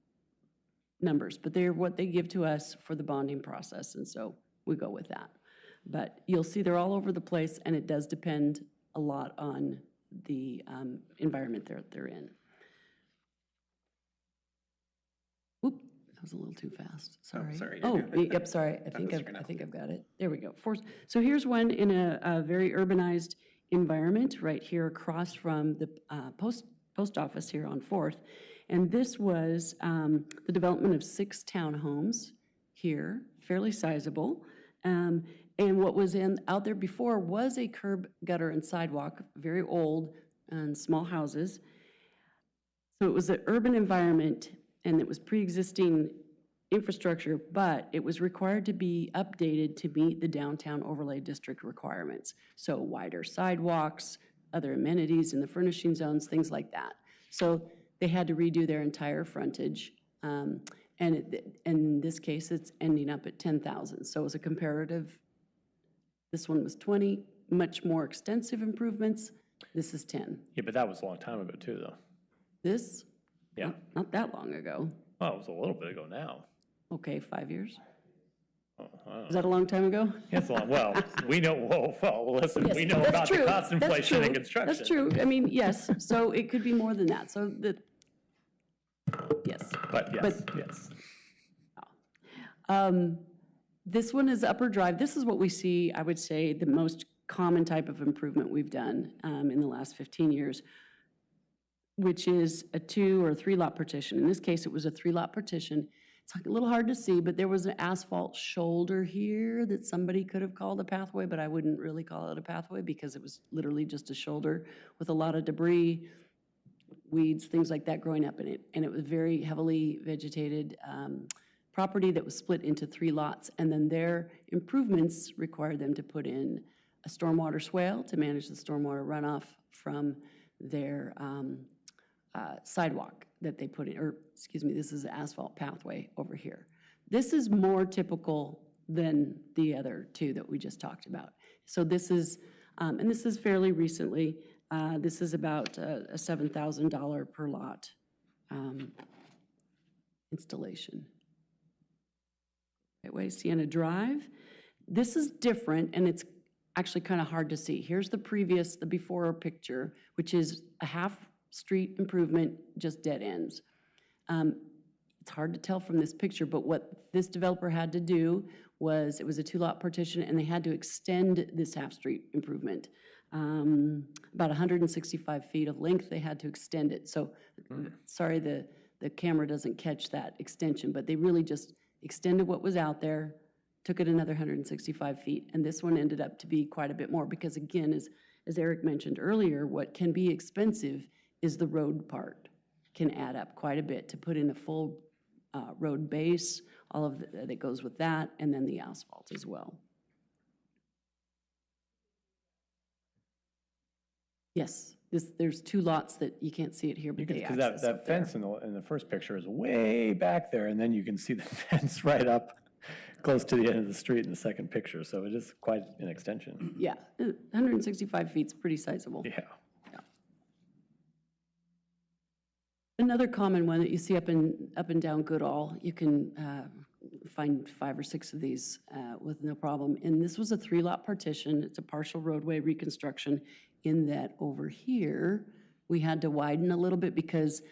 numbers, but they're what they give to us for the bonding process, and so we go with that. But you'll see they're all over the place, and it does depend a lot on the environment they're in. Oop, that was a little too fast, sorry. Oh, sorry. Yep, sorry, I think I've got it. There we go. So here's one in a very urbanized environment right here across from the post office here on 4th. And this was the development of 6 townhomes here, fairly sizable. And what was out there before was a curb, gutter, and sidewalk, very old and small houses. So it was an urban environment, and it was pre-existing infrastructure, but it was required to be updated to meet the downtown overlay district requirements. So wider sidewalks, other amenities in the furnishing zones, things like that. So they had to redo their entire frontage. And in this case, it's ending up at 10,000. So it was a comparative. This one was 20, much more extensive improvements. This is 10. Yeah, but that was a long time ago too, though. This? Yeah. Not that long ago. Well, it was a little bit ago now. Okay, 5 years. Oh, Is that a long time ago? It's long. Well, we know. Well, listen, Yes, we know that's about true. the cost That's inflation in true. construction. That's true. I mean, yes. So it could be more than that. So yes. But yes. This one is Upper Drive. This is what we see, I would say, the most common type of improvement we've done in the last 15 years, which is a 2 or 3 lot partition. In this case, it was a 3-lot partition. It's a little hard to see, but there was an asphalt shoulder here that somebody could have called a pathway, but I wouldn't really call it a pathway because it was literally just a shoulder with a lot of debris, weeds, things like that growing up in it. And it was very heavily vegetated property that was split into 3 lots. And then their improvements required them to put in a stormwater swale to manage the stormwater runoff from their sidewalk that they put in, or excuse me, this is an asphalt pathway over here. This is more typical than the other 2 that we just talked about. So this is, and this is fairly recently, this is about a $7,000 per lot installation. Right way, Sienna Drive. This is different, and it's actually kind of hard to see. Here's the before picture, which is a half-street improvement, just dead ends. It's hard to tell from this picture, but what this developer had to do was, it was a 2-lot partition, and they had to extend this half-street improvement. About 165 feet of length, they had to extend it. So, sorry, the camera doesn't catch that extension, but they really just extended what was out there, took it another 165 feet, and this one ended up to be quite a bit more because, again, as Eric mentioned earlier, what can be expensive is the road part. Can add up quite a bit to put in a full road base, all of that goes with that, and then the asphalt as well. Yes, there's 2 lots that you can't see it here, but they access Because that fence in the first picture is way back there, and then you can see the fence right up close to the end of the street in the second picture, so it is quite an extension. Yeah, 165 feet's pretty sizable. Yeah. Another common one that you see up and down Goodall, you can find 5 or 6 of these with no problem. And this was a 3-lot partition. It's a partial roadway reconstruction in that over here, we had to widen a little bit because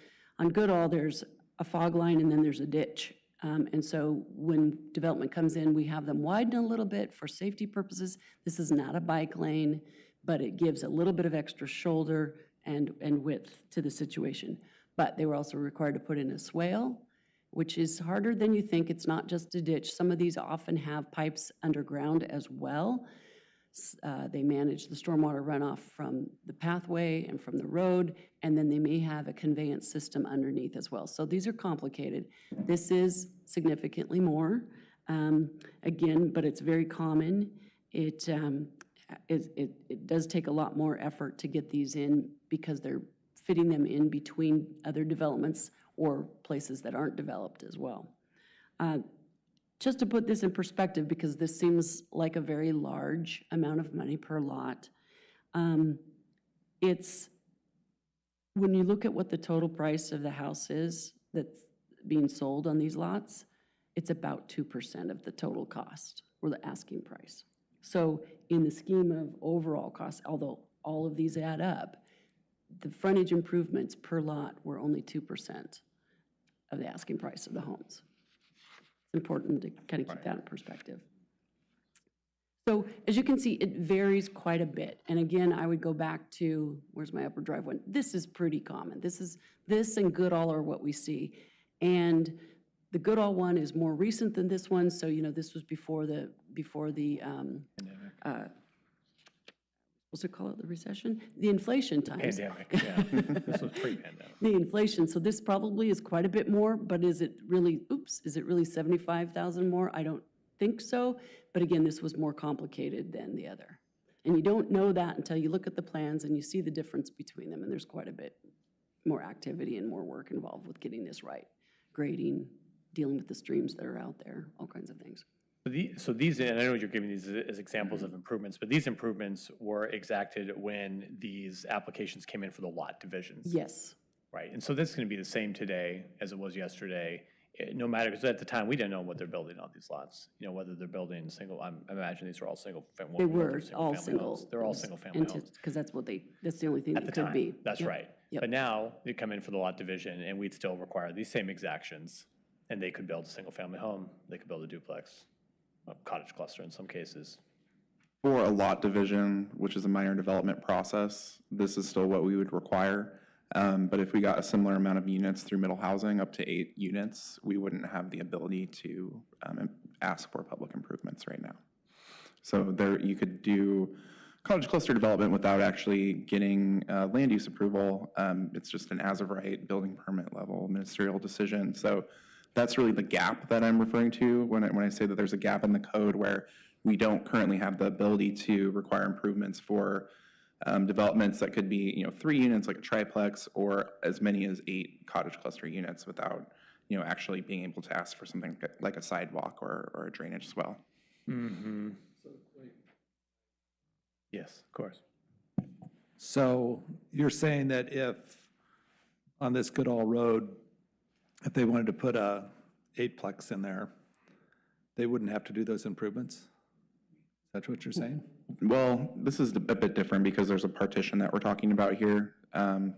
on Goodall, there's a fog line and then there's a ditch. And so when development comes in, we have them widen a little bit for safety purposes. This is not a bike lane, but it gives a little bit of extra shoulder and width to the situation. But they were also required to put in a swale, which is harder than you think. It's not just a ditch. Some of these often have pipes underground as well. They manage the stormwater runoff from the pathway and from the road, and then they may have a conveyance system underneath as well. So these are complicated. This is significantly more, again, but it's very common. It does take a lot more effort to get these in because they're fitting them in between other developments or places that aren't developed as well. Just to put this in perspective, because this seems like a very large amount of money per lot, it's, when you look at what the total price of the house is that's being sold on these lots, it's about 2% of the total cost, or the asking price. So in the scheme of overall costs, although all of these add up, the frontage improvements per lot were only 2% of the asking price of the homes. It's important to kind of keep that in perspective. So as you can see, it varies quite a bit. And again, I would go back to, where's my upper drive one? This is pretty common. This and Goodall are what we see. And the Goodall one is more recent than this one. So, you know, this was before the what's it called, the recession? The inflation times. Pandemic, yeah. This was pre-pandemic. The inflation, so this probably is quite a bit more, but is it really, is it really 75,000 more? I don't think so, but again, this was more complicated than the other. And you don't know that until you look at the plans and you see the difference between them, and there's quite a bit more activity and more work involved with getting this right. Grading, dealing with the streams that are out there, all kinds of things. So these, and I know you're giving these as examples of improvements, but these improvements were exacted when these applications came in for the lot divisions. Yes. Right, and so this is going to be the same today as it was yesterday, no matter, because at the time, we didn't know what they're building on these lots. You know, whether they're building single, I imagine these are all single. They were all single. Homes. They're all single family homes. Because that's the only thing that could be. That's right. But now, they come in for the lot division, and we'd still require these same exactions, and they could build a single family home, they could build a duplex, a cottage cluster in some cases. For a lot division, which is a minor development process, this is still what we would require. But if we got a similar amount of units through middle housing, up to 8 units, we wouldn't have the ability to ask for public improvements right now. So there, you could do cottage cluster development without actually getting land use approval. It's just an as-of-right building permit level ministerial decision. So that's really the gap that I'm referring to when I say that there's a gap in the code where we don't currently have the ability to require improvements for developments that could be, you know, 3 units like a triplex, or as many as 8 cottage cluster units without, you know, actually being able to ask for something like a sidewalk or a drainage swell. Mm-hmm. Yes, of course. So you're saying that if on this Goodall Road, if they wanted to put a 8-plex in there, they wouldn't have to do those improvements? Is that what you're saying? Well, this is a bit different because there's a partition that we're talking about here.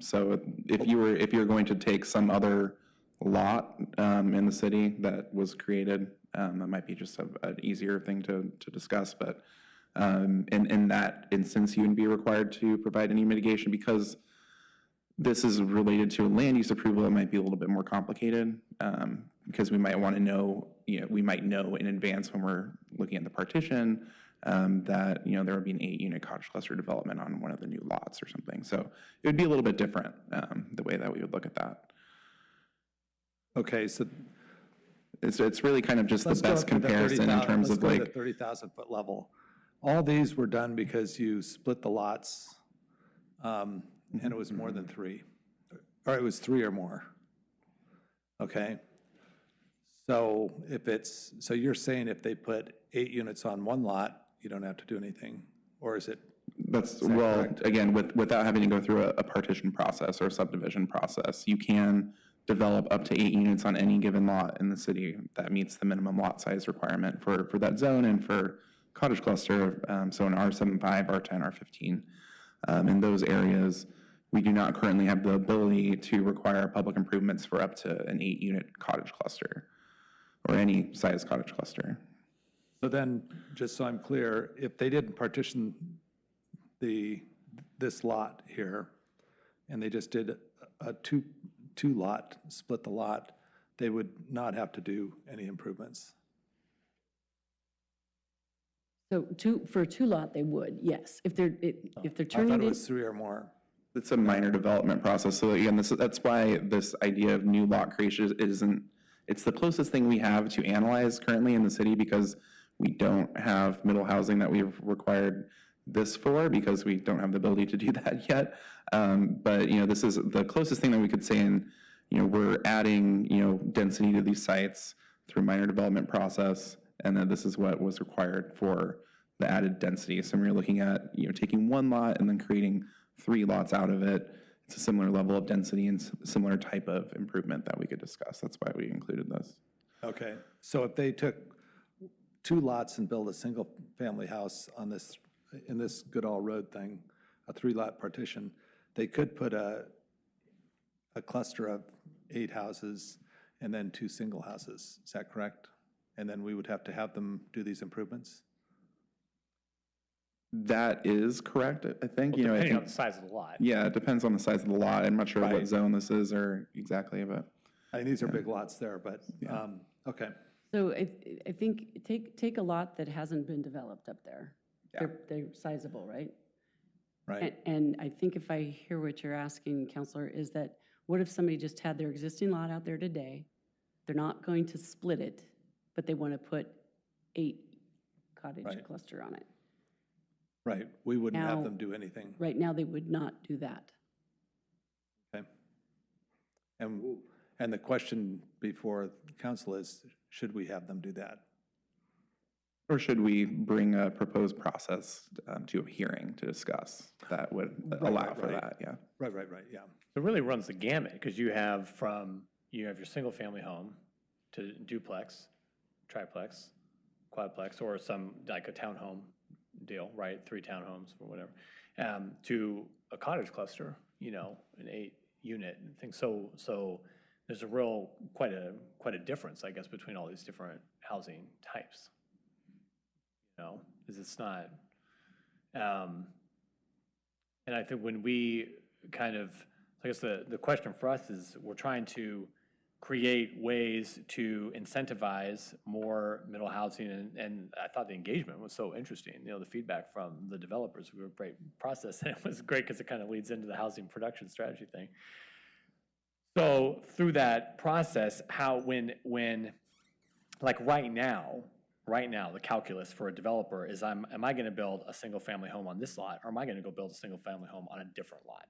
So if you're going to take some other lot in the city that was created, that might be just an easier thing to discuss. But in that instance, you wouldn't be required to provide any mitigation because this is related to a land use approval. It might be a little bit more complicated because we might want to know, we might know in advance when we're looking at the partition that, there would be an 8-unit cottage cluster development on one of the new lots or something. So it would be a little bit different the way that we would look at that. Okay, so it's really kind of just the best comparison in terms of like the 30,000-foot level. All these were done because you split the lots, and it was more than 3, or it was 3 or more. Okay. So you're saying if they put 8 units on one lot, you don't have to do anything, or is it That's, well, again, without having to go through a partition process or a subdivision process, you can develop up to 8 units on any given lot in the city that meets the minimum lot size requirement for that zone and for cottage cluster, so in R75, R10, R15. In those areas, we do not currently have the ability to require public improvements for up to an 8-unit cottage cluster or any size cottage cluster. So then, just so I'm clear, if they didn't partition this lot here, and they just did a two lot, split the lot, they would not have to do any improvements. So for a 2-lot, they would, yes. If they're I turning thought it it in. was 3 or more. It's a minor development process. So again, that's why this idea of new lot creation isn't, it's the closest thing we have to analyze currently in the city, because we don't have middle housing that we've required this for, because we don't have the ability to do that yet. But, this is the closest thing that we could say, and, we're adding, density to these sites through minor development process, and then this is what was required for the added density. So when you're looking at, taking 1 lot and then creating 3 lots out of it, it's a similar level of density and similar type of improvement that we could discuss. That's why we included this. Okay, so if they took 2 lots and built a single-family house on this, in this Goodall Road thing, a 3-lot partition, they could put a cluster of 8 houses and then 2 single houses. Is that correct? And then we would have to have them do these improvements? That is correct, I think. Well, depending on the size of the lot. Yeah, it depends on the size of the lot. I'm not sure what zone this is or exactly, but. I mean, these are big lots there, but, okay. So I think take a lot that hasn't been developed up there. Yeah. They're sizable, right? Right. And I think if I hear what you're asking, Counselor, is that what if somebody just had their existing lot out there today? They're not going to split it, but they want to put 8 cottage cluster on it. Right, we wouldn't have Now- them do anything. Right now, they would not do that. Okay. And the question before council is, should we have them do that? Or should we bring a proposed process to a hearing to discuss that would allow for that, yeah. Right, yeah. It really runs the gamut, because you have your single-family home to duplex, triplex, quadplex, or some, like a townhome deal, right? 3 townhomes or whatever, to a cottage cluster, an 8-unit thing. So there's quite a difference, I guess, between all these different housing types. Is it's not, and I think when we I guess the question for us is, we're trying to create ways to incentivize more middle housing, and I thought the engagement was so interesting. The feedback from the developers were a great process, and it was great because it kind of leads into the housing production strategy thing. So through that process, when like right now, the calculus for a developer is, am I going to build a single-family home on this lot, or am I going to go build a single-family home on a different lot,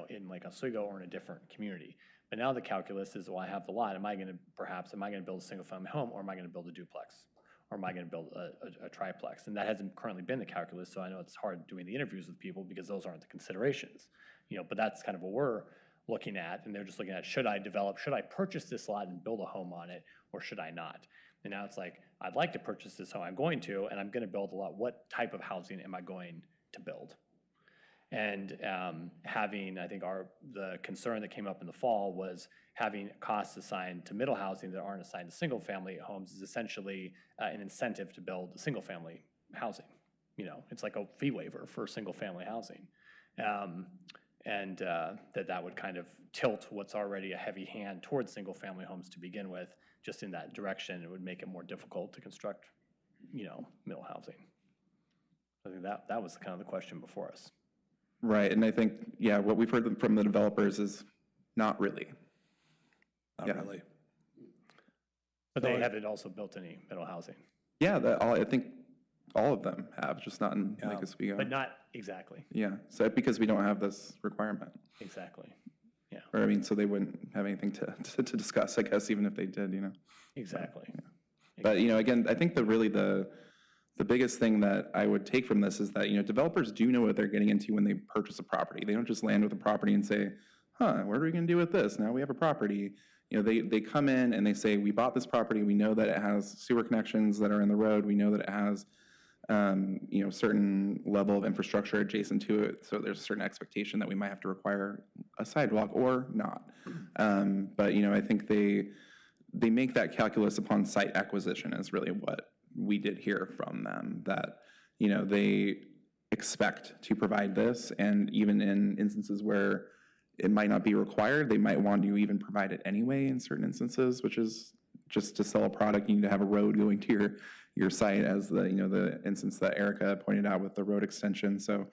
in like Oswego or in a different community? But now the calculus is, well, I have the lot. Am I going to build a single-family home, or am I going to build a duplex, or am I going to build a triplex? And that hasn't currently been the calculus, so I know it's hard doing the interviews with people because those aren't the considerations. But that's kind of what we're looking at, and they're just looking at, should I purchase this lot and build a home on it, or should I not? And now it's like, I'd like to purchase this home, I'm going to, and I'm going to build a lot. What type of housing am I going to build? And having, I think the concern that came up in the fall was having costs assigned to middle housing that aren't assigned to single-family homes is essentially an incentive to build single-family housing. It's like a fee waiver for single-family housing. And that would kind of tilt what's already a heavy hand towards single-family homes to begin with, just in that direction. It would make it more difficult to construct, middle housing. I think that was kind of the question before us. Right, and I think, what we've heard from the developers is not really. Not really. But they haven't also built any middle housing. Yeah, I think all of them have, just not in Lake Oswego. But not exactly. Yeah, so because we don't have this requirement. Exactly, yeah. Or, so they wouldn't have anything to discuss, I guess, even if they did, Exactly. Yeah. But, again, I think the the biggest thing that I would take from this is that, developers do know what they're getting into when they purchase a property. They don't just land with a property and say, what are we going to do with this? Now we have a property. They come in and they say, we bought this property. We know that it has sewer connections that are in the road. We know that it has, certain level of infrastructure adjacent to it. So there's a certain expectation that we might have to require a sidewalk or not. But, I think they make that calculus upon site acquisition is really what we did hear from them, that, they expect to provide this, and even in instances where it might not be required, they might want to even provide it anyway in certain instances, which is just to sell a product, you need to have a road going to your site, as the instance that Erica pointed out with the road extension. So,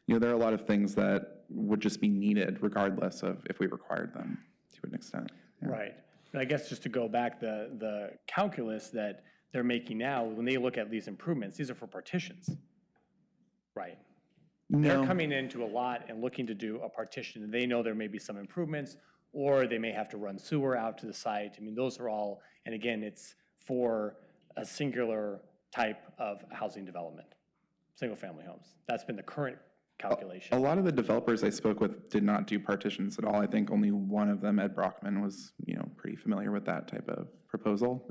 there are a lot of things that would just be needed regardless of if we required them to an extent. Yeah. Right. And I guess just to go back, the calculus that they're making now, when they look at these improvements, these are for partitions, right? They're coming into a lot and looking to do a partition. They know there may be some improvements, or they may have to run sewer out to the site. I mean, those are all, and again, it's for a singular type of housing development, single-family homes. That's been the current calculation. A lot of the developers I spoke with did not do partitions at all. I think only one of them, Ed Brockman, was, pretty familiar with that type of proposal.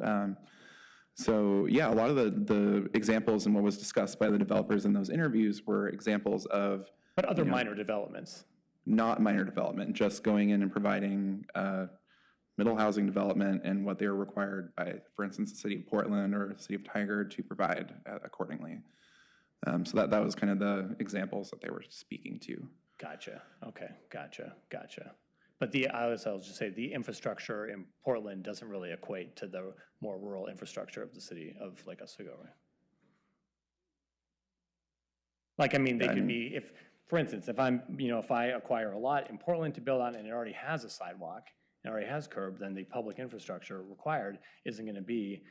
So yeah, a lot of the examples and what was discussed by the developers in those interviews were examples of. But other minor developments. Not minor development, just going in and providing middle housing development and what they were required by, for instance, the city of Portland or the city of Tigard to provide accordingly. So that was kind of the examples that they were speaking to. Gotcha. Okay. Gotcha. But I'll just say the infrastructure in Portland doesn't really equate to the more rural infrastructure of the city of like Oswego, right? Like, I mean, they could be, for instance, if I acquire a lot in Portland to build on and it already has a sidewalk, and already has curb, then the public infrastructure required isn't going to be,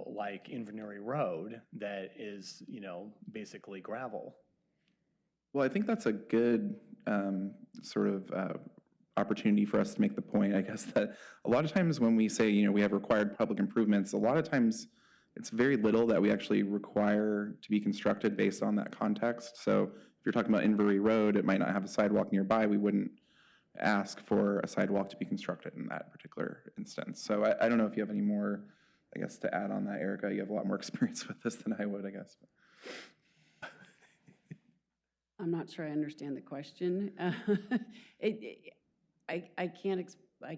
like Inventory Road that is, basically gravel. Well, I think that's a good sort of opportunity for us to make the point, I guess, that a lot of times when we say, we have required public improvements, a lot of times it's very little that we actually require to be constructed based on that context. So if you're talking about Invery Road, it might not have a sidewalk nearby. We wouldn't ask for a sidewalk to be constructed in that particular instance. So I don't know if you have any more, I guess, to add on that, Erica. You have a lot more experience with this than I would, I guess. I'm not sure I understand the question. I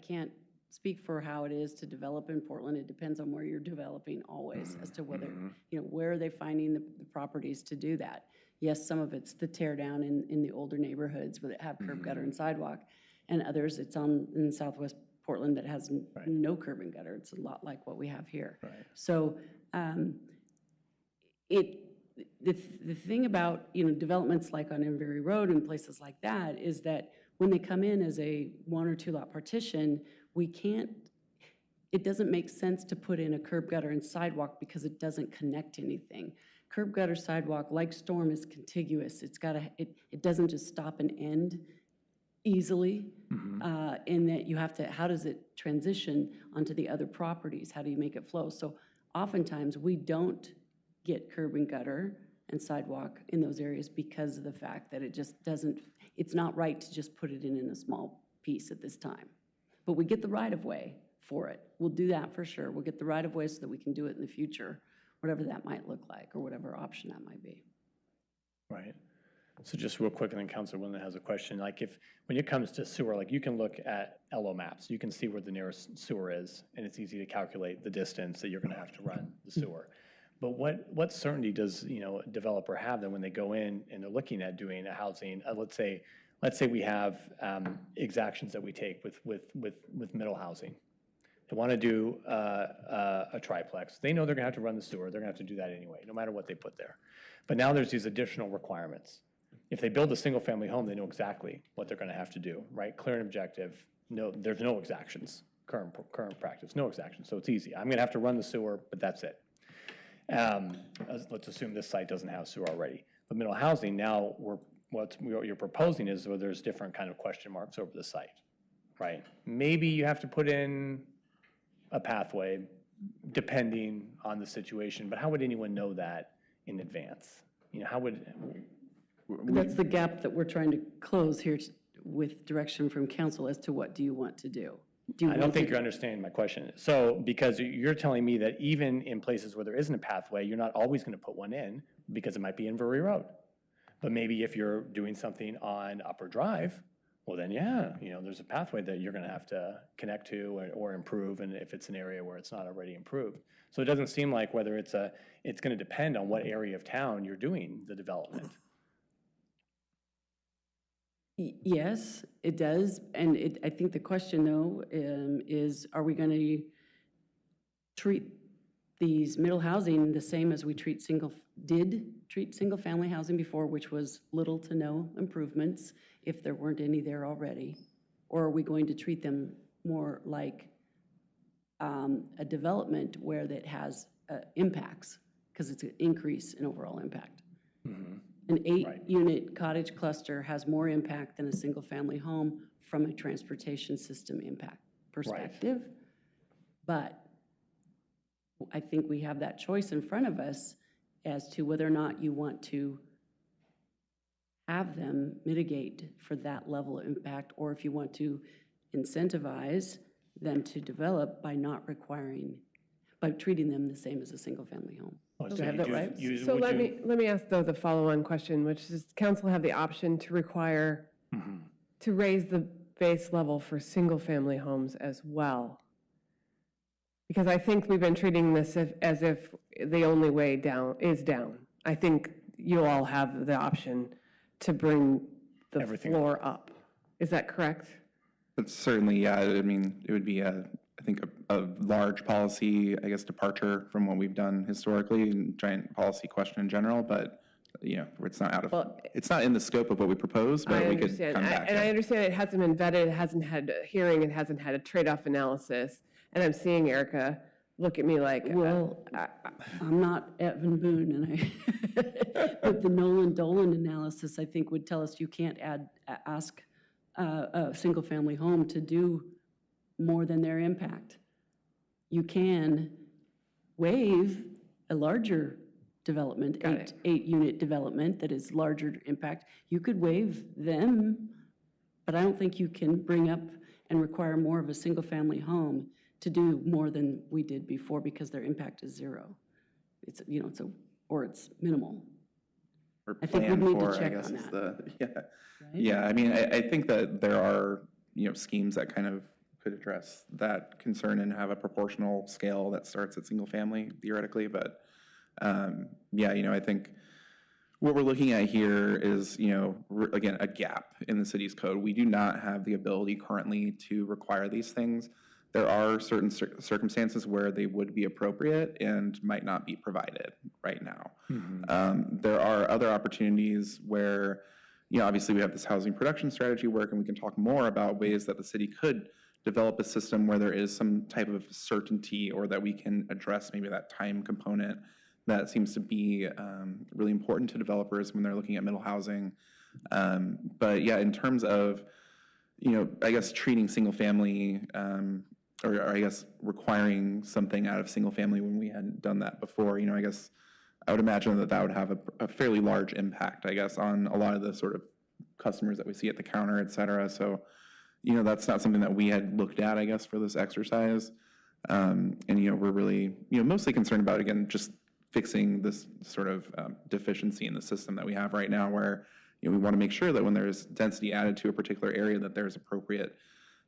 can't speak for how it is to develop in Portland. It depends on where you're developing always as to whether, where are they finding the properties to do that. Yes, some of it's the tear down in the older neighborhoods where they have curb, gutter, and sidewalk, and others it's in Southwest Portland that has no curb and gutter. It's a lot like what we have here. Right. So the thing about developments like on Invery Road and places like that is that when they come in as a 1 or 2 lot partition, it doesn't make sense to put in a curb, gutter, and sidewalk because it doesn't connect anything. Curb, gutter, sidewalk, like storm, is contiguous. It doesn't just stop and end easily, in that you have to, how does it transition onto the other properties? How do you make it flow? So oftentimes we don't get curb and gutter and sidewalk in those areas because of the fact that it just doesn't, it's not right to just put it in a small piece at this time. But we get the right-of-way for it. We'll do that for sure. We'll get the right-of-way so that we can do it in the future, whatever that might look like or whatever option that might be. Right. So just real quick, and then Councilor Winland has a question. Like when it comes to sewer, like you can look at LO maps. You can see where the nearest sewer is, and it's easy to calculate the distance that you're going to have to run the sewer. But what certainty does a developer have that when they go in and they're looking at doing a housing, let's say we have exactions that we take with middle housing. They want to do a triplex. They know they're going to have to run the sewer. They're going to have to do that anyway, no matter what they put there. But now there's these additional requirements. If they build a single-family home, they know exactly what they're going to have to do, right? Clear and objective. No, there's no exactions. Current practice, no exactions. So it's easy. I'm going to have to run the sewer, but that's it. Let's assume this site doesn't have sewer already. But middle housing, now what you're proposing is where there's different kind of question marks over the site, right? Maybe you have to put in a pathway depending on the situation, but how would anyone know that in advance? You know, how would, That's the gap that we're trying to close here with direction from council as to what do you want to do? Do you I don't want think to- you're understanding my question. So, because you're telling me that even in places where there isn't a pathway, you're not always going to put one in because it might be in Drury Road. But maybe if you're doing something on Upper Drive, well then, yeah, you know, there's a pathway that you're going to have to connect to or improve, and if it's an area where it's not already improved. So it doesn't seem like whether it's going to depend on what area of town you're doing the development. Yes, it does. And I think the question, though, is are we going to treat these middle housing the same as we treat single-family housing before, which was little to no improvements if there weren't any there already? Or are we going to treat them more like a development where that has impacts, because it's an increase in overall impact? An 8-unit cottage cluster has more impact than a single-family home from a transportation system impact perspective. But I think we have that choice in front of us as to whether or not you want to have them mitigate for that level of impact, or if you want to incentivize them to develop by treating them the same as a single-family home. Do I have that right? So let me ask though the follow-on question, which is, council have the option to require, to raise the base level for single-family homes as well? Because I think we've been treating this as if the only way down is down. I think you all have the option to bring the floor up. Is that correct? But certainly, yeah, I mean, it would be I think a large policy, I guess, departure from what we've done historically, and giant policy question in general, but, you know, it's not it's not in the scope of what we propose, but we could come back. And I understand it hasn't been vetted, it hasn't had a hearing, it hasn't had a trade-off analysis, and I'm seeing Erica look at me like, well, I'm not Evan Boone, and but the Nolan Dolan analysis, I think, would tell us you can't ask a single-family home to do more than their impact. You can waive a larger development, eight-unit development that is larger impact. You could waive them, but I don't think you can bring up and require more of a single-family home to do more than we did before because their impact is zero. It's, you know, it's minimal. Or I think we need to for, check I guess, on is that. Yeah, I mean, I think that there are, you know, schemes that kind of could address that concern and have a proportional scale that starts at single family theoretically, but yeah, you know, I think what we're looking at here is, you know, again, a gap in the city's code. We do not have the ability currently to require these things. There are certain circumstances where they would be appropriate and might not be provided right now. There are other opportunities where, you know, obviously we have this housing production strategy work, and we can talk more about ways that the city could develop a system where there is some type of certainty, or that we can address maybe that time component that seems to be really important to developers when they're looking at middle housing. But yeah, in terms of, you know, I guess treating single family, or I guess requiring something out of single family when we hadn't done that before, you know, I guess I would imagine that that would have a fairly large impact, I guess, on a lot of the sort of customers that we see at the counter, et cetera. So, you know, that's not something that we had looked at, I guess, for this exercise. And, you know, we're really, you know, mostly concerned about, again, just fixing this sort of deficiency in the system that we have right now, where, you know, we want to make sure that when there's density added to a particular area, that there's appropriate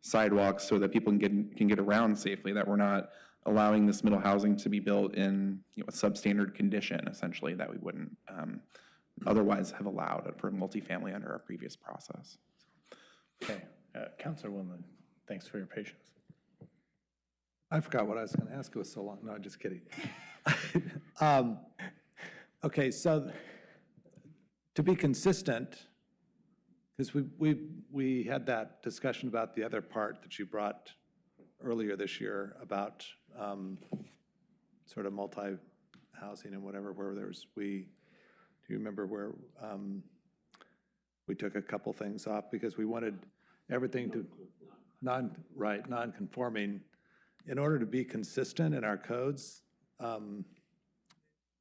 sidewalks so that people can get around safely, that we're not allowing this middle housing to be built in, you know, a substandard condition, essentially, that we wouldn't otherwise have allowed for multifamily under our previous process. Okay, Councilwoman, thanks for your patience. I forgot what I was going to ask. It was so long. No, I'm just kidding. Okay, so to be consistent, because we had that discussion about the other part that you brought earlier this year about sort of multi-housing and whatever, where do you remember where we took a couple things off because we wanted everything to non-conforming. In order to be consistent in our codes,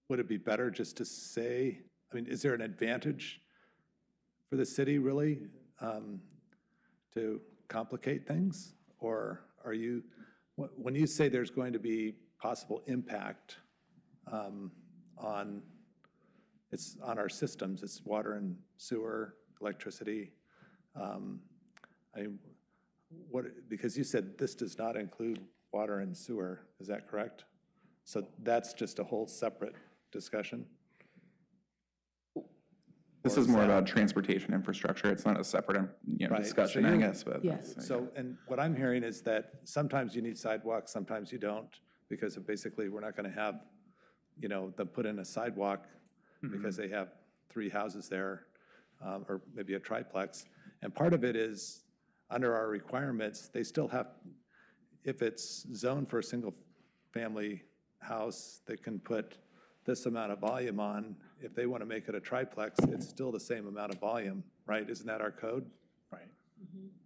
would it be better just to say, I mean, is there an advantage for the city really to complicate things? Or are you, when you say there's going to be possible impact on our systems, it's water and sewer, electricity, because you said this does not include water and sewer, is that correct? So that's just a whole separate discussion? This is more about transportation infrastructure. It's not a separate, Right. discussion, So I you- guess, but. Yes. So, and what I'm hearing is that sometimes you need sidewalks, sometimes you don't, because of basically, we're not gonna have, them put in a sidewalk because they have 3 houses there, or maybe a triplex. And part of it is, under our requirements, they still have, if it's zoned for a single-family house, they can put this amount of volume on. If they want to make it a triplex, it's still the same amount of volume, right? Isn't that our code? Right.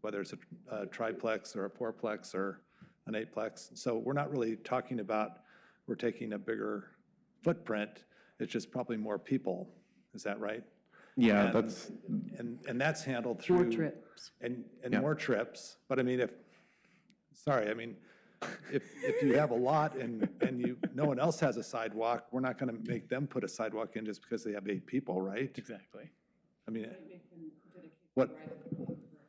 Whether it's a triplex or a fourplex or an eightplex. So we're not really talking about, we're taking a bigger footprint. It's just probably more people. Is that right? Yeah, And- that's, And that's handled through. More trips. And Yeah. more trips. But I mean, if you have a lot and no one else has a sidewalk, we're not going to make them put a sidewalk in just because they have 8 people, right? Exactly. I mean, what,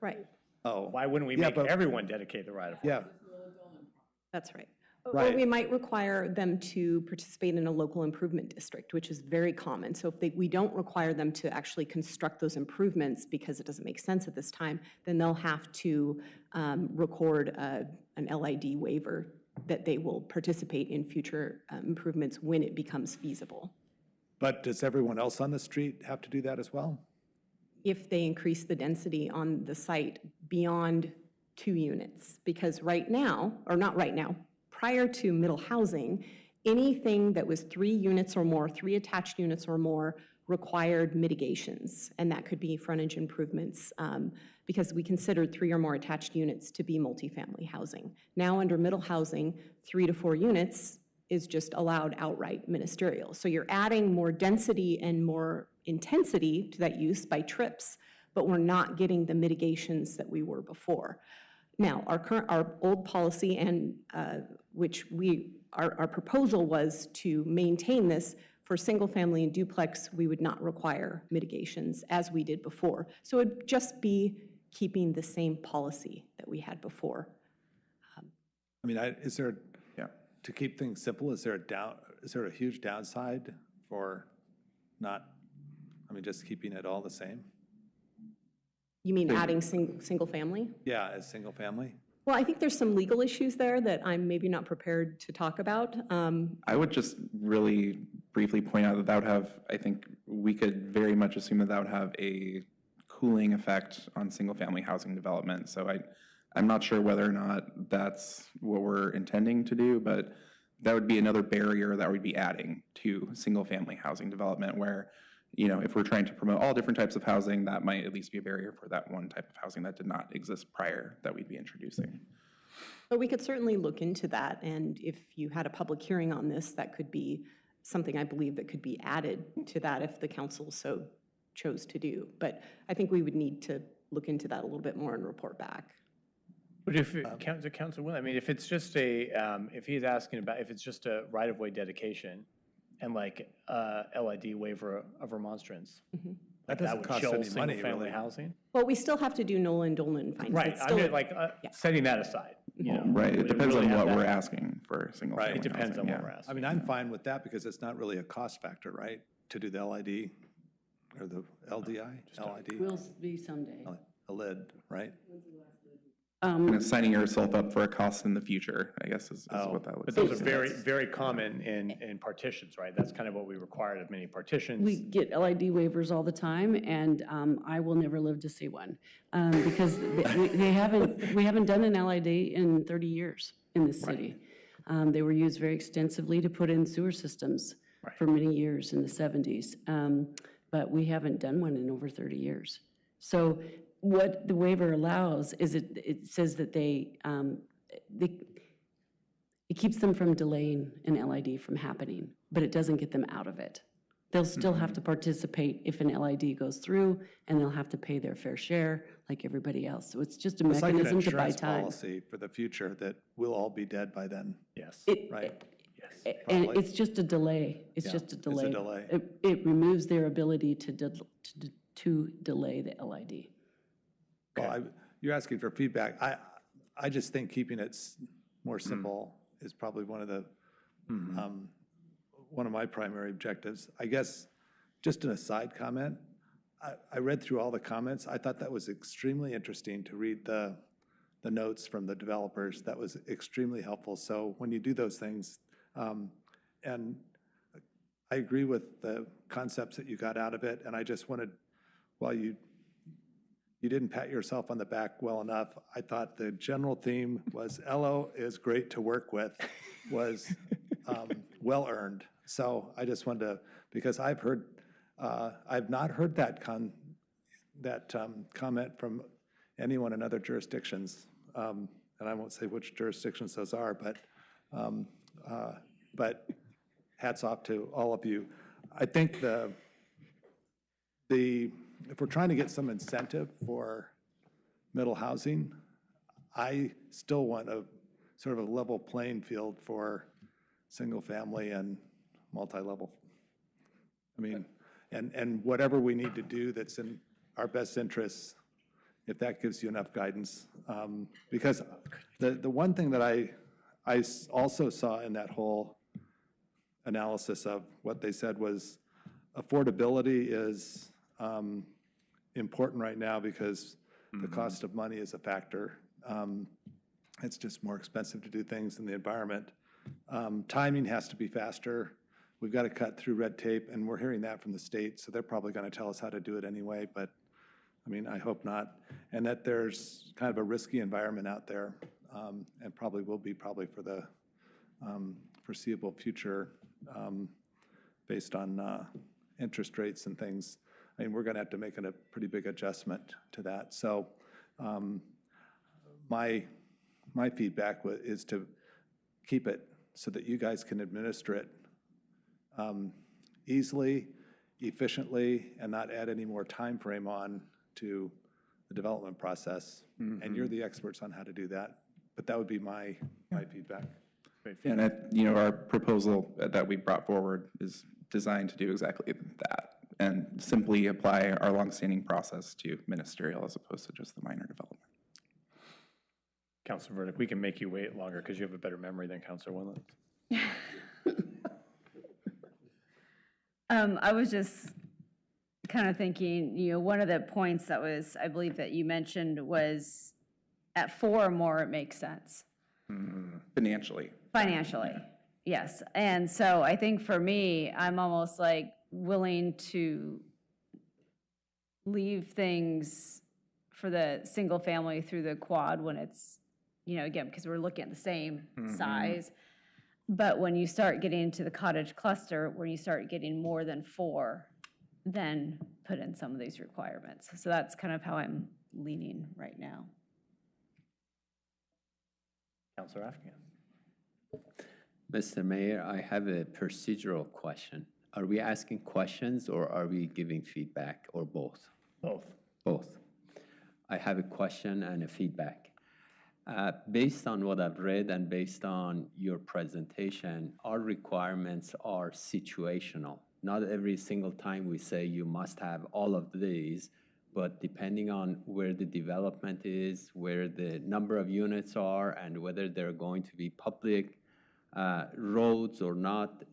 Right, oh. Why wouldn't we Yeah, make but- everyone dedicate the right of way? Yeah, that's right. Or Right. we might require them to participate in a local improvement district, which is very common. So if we don't require them to actually construct those improvements because it doesn't make sense at this time, then they'll have to record an LID waiver that they will participate in future improvements when it becomes feasible. but does everyone else on the street have to do that as well? If they increase the density on the site beyond 2 units. Because right now, or not right now, prior to middle housing, anything that was 3 units or more, 3 attached units or more, required mitigations. And that could be frontage improvements, because we considered 3 or more attached units to be multifamily housing. Now, under middle housing, 3 to 4 units is just allowed outright ministerial. So you're adding more density and more intensity to that use by trips, but we're not getting the mitigations that we were before. Now, our old policy, and our proposal was to maintain this for single family and duplex. We would not require mitigations as we did before. So it'd just be keeping the same policy that we had before. I mean, to keep things simple, is there a huge downside for just keeping it all the same? You mean adding single family? Yeah, as single family? Well, I think there's some legal issues there that I'm maybe not prepared to talk about. I would just really briefly point out that would have, I think we could very much assume that would have a cooling effect on single-family housing development. So I'm not sure whether or not that's what we're intending to do, but that would be another barrier that we'd be adding to single-family housing development where, if we're trying to promote all different types of housing, that might at least be a barrier for that one type of housing that did not exist prior that we'd be introducing. But we could certainly look into that, and if you had a public hearing on this, that could be something I believe that could be added to that if the council so chose to do. But I think we would need to look into that a little bit more and report back. But if the council will, I mean, if it's just if he's asking about, if it's just a right-of-way dedication and like LID waiver of remonstrance, That doesn't cost chill any money, single-family really. housing? Well, we still have to do Nolan Dolan findings. Right, It's I still mean, a- like, setting that aside, Right, it depends really on have what that. we're asking for single-family Right. It depends on housing, what yeah. we're asking. I mean, I'm fine with that because it's not really a cost factor, right? To do the LID or the LDI, LID, Will be someday. a lid, right? Kind of signing yourself up for a cost in the future, I guess is what that would But be. those are very, very common in partitions, right? That's kind of what we required of many partitions. We get LID waivers all the time, and I will never live to see one. Because we haven't done an LID in 30 years in this city. They were used very extensively to put in sewer systems for many years in the 70s. But we haven't done one in over 30 years. So what the waiver allows is it says that it keeps them from delaying an LID from happening. but it doesn't get them out of it. They'll still have to participate if an LID goes through, and they'll have to pay their fair share like everybody else. So it's just a It's like an mechanism to buy insurance time. policy for the future that we'll all be dead by then. Yes. Right? And Probably. it's just a delay. It's Yeah, just a it's a delay. delay. It removes their ability to delay the LID. Well, you're asking for feedback. I just think keeping it more simple is probably one of my primary objectives. I guess, just an aside comment, I read through all the comments. I thought that was extremely interesting to read the notes from the developers. That was extremely helpful. So when you do those things, and I agree with the concepts that you got out of it, and I just wanted, while you didn't pat yourself on the back well enough, I thought the general theme was Elo is great to work with, was well earned. So I just wanted to, because I've not heard that comment from anyone in other jurisdictions, and I won't say which jurisdictions those are, but hats off to all of you. I think if we're trying to get some incentive for middle housing, I still want a sort of a level playing field for single family and multi-level. I mean, and whatever we need to do that's in our best interests, if that gives you enough guidance. Because the one thing that I also saw in that whole analysis of what they said was affordability is important right now because the cost of money is a factor. It's just more expensive to do things in the environment. Timing has to be faster. We've got to cut through red tape, and we're hearing that from the state, so they're probably going to tell us how to do it anyway, but I mean, I hope not. And that there's kind of a risky environment out there, and probably will be for the foreseeable future based on interest rates and things. I mean, we're going to have to make a pretty big adjustment to that. So my feedback is to keep it so that you guys can administer it easily, efficiently, and not add any more time frame on to the development process. And you're the experts on how to do that. But that would be my feedback. And our proposal that we brought forward is designed to do exactly that, and simply apply our longstanding process to ministerial as opposed to just the minor development. Councilor Verdict, we can make you wait longer because you have a better memory than Councilor Winland. I was just kind of thinking, one of the points that was, I believe that you mentioned was at 4 or more, it makes sense. Financially. Financially, yes. And so I think for me, I'm almost like willing to leave things for the single family through the quad when it's, again, because we're looking at the same size. But when you start getting into the cottage cluster, where you start getting more than 4, then put in some of these requirements. So that's kind of how I'm leaning right now. Councilor Afghan. Mr. Mayor, I have a procedural question. Are we asking questions or are we giving feedback, or both? Both. Both. I have a question and a feedback. Based on what I've read and based on your presentation, our requirements are situational. Not every single time we say you must have all of these, but depending on where the development is, where the number of units are, and whether they're going to be public roads or not,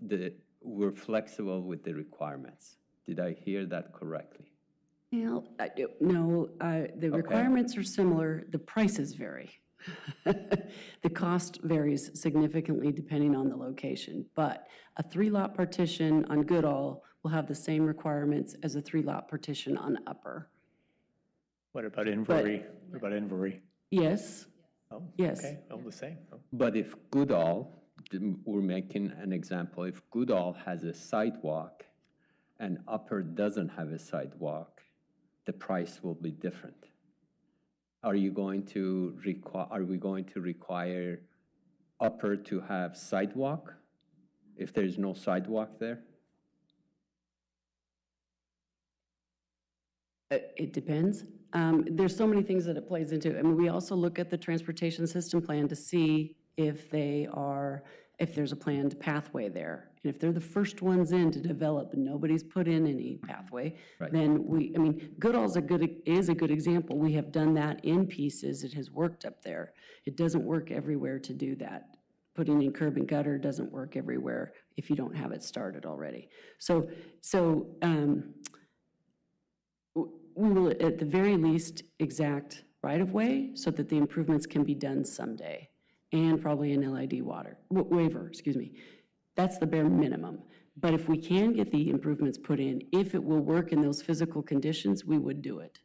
we're flexible with the requirements. Did I hear that correctly? No, the requirements are similar, the prices vary. The cost varies significantly depending on the location, but a 3-lot partition on Goodall will have the same requirements as a 3-lot partition on Upper. What about Invery? Yes. Oh, yes. Okay, the same. Oh. But if Goodall, we're making an example, if Goodall has a sidewalk and Upper doesn't have a sidewalk, the price will be different. Are we going to require Upper to have sidewalk if there is no sidewalk there? It depends. There's so many things that it plays into. I mean, we also look at the transportation system plan to see if there's a planned pathway there. And if they're the first ones in to develop and nobody's put in any pathway, then Goodall's is a good example. We have done that in pieces. It has worked up there. It doesn't work everywhere to do that. Putting in curb and gutter doesn't work everywhere if you don't have it started already. We will, at the very least, exact right-of-way so that the improvements can be done someday, and probably an LID waiver, excuse me. That's the bare minimum. But if we can get the improvements put in, if it will work in those physical conditions, we would do it.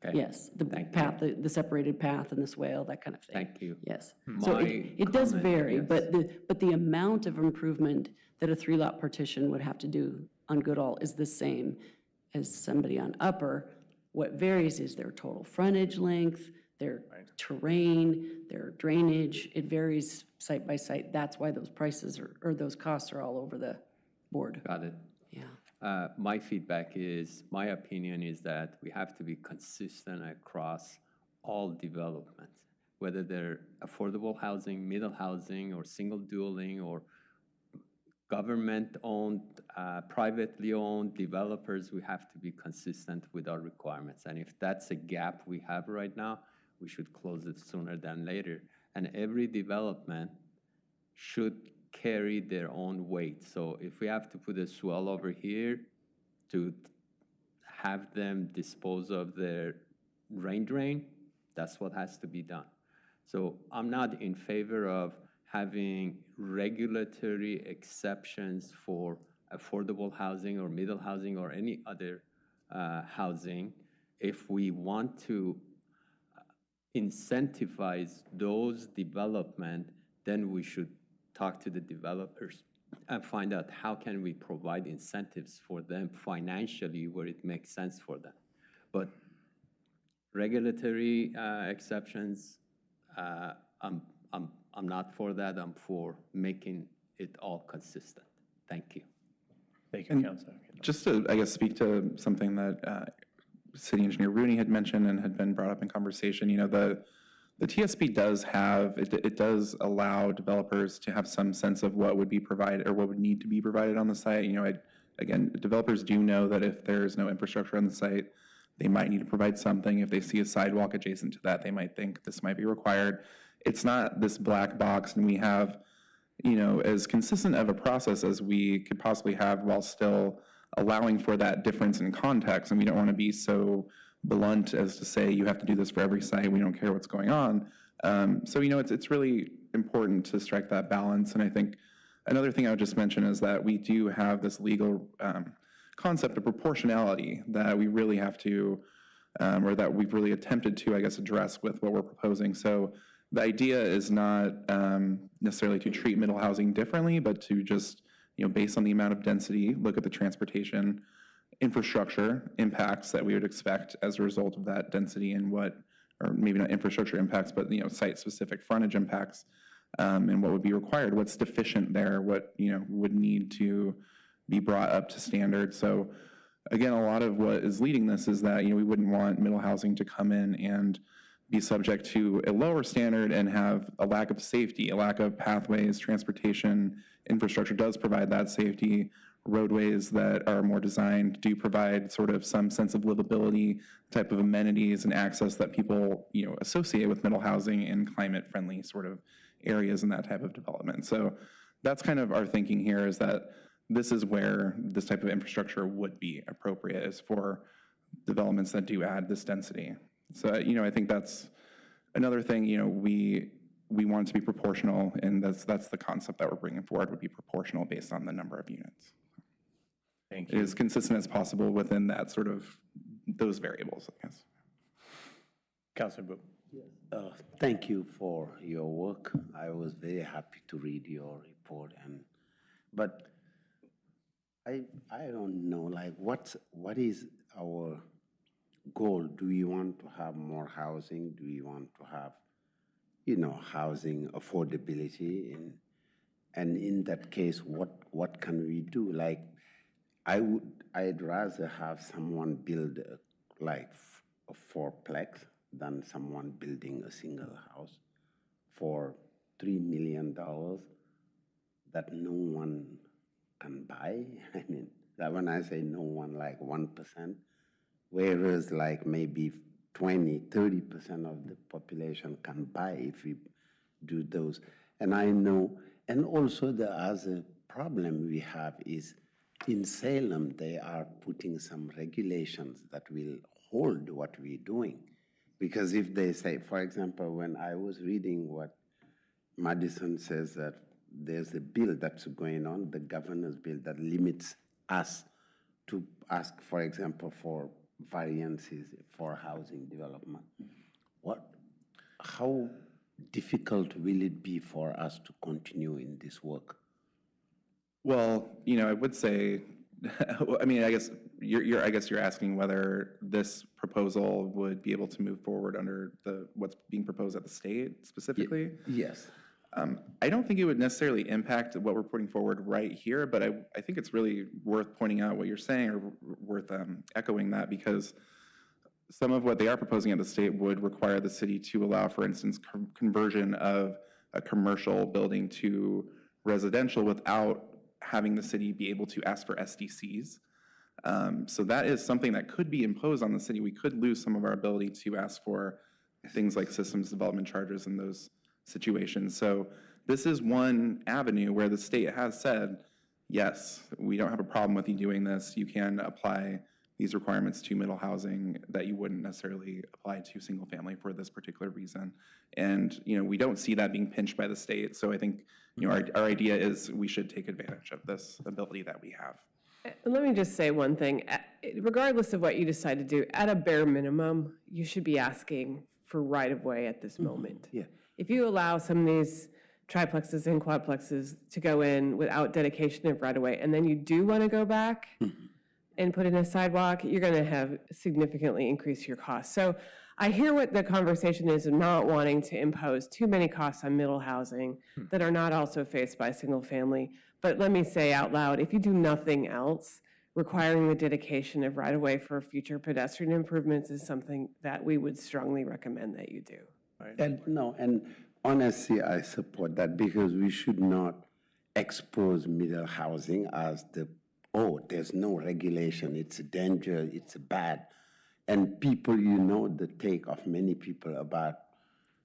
Okay. Yes, the path, the separated path and the swale, that kind of thing. Thank you. Yes. So it does vary, yes. but the amount of improvement that a 3-lot partition would have to do on Goodall is the same as somebody on Upper. What varies is their total frontage length, their terrain, their drainage. It varies site by site. That's why those prices or those costs are all over the board. Got it. Yeah. My feedback is, my opinion is that we have to be consistent across all developments, whether they're affordable housing, middle housing, or single dueling, or government-owned, privately owned developers. We have to be consistent with our requirements. And if that's a gap we have right now, we should close it sooner than later. And every development should carry their own weight. So if we have to put a swell over here to have them dispose of their rain drain, that's what has to be done. So I'm not in favor of having regulatory exceptions for affordable housing or middle housing or any other housing. If we want to incentivize those development, then we should talk to the developers and find out how can we provide incentives for them financially where it makes sense for them. But regulatory exceptions, I'm not for that. I'm for making it all consistent. Thank you. Thank you, Councilor. Just to, I guess, speak to something that City Engineer Rooney had mentioned and had been brought up in conversation, the TSP does have, it does allow developers to have some sense of what would be provided or what would need to be provided on the site. Again, developers do know that if there's no infrastructure on the site, they might need to provide something. If they see a sidewalk adjacent to that, they might think this might be required. It's not this black box, and we have, as consistent of a process as we could possibly have while still allowing for that difference in context. And we don't want to be so blunt as to say you have to do this for every site. We don't care what's going on. So it's really important to strike that balance. And I think another thing I would just mention is that we do have this legal concept of proportionality that we really have to, or that we've really attempted to, I guess, address with what we're proposing. So the idea is not necessarily to treat middle housing differently, but to just, based on the amount of density, look at the transportation infrastructure impacts that we would expect as a result of that density and or maybe not infrastructure impacts, but, site-specific frontage impacts, and what would be required, what's deficient there, what, would need to be brought up to standard. So again, a lot of what is leading this is that, we wouldn't want middle housing to come in and be subject to a lower standard and have a lack of safety, a lack of pathways. Transportation infrastructure does provide that safety. Roadways that are more designed do provide sort of some sense of livability, type of amenities and access that people, associate with middle housing and climate-friendly sort of areas and that type of development. So that's kind of our thinking here, is that this is where this type of infrastructure would be appropriate, is for developments that do add this density. So, I think that's another thing, we want it to be proportional, and that's the concept that we're bringing forward, would be proportional based on the number of units. Thank you. As consistent as possible within that sort of, those variables, I guess. Councilor Boop. Thank you for your work. I was very happy to read your report, but I don't know, like, what is our goal? Do we want to have more housing? Do we want to have, housing affordability? And in that case, what what can we do? Like, I'd rather have someone build a fourplex than someone building a single house for $3 million that no one can buy. I mean, that when I say no one, like 1%, whereas like maybe 20, 30% of the population can buy if we do those. And I know, and also the other problem we have is in Salem, they are putting some regulations that will hold what we're doing. Because if they say, for example, when I was reading what Madison says that there's a bill that's going on, the governor's bill that limits us to ask, for example, for variances for housing development. How difficult will it be for us to continue in this work? Well, I would say, I mean, I guess you're asking whether this proposal would be able to move forward under what's being proposed at the state specifically? Yes. I don't think it would necessarily impact what we're putting forward right here, but I think it's really worth pointing out what you're saying, or worth echoing that, because some of what they are proposing at the state would require the city to allow, for instance, conversion of a commercial building to residential without having the city be able to ask for SDCs. So that is something that could be imposed on the city. We could lose some of our ability to ask for things like systems development charges in those situations. So this is one avenue where the state has said, yes, we don't have a problem with you doing this. You can apply these requirements to middle housing that you wouldn't necessarily apply to single family for this particular reason. And we don't see that being pinched by the state. So I think our idea is we should take advantage of this ability that we have. Let me just say one thing. Regardless of what you decide to do, at a bare minimum, you should be asking for right-of-way at this moment. Yeah. If you allow some of these triplexes and quadplexes to go in without dedication of right-of-way, and then you do want to go back and put in a sidewalk, you're going to have significantly increase your costs. So I hear what the conversation is of not wanting to impose too many costs on middle housing that are not also faced by single family. But let me say out loud, if you do nothing else, requiring the dedication of right-of-way for future pedestrian improvements is something that we would strongly recommend that you do. And honestly, I support that, because we should not expose middle housing as there's no regulation, it's a danger, it's bad. And people, the take of many people about,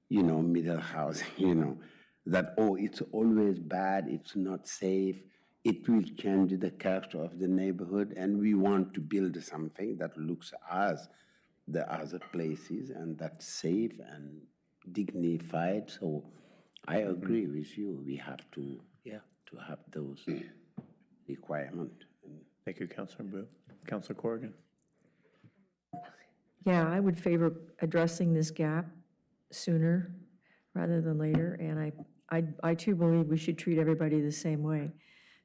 middle housing, that, it's always bad, it's not safe, it will change the character of the neighborhood, and we want to build something that looks as the other places and that's safe and dignified. So I agree with you. We have to have those requirements. Thank you, Councilor Boo. Councilor Corrigan. Yeah, I would favor addressing this gap sooner rather than later, and I too believe we should treat everybody the same way.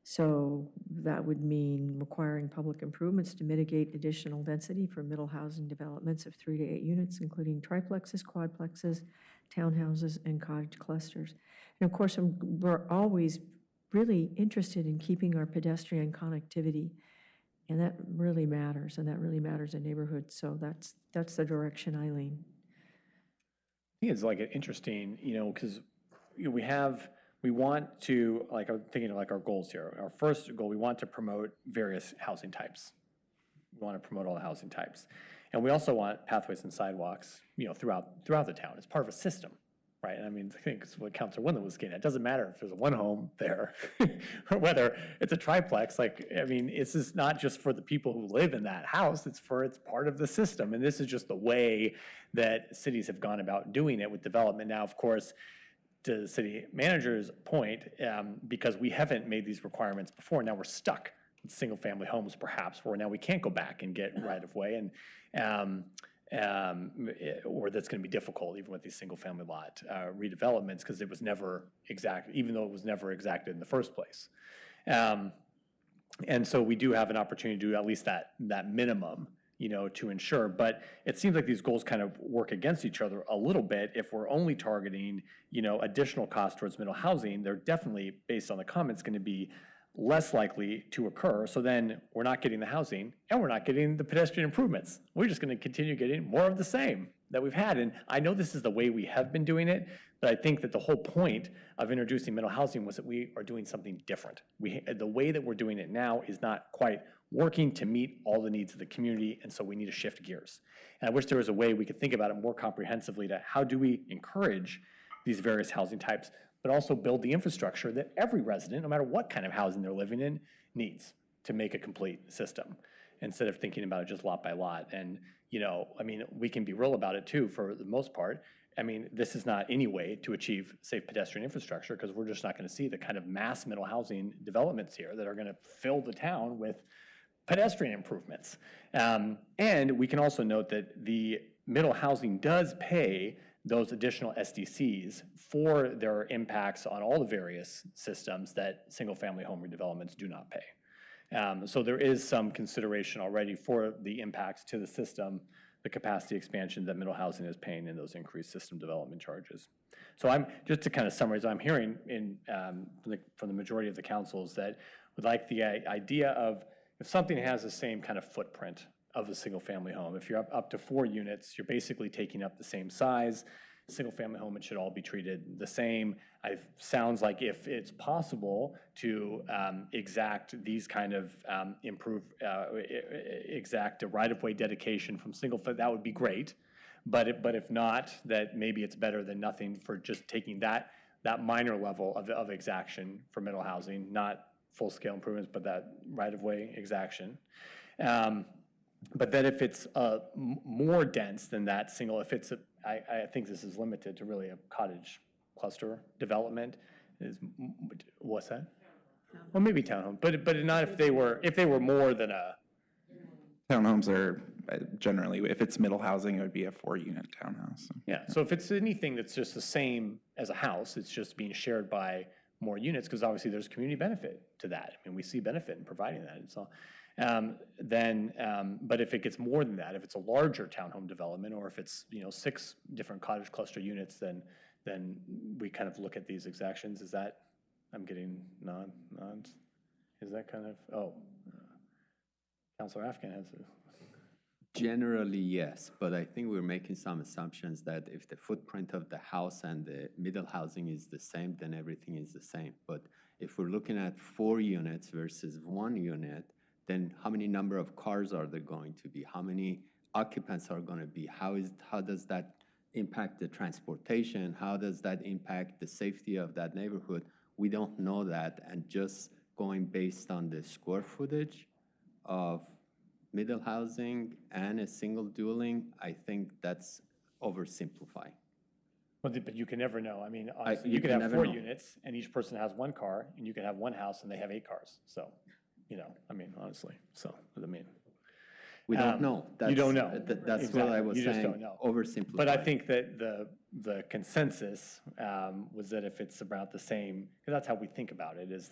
So that would mean requiring public improvements to mitigate additional density for middle housing developments of 3 to 8 units, including triplexes, quadplexes, townhouses, and cottage clusters. And of course, we're always really interested in keeping our pedestrian connectivity, and that really matters, and that really matters in neighborhoods. So that's the direction I lean. I think it's like an interesting, because we want to, like, I'm thinking of like our goals here. Our first goal, we want to promote various housing types. We want to promote all the housing types. And we also want pathways and sidewalks, throughout the town. It's part of a system, right? And I mean, I think it's what Councilor Windland was getting at. It doesn't matter if there's one home there or whether it's a triplex. This is not just for the people who live in that house. It's part of the system. And this is just the way that cities have gone about doing it with development. Now, of course, to the city manager's point, because we haven't made these requirements before, now we're stuck with single-family homes, perhaps, where now we can't go back and get right-of-way, or that's going to be difficult even with these single-family lot redevelopments, because it was never exact, even though it was never exacted in the first place. And so we do have an opportunity to do at least that minimum, to ensure. But it seems like these goals kind of work against each other a little bit. If we're only targeting, additional costs towards middle housing, they're definitely, based on the comments, going to be less likely to occur. So then we're not getting the housing and we're not getting the pedestrian improvements. We're just going to continue getting more of the same that we've had. And I know this is the way we have been doing it, but I think that the whole point of introducing middle housing was that we are doing something different. The way that we're doing it now is not quite working to meet all the needs of the community, and so we need to shift gears. And I wish there was a way we could think about it more comprehensively to how do we encourage these various housing types, but also build the infrastructure that every resident, no matter what kind of housing they're living in, needs to make a complete system, instead of thinking about it just lot by lot. And, you know, I mean, we can be real about it too, for the most part. I mean, this is not any way to achieve safe pedestrian infrastructure, because we're just not going to see the kind of mass middle housing developments here that are going to fill the town with pedestrian improvements. And we can also note that the middle housing does pay those additional SDCs for their impacts on all the various systems that single-family home redevelopments do not pay. So there is some consideration already for the impacts to the system, the capacity expansion that middle housing is paying, and those increased system development charges. So I'm, just to kind of summarize, I'm hearing from the majority of the councils that would like the idea of, if something has the same kind of footprint of a single-family home, if you're up to 4 units, you're basically taking up the same size. Single-family home, it should all be treated the same. It sounds like if it's possible to exact these kind of exact a right-of-way dedication from single, that would be great. But if not, that maybe it's better than nothing for just taking that minor level of exaction for middle housing, not full-scale improvements, but that right-of-way exaction. But that if it's more dense than that single, if it's I think this is limited to really a cottage cluster development. What's that? Well, maybe townhome, but not if they were more than a. Townhomes are generally, if it's middle housing, it would be a 4-unit townhouse. Yeah, so if it's anything that's just the same as a house, it's just being shared by more units, because obviously there's community benefit to that. I mean, we see benefit in providing that, and so. But if it gets more than that, if it's a larger townhome development, or if it's 6 different cottage cluster units, then we kind of look at these exactions. Is that, I'm getting nods. Is that kind of, Councilor Afghan has a. Generally, yes, but I think we're making some assumptions that if the footprint of the house and the middle housing is the same, then everything is the same. But if we're looking at 4 units versus 1 unit, then how many number of cars are there going to be? How many occupants are going to be? How does that impact the transportation? How does that impact the safety of that neighborhood? We don't know that, and just going based on the square footage of middle housing and a single dwelling, I think that's oversimplifying. Well, but you can never know. I mean, honestly, you could have 4 units, and each person has 1 car, and you could have 1 house, and they have 8 cars. So. I mean, honestly, so, I mean. We don't know. You don't know. That's exactly. what I was saying. You just don't know. Oversimplifying. But I think that the consensus was that if it's about the same, because that's how we think about it, is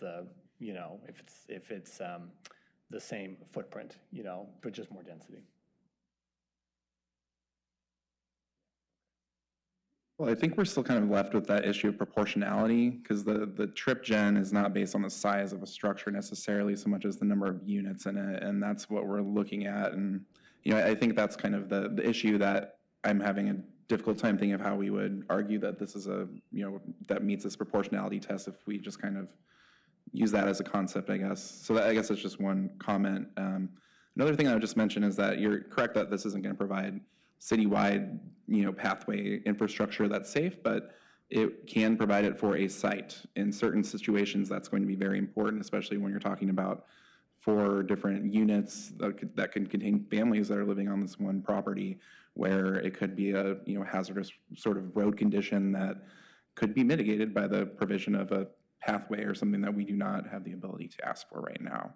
if it's the same footprint, but just more density. Well, I think we're still kind of left with that issue of proportionality, because the trip gen is not based on the size of a structure necessarily so much as the number of units in it, and that's what we're looking at. And I think that's kind of the issue that I'm having a difficult time thinking of how we would argue that this is that meets this proportionality test if we just kind of use that as a concept, I guess. So I guess that's just one comment. Another thing I would just mention is that you're correct that this isn't going to provide citywide, pathway infrastructure that's safe, but it can provide it for a site. In certain situations, that's going to be very important, especially when you're talking about 4 different units that can contain families that are living on this one property, where it could be a hazardous sort of road condition that could be mitigated by the provision of a pathway or something that we do not have the ability to ask for right now.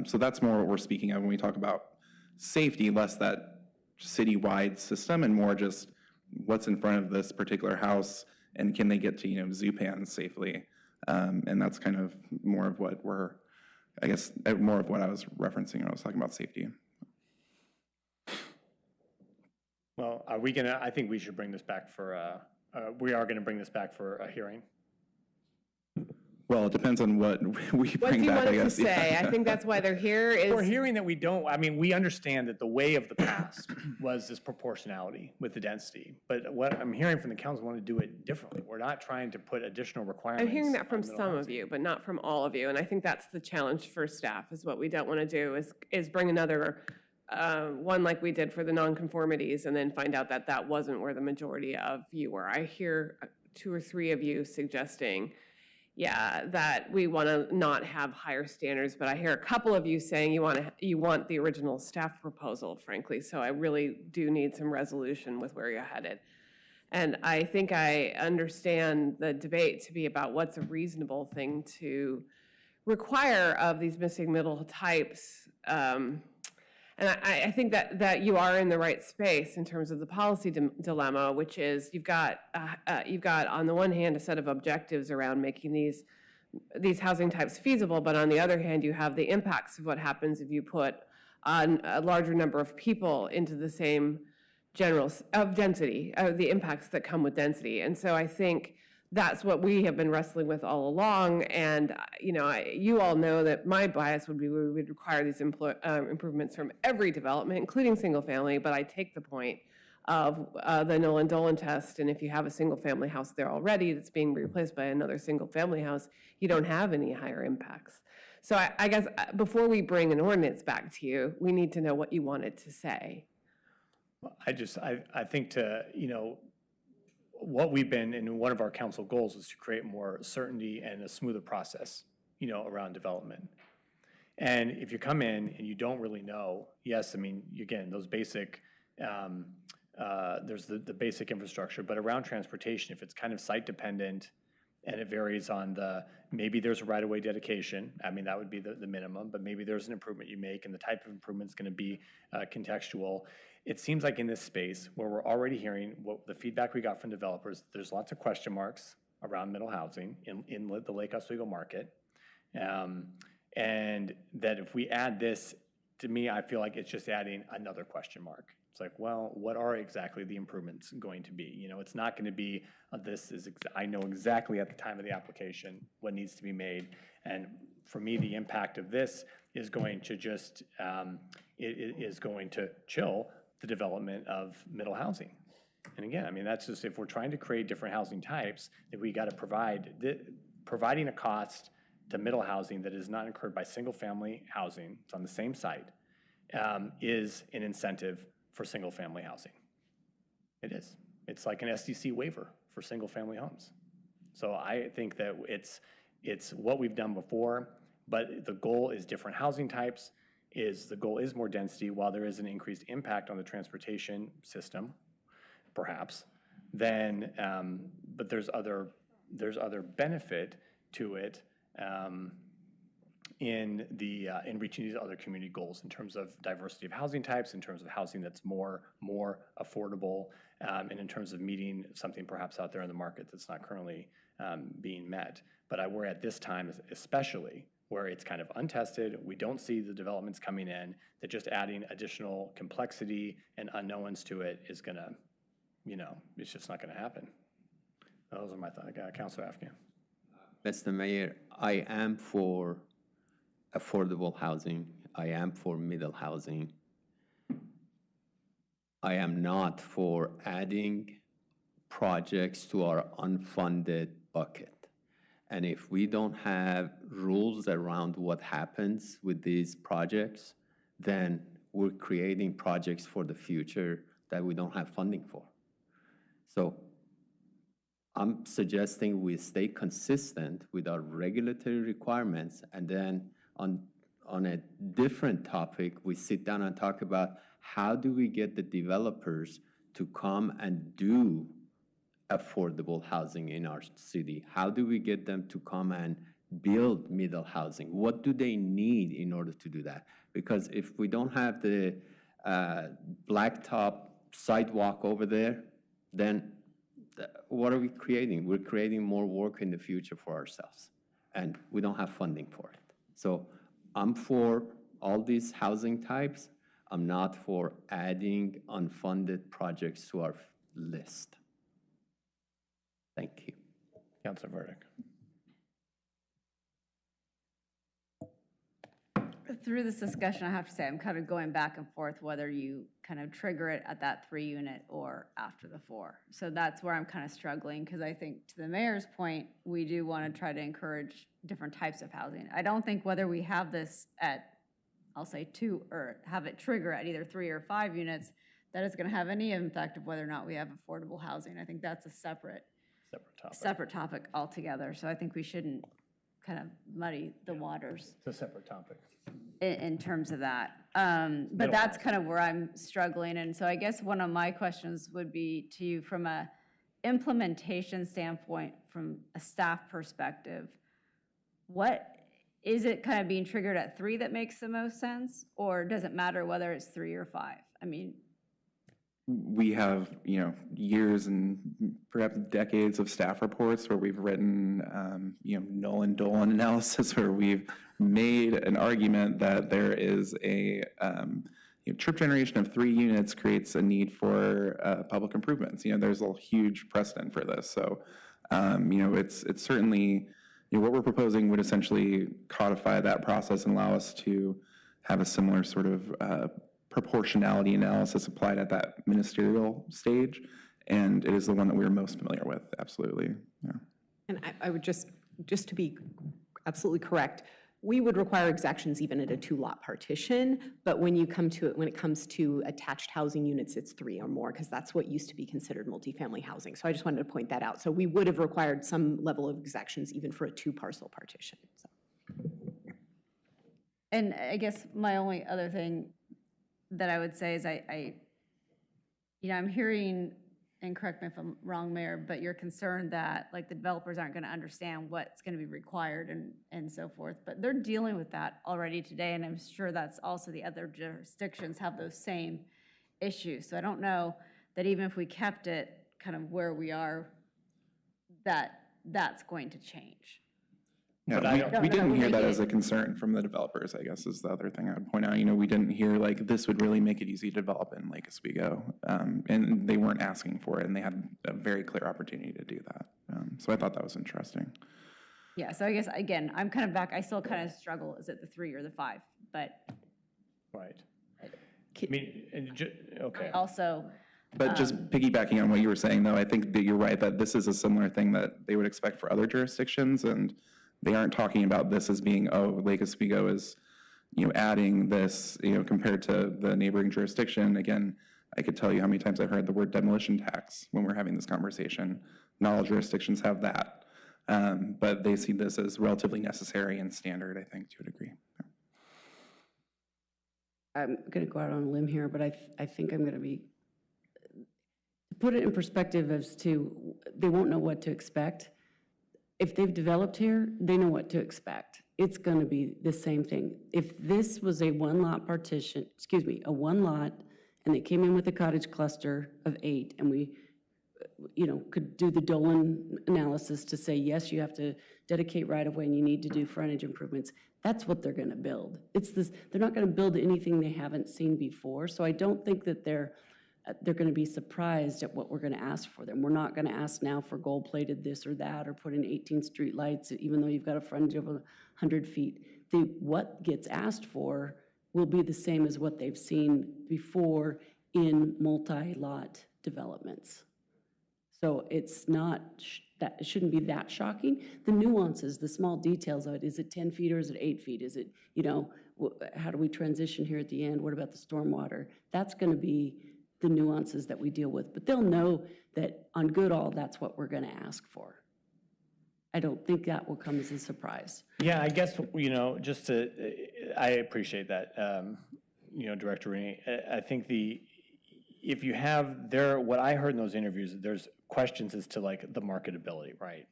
So that's more what we're speaking of when we talk about safety, less that citywide system and more just what's in front of this particular house and can they get to Zupan safely, and that's kind of more of what more of what I was referencing when I was talking about safety. Well, are we gonna? I think we should bring this back for. We are going to bring this back for a hearing. Well, it depends on what we What bring do you back, want I us to guess. say? I think that's why they're here is. We're hearing that we don't, I mean, we understand that the way of the past was this proportionality with the density. But what I'm hearing from the council, want to do it differently. We're not trying to put additional requirements. I'm hearing that from on middle some of housing. you, but not from all of you. And I think that's the challenge for staff, is what we don't want to do is bring another one like we did for the nonconformities and then find out that that wasn't where the majority of you were. I hear 2 or 3 of you suggesting, yeah, that we want to not have higher standards, but I hear a couple of you saying you want the original staff proposal, frankly. So I really do need some resolution with where you're headed. And I think I understand the debate to be about what's a reasonable thing to require of these missing middle types. And I think that you are in the right space in terms of the policy dilemma, which is you've got on the one hand a set of objectives around making these housing types feasible, but on the other hand you have the impacts of what happens if you put a larger number of people into the same general of density, the impacts that come with density. And so I think that's what we have been wrestling with all along. And, you all know that my bias would be we would require these improvements from every development, including single family, but I take the point of the Nolan Dolan test. And if you have a single family house there already that's being replaced by another single family house, you don't have any higher impacts. So I guess before we bring an ordinance back to you, we need to know what you wanted to say. I think what we've been, and one of our council goals is to create more certainty and a smoother process, around development. And if you come in and you don't really know, yes, I mean, again, those basic, there's the basic infrastructure, but around transportation, if it's kind of site dependent and it varies on maybe there's a right-of-way dedication, I mean, that would be the minimum, but maybe there's an improvement you make and the type of improvement is going to be contextual. It seems like in this space where we're already hearing what the feedback we got from developers, there's lots of question marks around middle housing in the Lake Oswego market. And that if we add this, to me, I feel like it's just adding another question mark. It's like, well, what are exactly the improvements going to be? It's not going to be, I know exactly at the time of the application what needs to be made. And for me, the impact of this is going to just, it is going to chill the development of middle housing. And again, I mean, that's just, if we're trying to create different housing types, that we got to providing a cost to middle housing that is not incurred by single family housing, it's on the same site, is an incentive for single family housing. It is. It's like an SDC waiver for single family homes. So I think that it's what we've done before, but the goal is different housing types. The goal is more density, while there is an increased impact on the transportation system, perhaps, then, but there's other benefit to it in reaching these other community goals in terms of diversity of housing types, in terms of housing that's more affordable, and in terms of meeting something perhaps out there in the market that's not currently being met. But we're at this time, especially, where it's kind of untested, we don't see the developments coming in, that just adding additional complexity and unknowns to it is gonna, it's just not gonna happen. Those are my thoughts. Councilor Afghan. Mr. Mayor, I am for affordable housing. I am for middle housing. I am not for adding projects to our unfunded bucket. And if we don't have rules around what happens with these projects, then we're creating projects for the future that we don't have funding for. So I'm suggesting we stay consistent with our regulatory requirements, and then on a different topic, we sit down and talk about how do we get the developers to come and do affordable housing in our city? How do we get them to come and build middle housing? What do they need in order to do that? Because if we don't have the blacktop sidewalk over there, then what are we creating? We're creating more work in the future for ourselves, and we don't have funding for it. So I'm for all these housing types. I'm not for adding unfunded projects to our list. Thank you. Councilor Burdick. through this discussion, I have to say, I'm kind of going back and forth whether you kind of trigger it at that 3 unit or after the 4. So that's where I'm kind of struggling, because I think to the mayor's point, we do want to try to encourage different types of housing. I don't think whether we have this at, I'll say 2, or have it trigger at either 3 or 5 units, that is going to have any effect of whether or not we have affordable housing. I think that's a separate topic altogether. So I think we shouldn't kind of muddy the waters It's a separate topic. in terms of that. But that's kind of where I'm struggling. And so I guess one of my questions would be to you from a implementation standpoint, from a staff perspective, what is it kind of being triggered at 3 that makes the most sense? Or does it matter whether it's 3 or 5? I mean, we have, years and perhaps decades of staff reports where we've written, Nolan Dolan analysis where we've made an argument that there is a trip generation of 3 units creates a need for public improvements. There's a huge precedent for this. So, it's certainly, what we're proposing would essentially codify that process and allow us to have a similar sort of proportionality analysis applied at that ministerial stage, and it is the one that we're most familiar with, absolutely. Yeah. And I would just to be absolutely correct, we would require exactions even at a 2-lot partition, but when it comes to attached housing units, it's 3 or more, because that's what used to be considered multifamily housing. So I just wanted to point that out. So we would have required some level of exactions even for a 2-parcel partition. So. and I guess my only other thing that I would say is I'm hearing, and correct me if I'm wrong, Mayor, but you're concerned that like the developers aren't going to understand what's going to be required and so forth, but they're dealing with that already today, and I'm sure that's also the other jurisdictions have those same issues. So I don't know that even if we kept it kind of where we are, that's going to change. Yeah, we didn't hear that as a concern from the developers, I guess, is the other thing I would point out. We didn't hear like this would really make it easy to develop in Lake Oswego, and they weren't asking for it, and they had a very clear opportunity to do that. So I thought that was interesting. Yeah, so I guess, again, I'm kind of back, I still kind of struggle, is it the 3 or the 5? But. Right. I mean, okay. Also. But just piggybacking on what you were saying, though, I think that you're right, that this is a similar thing that they would expect for other jurisdictions, and they aren't talking about this as being, Lake Oswego is, adding this, compared to the neighboring jurisdiction. Again, I could tell you how many times I've heard the word demolition tax when we're having this conversation. Not all jurisdictions have that, but they see this as relatively necessary and standard, I think, to a degree. I'm going to go out on a limb here, but I think I'm going to be, to put it in perspective as to, they won't know what to expect. If they've developed here, they know what to expect. It's going to be the same thing. If this was a 1-lot partition, a 1-lot, and they came in with a cottage cluster of 8, and we, could do the Dolan analysis to say, yes, you have to dedicate right-of-way and you need to do frontage improvements, that's what they're going to build. They're not going to build anything they haven't seen before, so I don't think that they're going to be surprised at what we're going to ask for them. We're not going to ask now for gold-plated this or that, or put in 18 street lights, even though you've got a frontage of 100 feet. What gets asked for will be the same as what they've seen before in multi-lot developments. So it's not, it shouldn't be that shocking. The nuances, the small details of it, is it 10 feet or is it 8 feet? Is it, how do we transition here at the end? What about the stormwater? That's going to be the nuances that we deal with, but they'll know that on Goodall, that's what we're going to ask for. I don't think that will come as a surprise. Yeah, I guess, I appreciate that, Director Renee. I think if you have what I heard in those interviews, there's questions as to like the marketability, right?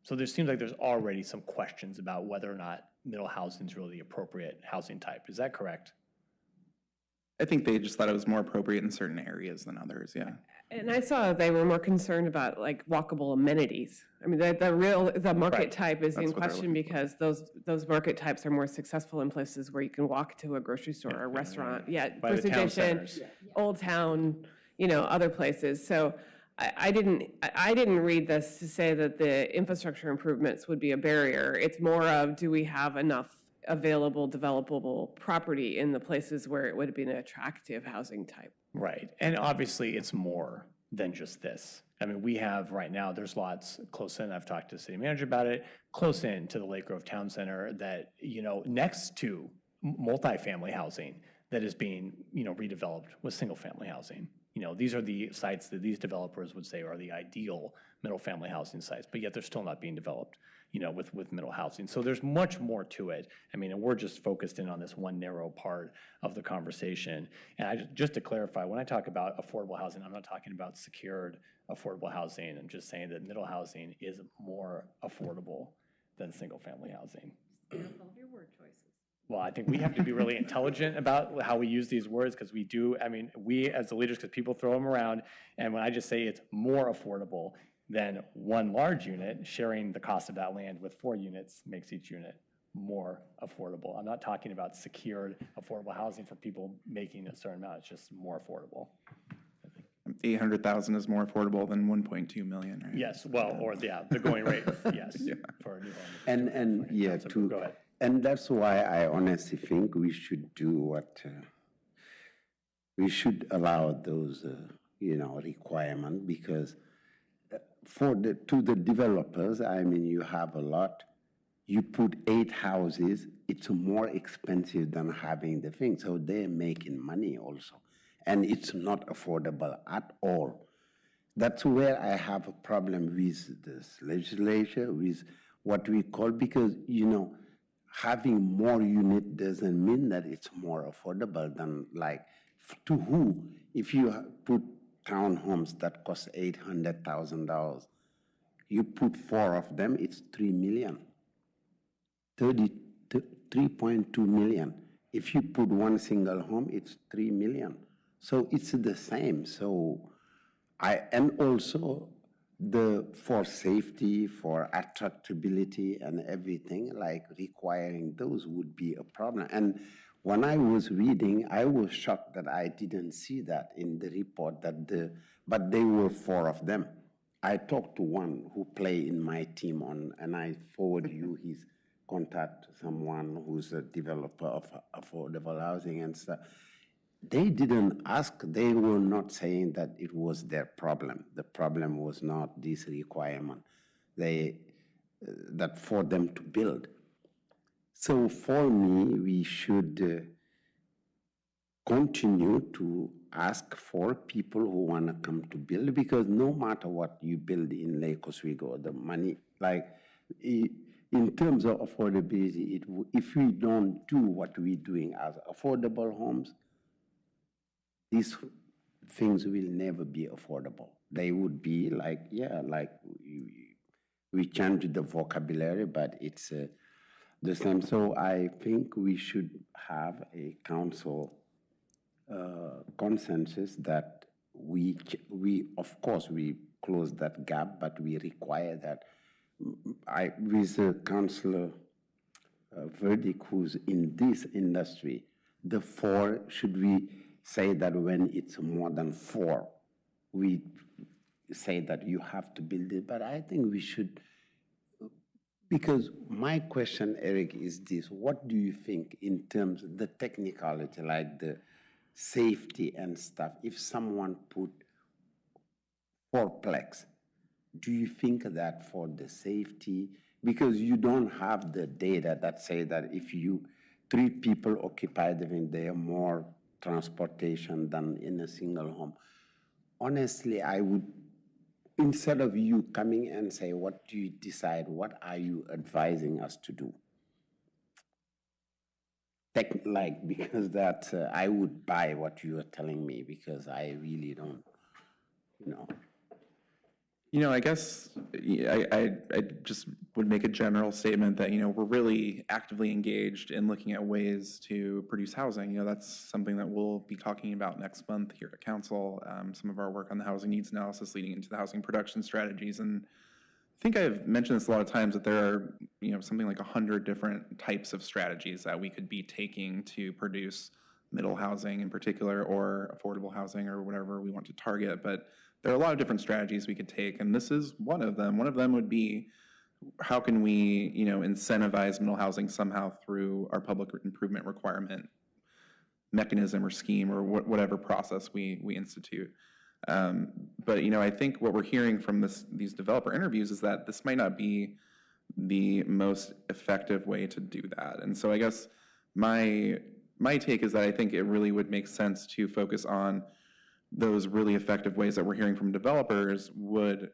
So there seems like there's already some questions about whether or not middle housing is really the appropriate housing type. Is that correct? I think they just thought it was more appropriate in certain areas than others, yeah. And I saw they were more concerned about like walkable amenities. I mean, the market type is in question because those market types are more successful in places where you can walk to a grocery store or a restaurant. Yeah, First Edition, Old Town, other places. So I didn't read this to say that the infrastructure improvements would be a barrier. It's more of, do we have enough available developable property in the places where it would be an attractive housing type. Right, and obviously it's more than just this. I mean, we have right now, there's lots close in, I've talked to the city manager about it, close in to the Lake Grove Town Center that, next to multifamily housing that is being, redeveloped with single-family housing. These are the sites that these developers would say are the ideal middle-family housing sites, but yet they're still not being developed, with middle housing. So there's much more to it. I mean, and we're just focused in on this one narrow part of the conversation. And just to clarify, when I talk about affordable housing, I'm not talking about secured affordable housing. I'm just saying that middle housing is more affordable than single-family housing. Well, I think we have to be really intelligent about how we use these words, because we as the leaders, because people throw them around, and when I just say it's more affordable than one large unit, sharing the cost of that land with 4 units makes each unit more affordable. I'm not talking about secured affordable housing for people making a certain amount, it's just more affordable. 800,000 is more affordable than 1.2 million, right? Yes, well, or the going rate, yes, Yeah. for a new home. And Go ahead. And that's why I honestly think we should do what we should allow those requirements, because to the developers, I mean, you have a lot. You put 8 houses, it's more expensive than having the thing, so they're making money also, and it's not affordable at all. That's where I have a problem with this legislature, with what we call, because having more unit doesn't mean that it's more affordable than, like, to who? If you put townhomes that cost $800,000, you put 4 of them, it's $3 million. 3.2 million. If you put one single home, it's $3 million. So it's the same. So and also for safety, for attractability and everything, like requiring those would be a problem. And when I was reading, I was shocked that I didn't see that in the report, but there were 4 of them. I talked to one who play in my team and I forward you his contact, someone who's a developer of affordable housing and stuff. They didn't ask, they were not saying that it was their problem. The problem was not this requirement that for them to build. So for me, we should continue to ask for people who want to come to build, because no matter what you build in Lake Oswego, the money, like in terms of affordability, if we don't do what we're doing as affordable homes, these things will never be affordable. They would be like, we change the vocabulary, but it's the same. So I think we should have a council consensus that we of course we close that gap, but we require that. With Councillor Verdict, who's in this industry, the 4, should we say that when it's more than 4, we say that you have to build it? But I think we should, because my question, Eric, is this: what do you think in terms of the technicality, like the safety and stuff? If someone put 4-plex, do you think that for the safety, because you don't have the data that say that if 3 people occupy them, they are more transportation than in a single home? Honestly, I would, instead of you coming and say, what do you decide, what are you advising us to do? Because that I would buy what you are telling me, because I really don't, I guess I just would make a general statement that, we're really actively engaged in looking at ways to produce housing. That's something that we'll be talking about next month here at Council. Some of our work on the housing needs analysis leading into the housing production strategies. And I think I've mentioned this a lot of times, that there are, something like 100 different types of strategies that we could be taking to produce middle housing in particular, or affordable housing, or whatever we want to target. But there are a lot of different strategies we could take, and this is one of them. One of them would be how can we, incentivize middle housing somehow through our public improvement requirement mechanism or scheme or whatever process we institute. But, I think what we're hearing from these developer interviews is that this might not be the most effective way to do that. And so I guess my take is that I think it really would make sense to focus on those really effective ways that we're hearing from developers would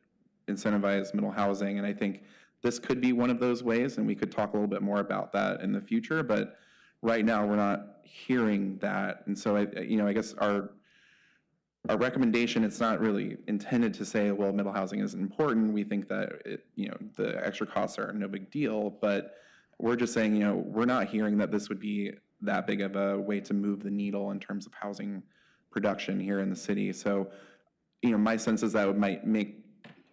incentivize middle housing. And I think this could be one of those ways, and we could talk a little bit more about that in the future, but right now we're not hearing that. And so I guess our recommendation, it's not really intended to say, well, middle housing isn't important. We think that the extra costs are no big deal, but we're just saying, we're not hearing that this would be that big of a way to move the needle in terms of housing production here in the city. So, my sense is that it might make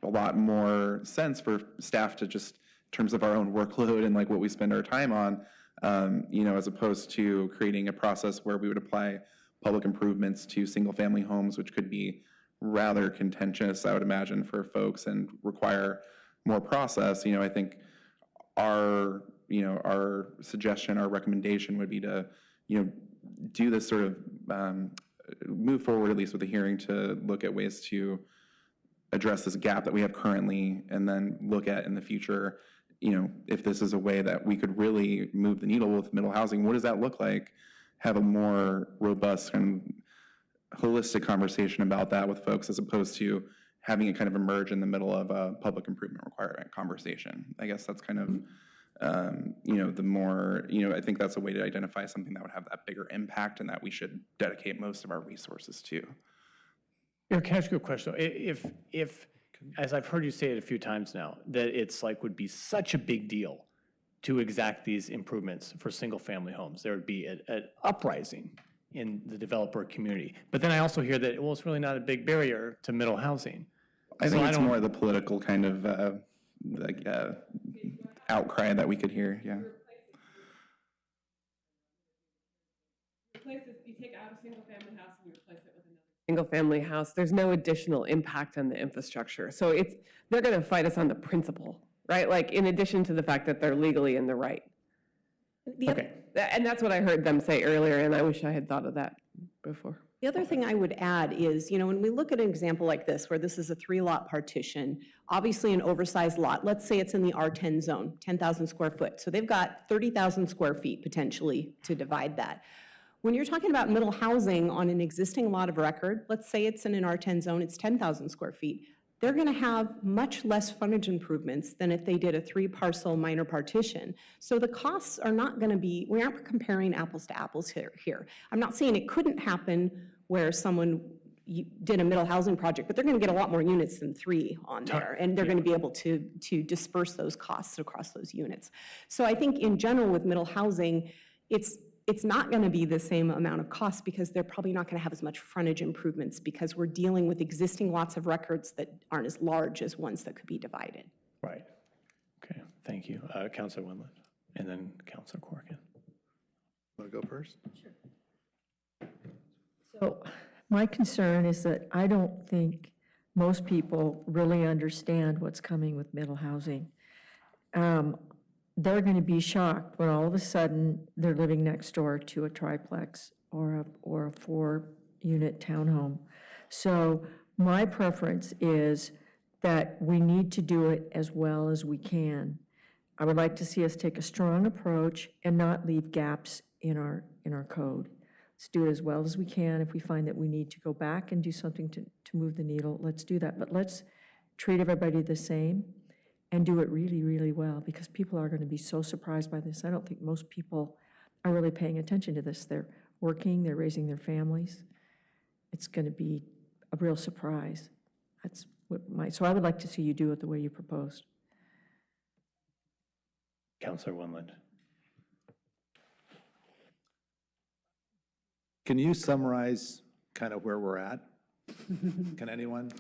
a lot more sense for staff to just, in terms of our own workload and like what we spend our time on, as opposed to creating a process where we would apply public improvements to single-family homes, which could be rather contentious, I would imagine, for folks and require more process. I think our suggestion, our recommendation would be to, do this sort of move forward, at least with the hearing, to look at ways to address this gap that we have currently, and then look at in the future, if this is a way that we could really move the needle with middle housing, what does that look like? Have a more robust and holistic conversation about that with folks, as opposed to having it kind of emerge in the middle of a public improvement requirement conversation. I guess that's kind of, the more, I think that's a way to identify something that would have that bigger impact and that we should dedicate most of our resources to. Eric, can I ask you a question? If, as I've heard you say it a few times now, that it's like would be such a big deal to exact these improvements for single-family homes, there would be an uprising in the developer community. But then I also hear that, well, it's really not a big barrier to middle housing. I think it's more the political kind of outcry that we could hear, yeah. You take out a single-family house and you replace it with another single-family house, there's no additional impact on the infrastructure. So they're going to fight us on the principle, right? Like, in addition to the fact that they're legally in the right. Okay. And that's what I heard them say earlier, and I wish I had thought of that before. The other thing I would add is, when we look at an example like this, where this is a 3-lot partition, obviously an oversized lot, let's say it's in the R10 zone, 10,000 square foot. So they've got 30,000 square feet potentially to divide that. When you're talking about middle housing on an existing lot of record, let's say it's in an R10 zone, it's 10,000 square feet. They're going to have much less frontage improvements than if they did a 3-parcel minor partition. So the costs are not going to be, we aren't comparing apples to apples here. I'm not saying it couldn't happen where someone did a middle housing project, but they're going to get a lot more units than 3 on there, and they're going to be able to disperse those costs across those units. So I think in general with middle housing, it's not going to be the same amount of cost because they're probably not going to have as much frontage improvements because we're dealing with existing lots of records that aren't as large as ones that could be divided. Right. Okay, thank you. Councilor Wendland, and then Councilor Corrigan. Want to go first? Sure. So my concern is that I don't think most people really understand what's coming with middle housing. They're going to be shocked when all of a sudden they're living next door to a triplex or a 4-unit townhome. So my preference is that we need to do it as well as we can. I would like to see us take a strong approach and not leave gaps in our code. Let's do it as well as we can. If we find that we need to go back and do something to move the needle, let's do that. But let's treat everybody the same and do it really, really well, because people are going to be so surprised by this. I don't think most people are really paying attention to this. They're working, they're raising their families. It's going to be a real surprise. That's what so I would like to see you do it the way you proposed. Councilor Wendland. Can you summarize kind of where we're at? Can anyone?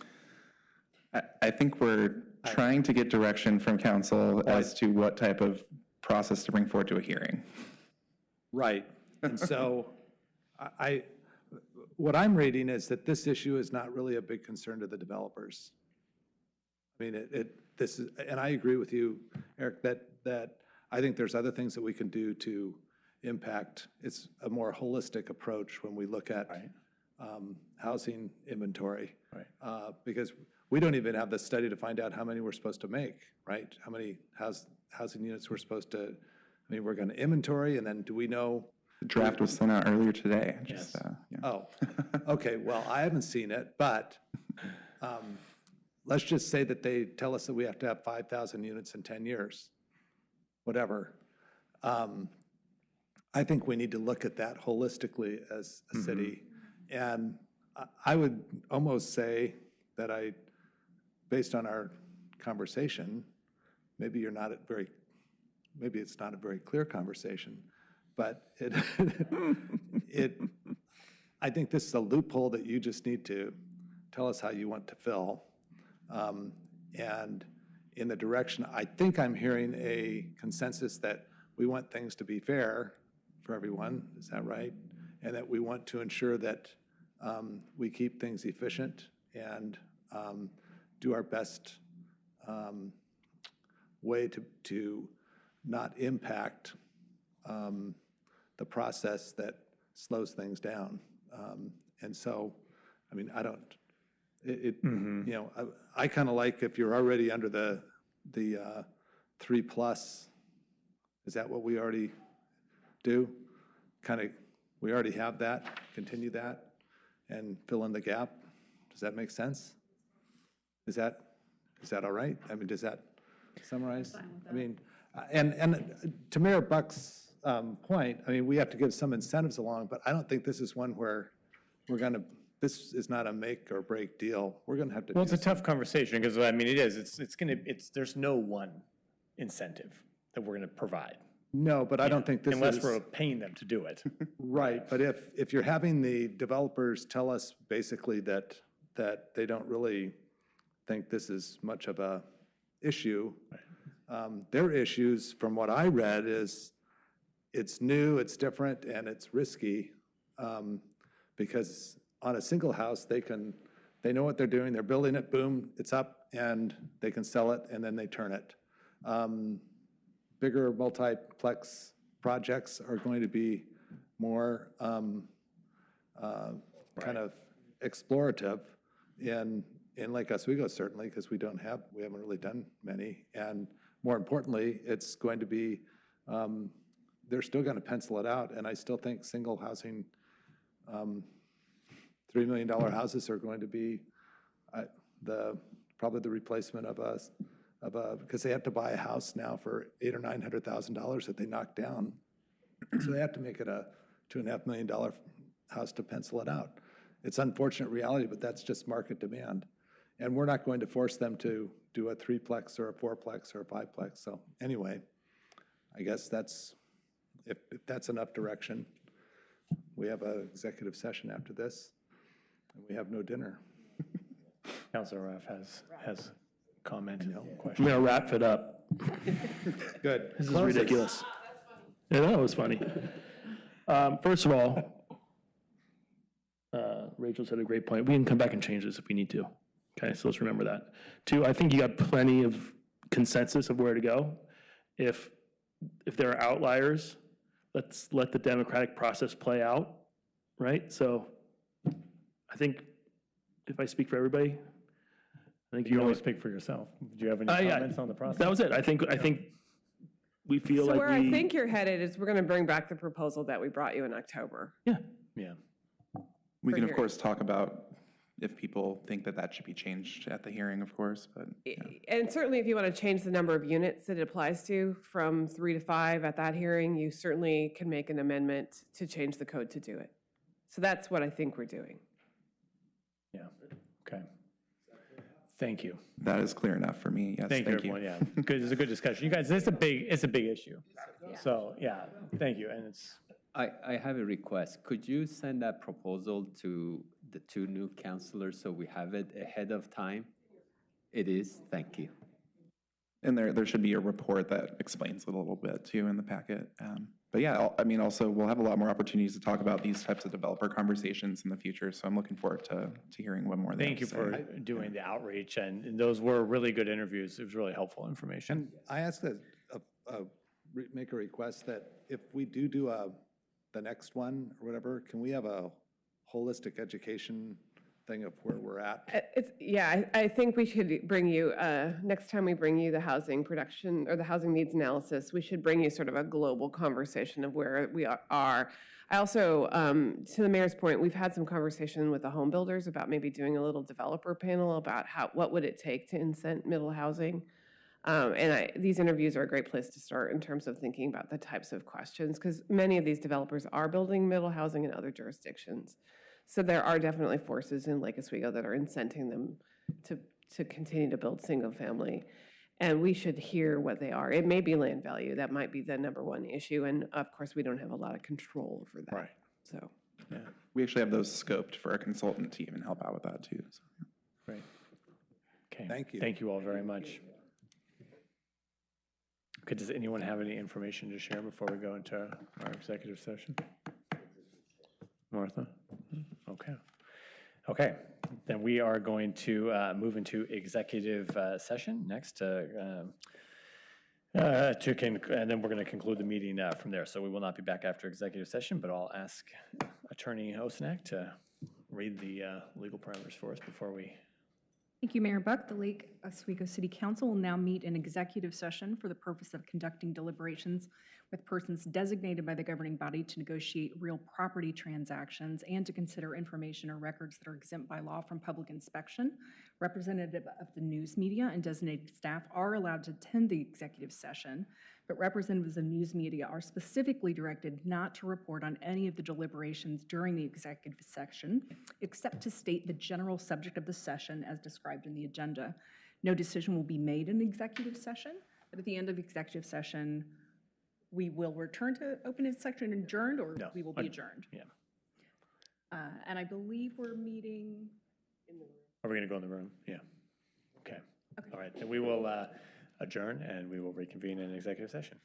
I think we're trying to get direction from council as to what type of process to bring forward to a hearing. Right. And so what I'm reading is that this issue is not really a big concern to the developers. I mean, this is, and I agree with you, Eric, that I think there's other things that we can do to impact. It's a more holistic approach when we look at housing inventory. Because we don't even have the study to find out how many we're supposed to make, right? How many housing units we're supposed to, I mean, we're going to inventory, and then do we know? The draft was sent out earlier today. Yes. Oh, okay, well, I haven't seen it, but let's just say that they tell us that we have to have 5,000 units in 10 years, whatever. I think we need to look at that holistically as a city. And I would almost say that based on our conversation, maybe it's not a very clear conversation, but I think this is a loophole that you just need to tell us how you want to fill. And in the direction, I think I'm hearing a consensus that we want things to be fair for everyone, is that right? And that we want to ensure that we keep things efficient and do our best way to not impact the process that slows things down. And so, I mean, you know, I kind of like if you're already under the 3+, is that what we already do? We already have that, continue that, and fill in the gap? Does that make sense? Is that all right? I mean, does that summarize? I mean, and to Mayor Buck's point, I mean, we have to give some incentives along, but I don't think this is one where this is not a make or break deal. We're gonna have to. Well, it's a tough conversation because, I mean, it is. There's no one incentive that we're gonna provide. No, but I don't think this is. Unless we're paying them to do it. Right, but if you're having the developers tell us basically that they don't really think this is much of a issue, their issues, from what I read, is it's new, it's different, and it's risky, because on a single house, they know what they're doing, they're building it, boom, it's up, and they can sell it, and then they turn it. Bigger multiplex projects are going to be more kind of explorative in Lake Oswego, certainly, because we haven't really done many. And more importantly, it's going to be, they're still going to pencil it out. And I still think single housing, $3 million houses are going to be probably the replacement of because they have to buy a house now for $800,000 or $900,000 that they knock down. So they have to make it a $2.5 million house to pencil it out. It's unfortunate reality, but that's just market demand. And we're not going to force them to do a 3-plex or a 4-plex or a 5-plex. So anyway, I guess if that's enough direction. We have an executive session after this, and we have no dinner. Councilor Raff has comment, I'm question. gonna wrap it up. Good. This is ridiculous. Yeah, that was funny. First of all, Rachel said a great point. We can come back and change this if we need to. Okay, so let's remember that. 2, I think you got plenty of consensus of where to go. If there are outliers, let's let the democratic process play out, right? So I think if I speak for everybody, I think you always speak for yourself. Do you have any comments on the process? That was it. I think we feel So like where I think you're headed is we're going to bring back the proposal that we brought you in October. Yeah. We can, of course, talk about if people think that should be changed at the hearing, of course, but. Yeah. And certainly if you want to change the number of units that it applies to from 3 to 5 at that hearing, you certainly can make an amendment to change the code to do it. So that's what I think we're doing. Yeah, okay. Thank you. That is clear enough for me, yes, Thank you, everyone, yeah. Good, it's a good discussion. You guys, it's a big issue. Yeah. So, yeah, thank you, and it's. I have a request. Could you send that proposal to the 2 new counselors so we have it ahead of time? It is, thank you. And there should be a report that explains it a little bit too in the packet. But yeah, I mean, also, we'll have a lot more opportunities to talk about these types of developer conversations in the future, so I'm looking forward to hearing what more they have Thank you to for say. doing the outreach, and those were really good interviews. It was really helpful information. And I ask make a request that if we do the next one or whatever, can we have a holistic education thing of where we're at? I think we should bring you, next time we bring you the housing production or the housing needs analysis, we should bring you sort of a global conversation of where we are. I also, to the mayor's point, we've had some conversation with the home builders about maybe doing a little developer panel about what would it take to incent middle housing. These interviews are a great place to start in terms of thinking about the types of questions, because many of these developers are building middle housing in other jurisdictions. So there are definitely forces in Lake Oswego that are incenting them to continue to build single family. And we should hear what they are. It may be land value. That might be the number one issue. And of course, we don't have a lot of control over that. Right. So. Yeah. We actually have those scoped for our consultant to even help out with that too. So. Great. Okay. Thank you. Thank you all very much. Okay, does anyone have any information to share before we go into our executive session? Martha? Okay. Okay, then we are going to move into executive session next and then we're going to conclude the meeting from there. So we will not be back after executive session, but I'll ask Attorney Osnak to read the legal parameters for us before we. Thank you, Mayor Buck. The Lake Oswego City Council will now meet in executive session for the purpose of conducting deliberations with persons designated by the governing body to negotiate real property transactions and to consider information or records that are exempt by law from public inspection. Representative of the news media and designated staff are allowed to attend the executive session, but representatives of news media are specifically directed not to report on any of the deliberations during the executive session, except to state the general subject of the session as described in the agenda. No decision will be made in executive session, but at the end of executive session, we will return to open session and adjourned, or we will be adjourned. Yeah. And I believe we're meeting in the room. Are we going to go in the room? Yeah. Okay. All right. Then we will adjourn and we will reconvene in executive session.